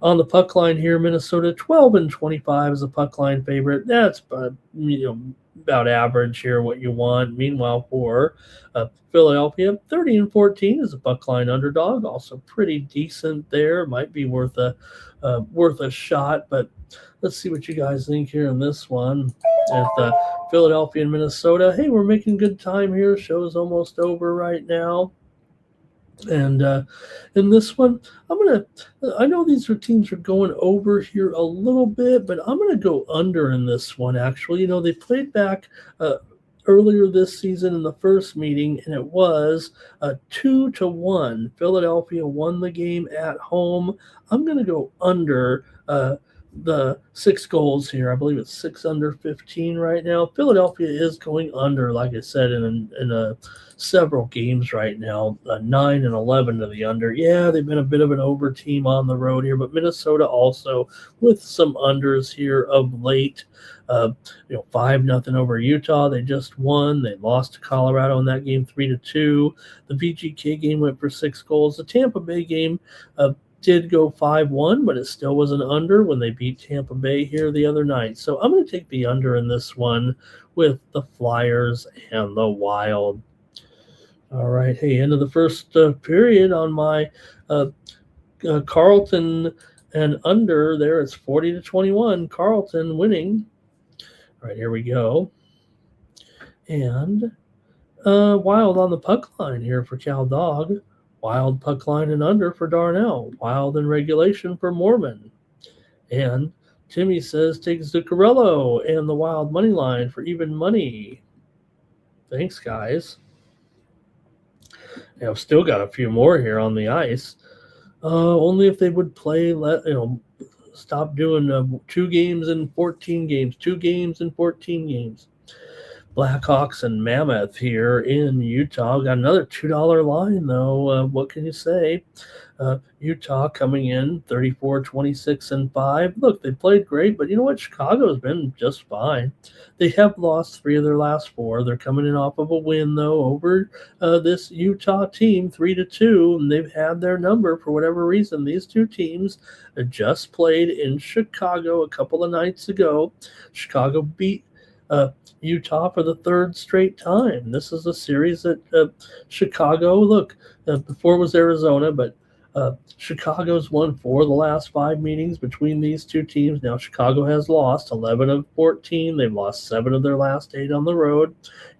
Speaker 1: On the puck line here, Minnesota 12-25 as a puck line favorite. That's about average here, what you want. Meanwhile, for Philadelphia, 30-14 is a puck line underdog. Also pretty decent there. Might be worth a shot, but let's see what you guys think here in this one. At Philadelphia and Minnesota, hey, we're making good time here. Show's almost over right now. And in this one, I know these teams are going over here a little bit, but I'm going to go under in this one, actually. They played back earlier this season in the first meeting, and it was 2-1. Philadelphia won the game at home. I'm going to go under the 6 goals here. I believe it's 6 under 15 right now. Philadelphia is going under, like I said, in several games right now. 9-11 to the under. Yeah, they've been a bit of an over team on the road here, but Minnesota also with some unders here of late. 5-0 over Utah. They just won. They lost to Colorado in that game 3-2. The VGK game went for 6 goals. The Tampa Bay game did go 5-1, but it still was an under when they beat Tampa Bay here the other night. So I'm going to take the under in this one with the Flyers and the Wild. All right. Hey, end of the first period on my Carlton and under there. It's 40-21. Carlton winning. All right, here we go. And Wild on the puck line here for Cal Dog. Wild puck line and under for Darnell. Wild in regulation for Mormon. And Timmy says take Zuccarello and the Wild money line for even money. Thanks, guys. I've still got a few more here on the ice. Only if they would play, Stop doing 2 games in 14 games, 2 games in 14 games. Blackhawks and Mammoth here in Utah. Got another $2 line, though. What can you say? Utah coming in 34, 26, and 5. Look, they played great, but you know what? Chicago's been just fine. They have lost 3 of their last 4. They're coming in off of a win, though, over this Utah team, 3-2, and they've had their number for whatever reason. These two teams just played in Chicago a couple of nights ago. Chicago beat Utah for the 3rd straight time. This is a series that Chicago, look, before it was Arizona, but Chicago's won 4 of the last 5 meetings between these two teams. Now Chicago has lost 11 of 14. They've lost 7 of their last 8 on the road.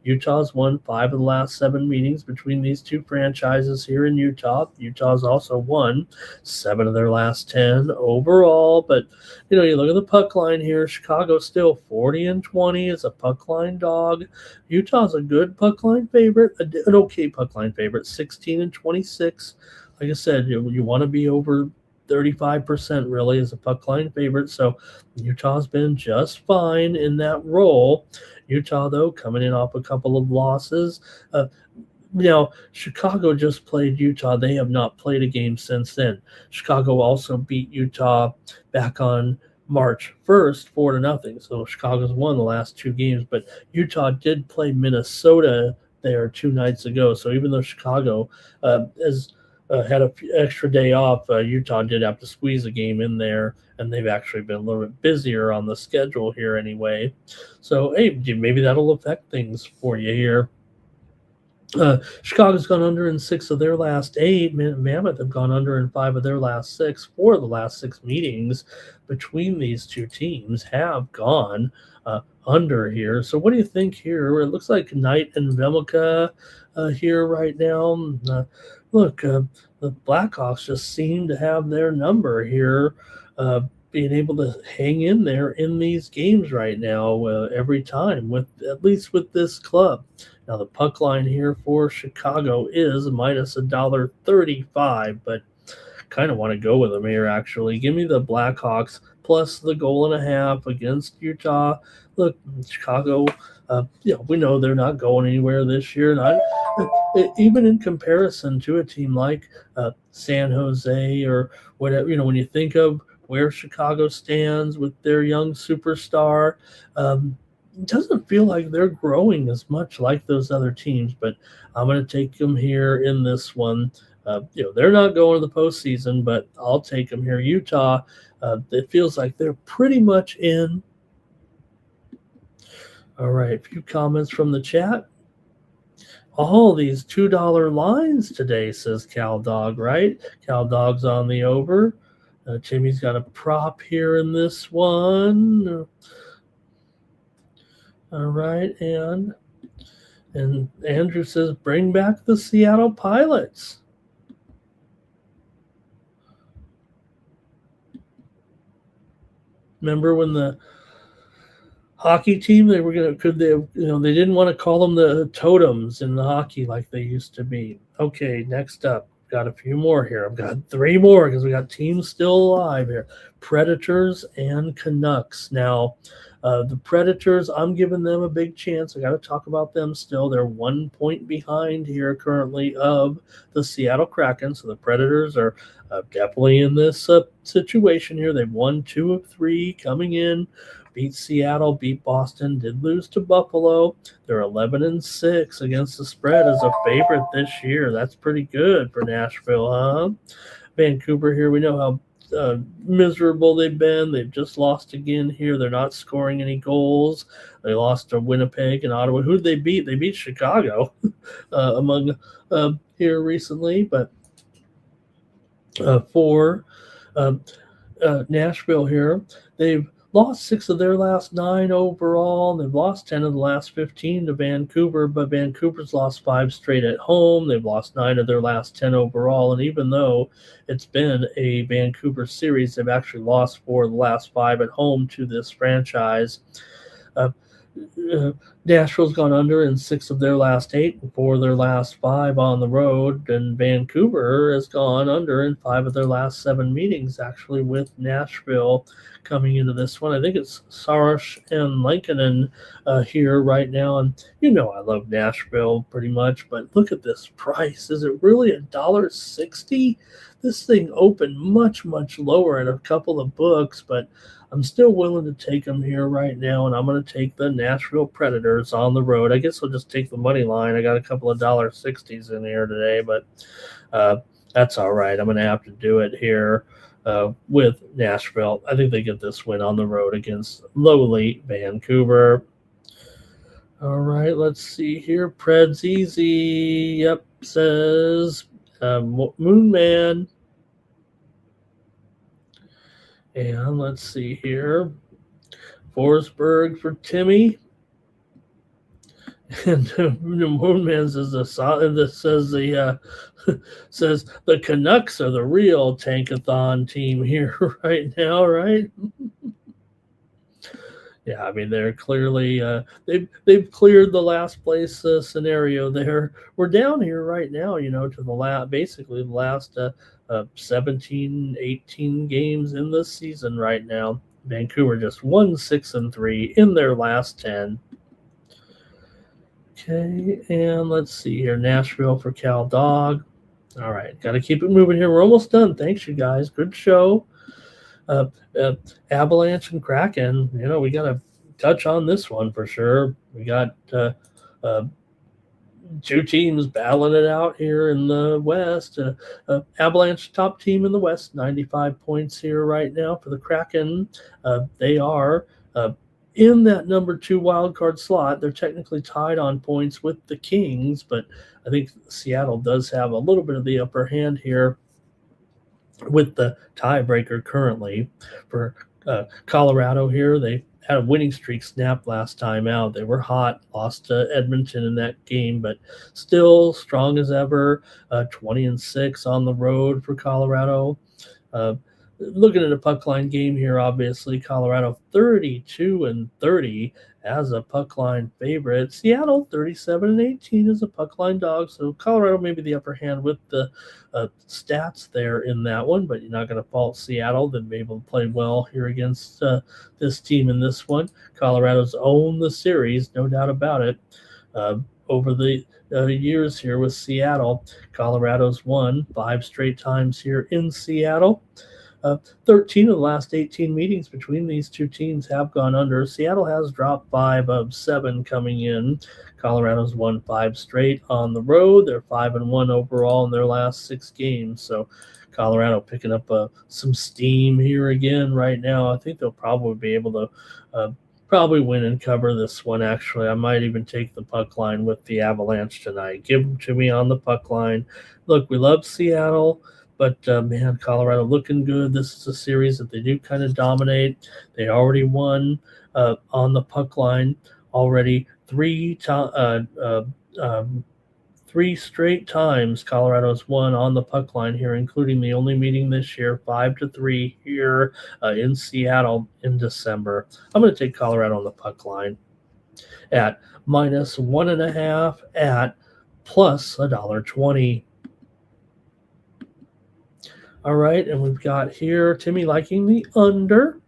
Speaker 1: Utah's won 5 of the last 7 meetings between these two franchises here in Utah. Utah's also won 7 of their last 10 overall. But, you know, you look at the puck line here. Chicago's still 40-20 as a puck line dog. Utah's a good puck line favorite, an okay puck line favorite, 16-26. Like I said, you want to be over 35% really as a puck line favorite. So Utah's been just fine in that role. Utah, though, coming in off a couple of losses. Now, Chicago just played Utah. They have not played a game since then. Chicago also beat Utah back on March 1st, 4-0. So Chicago's won the last 2 games, but Utah did play Minnesota there 2 nights ago. So even though Chicago had an extra day off, Utah did have to squeeze a game in there, and they've actually been a little bit busier on the schedule here anyway. So, hey, maybe that'll affect things for you here. Chicago's gone under in 6 of their last 8. Mammoth have gone under in 5 of their last 6. 4 of the last 6 meetings between these two teams have gone under here. So what do you think here? It looks like Knight and Vemilka here right now. Look, the Blackhawks just seem to have their number here, being able to hang in there in these games right now every time, at least with this club. Now the puck line here for Chicago is minus $1.35, but kind of want to go with them here actually. Give me the Blackhawks plus the 1.5 against Utah. Look, Chicago, we know they're not going anywhere this year. Even in comparison to a team like San Jose or whatever, when you think of where Chicago stands with their young superstar, it doesn't feel like they're growing as much like those other teams, but I'm going to take them here in this one. They're not going to the postseason, but I'll take them here. Utah, it feels like they're pretty much in. All right, a few comments from the chat. All these $2 lines today, says Cal Dog, right? Cal Dog's on the over. Timmy's got a prop here in this one. All right, and Andrew says, bring back the Seattle Pilots. Remember when the hockey team, they didn't want to call them the totems in the hockey like they used to be. Okay, next up, got a few more here. I've got 3 more because we got teams still alive here. Predators and Canucks. Now, the Predators, I'm giving them a big chance. I got to talk about them still. They're 1 point behind here currently of the Seattle Kraken. So the Predators are definitely in this situation here. They've won 2 of 3 coming in. Beat Seattle, beat Boston, did lose to Buffalo. They're 11-6 against the spread as a favorite this year. That's pretty good for Nashville, huh? Vancouver here, we know how miserable they've been. They've just lost again here. They're not scoring any goals. They lost to Winnipeg and Ottawa. Who did they beat? They beat Chicago among here recently. But for Nashville here, they've lost 6 of their last 9 overall. They've lost 10 of the last 15 to Vancouver, but Vancouver's lost 5 straight at home. They've lost 9 of their last 10 overall, and even though it's been a Vancouver series, they've actually lost 4 of the last 5 at home to this franchise. Nashville's gone under in 6 of their last 8 and 4 of their last 5 on the road, and Vancouver has gone under in 5 of their last 7 meetings, actually, with Nashville coming into this one. I think it's Saros and Lankinen here right now, and I love Nashville pretty much, but look at this price. Is it really $1.60? This thing opened much, much lower at a couple of books, but I'm still willing to take them here right now, and I'm going to take the Nashville Predators on the road. I guess I'll just take the money line. I got a couple of $1.60s in here today, but that's all right. I'm going to have to do it here with Nashville. I think they get this win on the road against lowly Vancouver. All right, let's see here. Pred's easy. Yep, says Moonman. And let's see here. Forsberg for Timmy. And the Moonman says says the Canucks are the real tankathon team here right now, right? Yeah, I mean they're clearly they've cleared the last place scenario there. We're down here right now, to the basically the last 17, 18 games in this season right now. Vancouver just 1-6-3 in their last 10. Okay, and let's see here. Nashville for Cal Dog. All right, got to keep it moving here. We're almost done. Thanks, you guys. Good show. Avalanche and Kraken. We got to touch on this one for sure. We got two teams battling it out here in the West. Avalanche top team in the West, 95 points here right now for the Kraken. They are in that number 2 wild card slot. They're technically tied on points with the Kings, but I think Seattle does have a little bit of the upper hand here with the tiebreaker currently for Colorado here. They had a winning streak snapped last time out. They were hot, lost to Edmonton in that game, but still strong as ever. 20-6 on the road for Colorado. Looking at a puck line game here, obviously Colorado 32-30 as a puck line favorite. Seattle 37-18 as a puck line dog. So Colorado maybe the upper hand with the stats there in that one, but you're not going to fault Seattle. They've been able to play well here against this team in this one. Colorado's owned the series, no doubt about it. Over the years here with Seattle, Colorado's won 5 straight times here in Seattle. 13 of the last 18 meetings between these two teams have gone under. Seattle has dropped 5 of 7 coming in. Colorado's won 5 straight on the road. They're 5-1 overall in their last 6 games. So Colorado picking up some steam here again right now. I think they'll probably be able to probably win and cover this one, actually. I might even take the puck line with the Avalanche tonight. Give them to me on the puck line. Look, we love Seattle. But, man, Colorado looking good. This is a series that they do kind of dominate. They already won on the puck line already 3 straight times. Colorado's won on the puck line here, including the only meeting this year, 5-3 here in Seattle in December. I'm going to take Colorado on the puck line at -1.5 at plus $1.20. All right, and we've got here Timmy liking the under.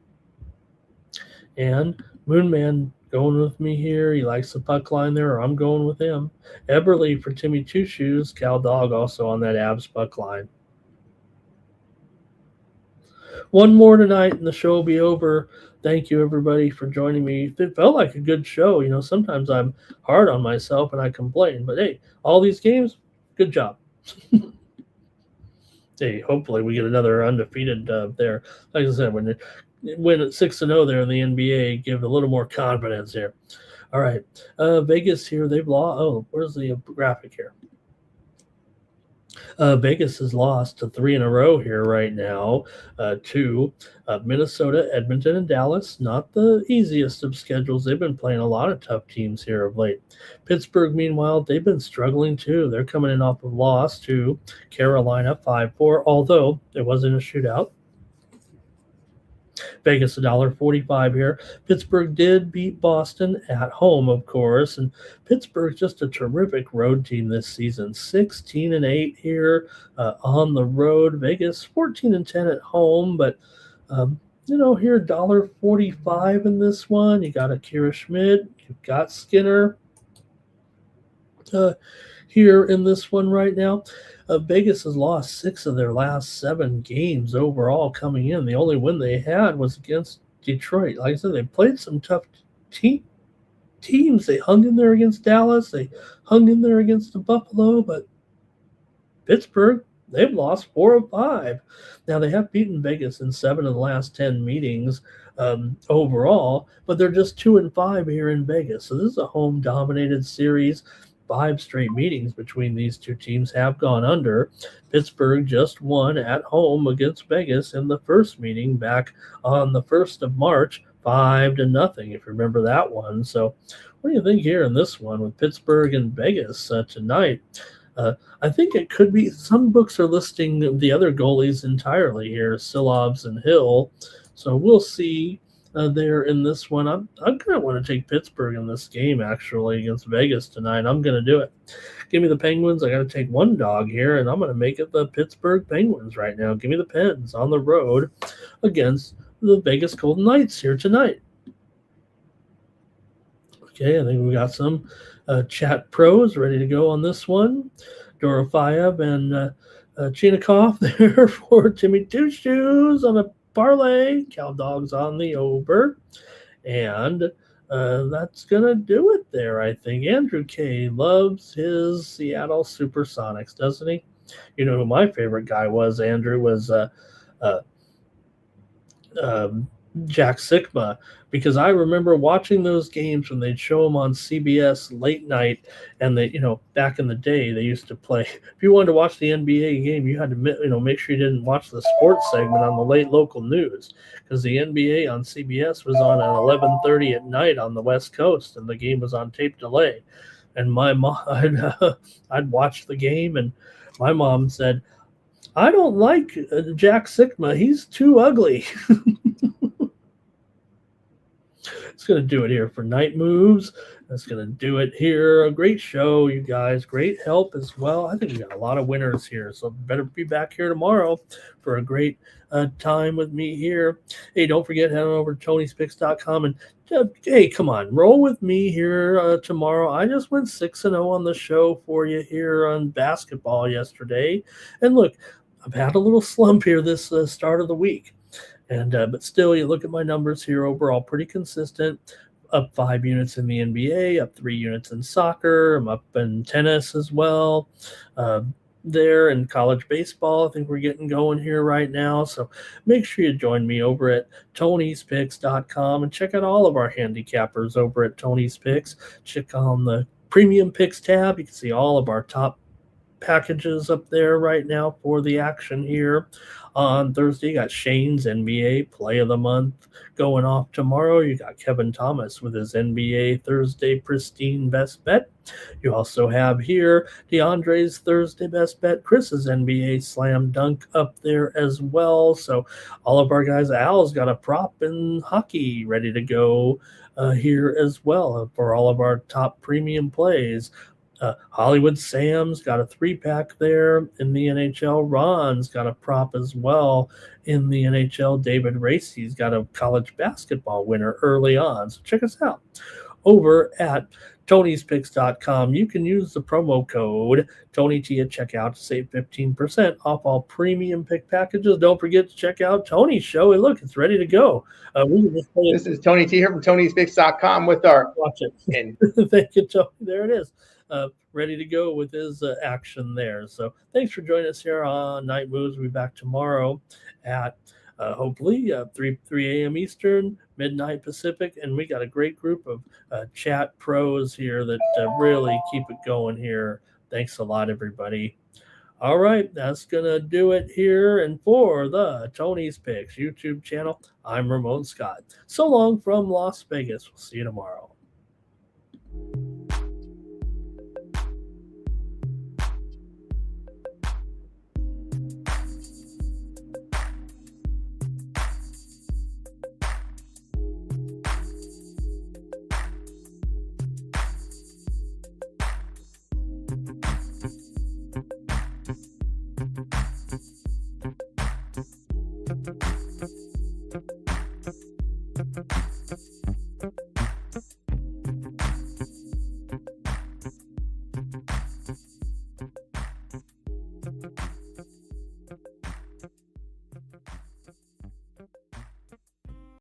Speaker 1: And Moonman going with me here. He likes the puck line there, or I'm going with him. Eberle for Timmy Two Shoes. Cal Dog also on that Abs puck line. One more tonight, and the show will be over. Thank you, everybody, for joining me. It felt like a good show. Sometimes I'm hard on myself and I complain. But, hey, all these games, good job. Hey, hopefully we get another undefeated there. Like I said, when at 6-0 there in the NBA, give a little more confidence here. All right, Vegas here, they've lost. Oh, where's the graphic here? Vegas has lost to 3 in a row here right now to Minnesota, Edmonton, and Dallas. Not the easiest of schedules. They've been playing a lot of tough teams here of late. Pittsburgh, meanwhile, they've been struggling too. They're coming in off of loss to Carolina 5-4, although it wasn't a shootout. Vegas $1.45 here. Pittsburgh did beat Boston at home, of course, and Pittsburgh's just a terrific road team this season. 16-8 here on the road. Vegas 14-10 at home, but here $1.45 in this one. You got Akira Schmid, you've got Skinner here in this one right now. Vegas has lost 6 of their last 7 games overall coming in. The only win they had was against Detroit. Like I said, they played some tough teams. They hung in there against Dallas. They hung in there against the Buffalo, but Pittsburgh, they've lost 4 of 5. Now, they have beaten Vegas in 7 of the last 10 meetings overall, but they're just 2-5 here in Vegas. So this is a home-dominated series. 5 straight meetings between these two teams have gone under. Pittsburgh just won at home against Vegas in the first meeting back on the 1st of March, 5-0, if you remember that one. So what do you think here in this one with Pittsburgh and Vegas tonight? I think it could be, some books are listing the other goalies entirely here, Silovs and Hill. So we'll see there in this one. I'm going to want to take Pittsburgh in this game, actually, against Vegas tonight. I'm going to do it. Give me the Penguins. I got to take one dog here, and I'm going to make it the Pittsburgh Penguins right now. Give me the Pens on the road against the Vegas Golden Knights here tonight. Okay, I think we got some chat pros ready to go on this one. Dorofayev and Chinnikov there for Timmy Two Shoes on a parlay. Cow Dogs on the over. And that's going to do it there, I think. Andrew K. loves his Seattle Supersonics, doesn't he? You know who my favorite guy was, Andrew, was Jack Sikma, because I remember watching those games when they'd show them on CBS late night, and they, back in the day, they used to play. If you wanted to watch the NBA game, you had to, make sure you didn't watch the sports segment on the late local news, because the NBA on CBS was on at 11:30 at night on the West Coast, and the game was on tape delay. And my mom, I'd watch the game, and my mom said, "I don't like Jack Sikma. He's too ugly." It's going to do it here for Night Moves. That's going to do it here. A great show, you guys. Great help as well. I think we got a lot of winners here, so better be back here tomorrow for a great time with me here. Hey, don't forget, head on over to Tony'sPicks.com and hey, come on, roll with me here tomorrow. I just went 6-0 on the show for you here on basketball yesterday. And look, I've had a little slump here this start of the week. And but still, you look at my numbers here overall, pretty consistent. Up 5 units in the NBA, up 3 units in soccer. I'm up in tennis as well. There in college baseball, I think we're getting going here right now. So make sure you join me over at Tony'sPicks.com and check out all of our handicappers over at Tony's Picks. Check on the Premium Picks tab. You can see all of our top packages up there right now for the action here. On Thursday, you got Shane's NBA Play of the Month going off tomorrow. You got Kevin Thomas with his NBA Thursday Pristine Best Bet. You also have here DeAndre's Thursday Best Bet, Chris's NBA Slam Dunk up there as well. So all of our guys, Al's got a prop in hockey ready to go here as well for all of our top premium plays. Hollywood Sam's got a 3-pack there in the NHL. Ron's got a prop as well in the NHL. David Racy's got a college basketball winner early on. So check us out over at Tony'sPicks.com. You can use the promo code TonyT at checkout to save 15% off all premium pick packages. Don't forget to check out Tony's show. And look, it's ready to go.
Speaker 2: This is Tony T here from Tony'sPicks.com with our
Speaker 1: watch it. Thank you, Tony. There it is. Ready to go with his action there. So thanks for joining us here on Night Moves. We'll be back tomorrow at hopefully 3 a.m. Eastern, midnight Pacific. And we got a great group of chat pros here that really keep it going here. Thanks a lot, everybody. All right, that's going to do it here. And for the Tony's Picks YouTube channel, I'm Ramon Scott. So long from Las Vegas. We'll see you tomorrow.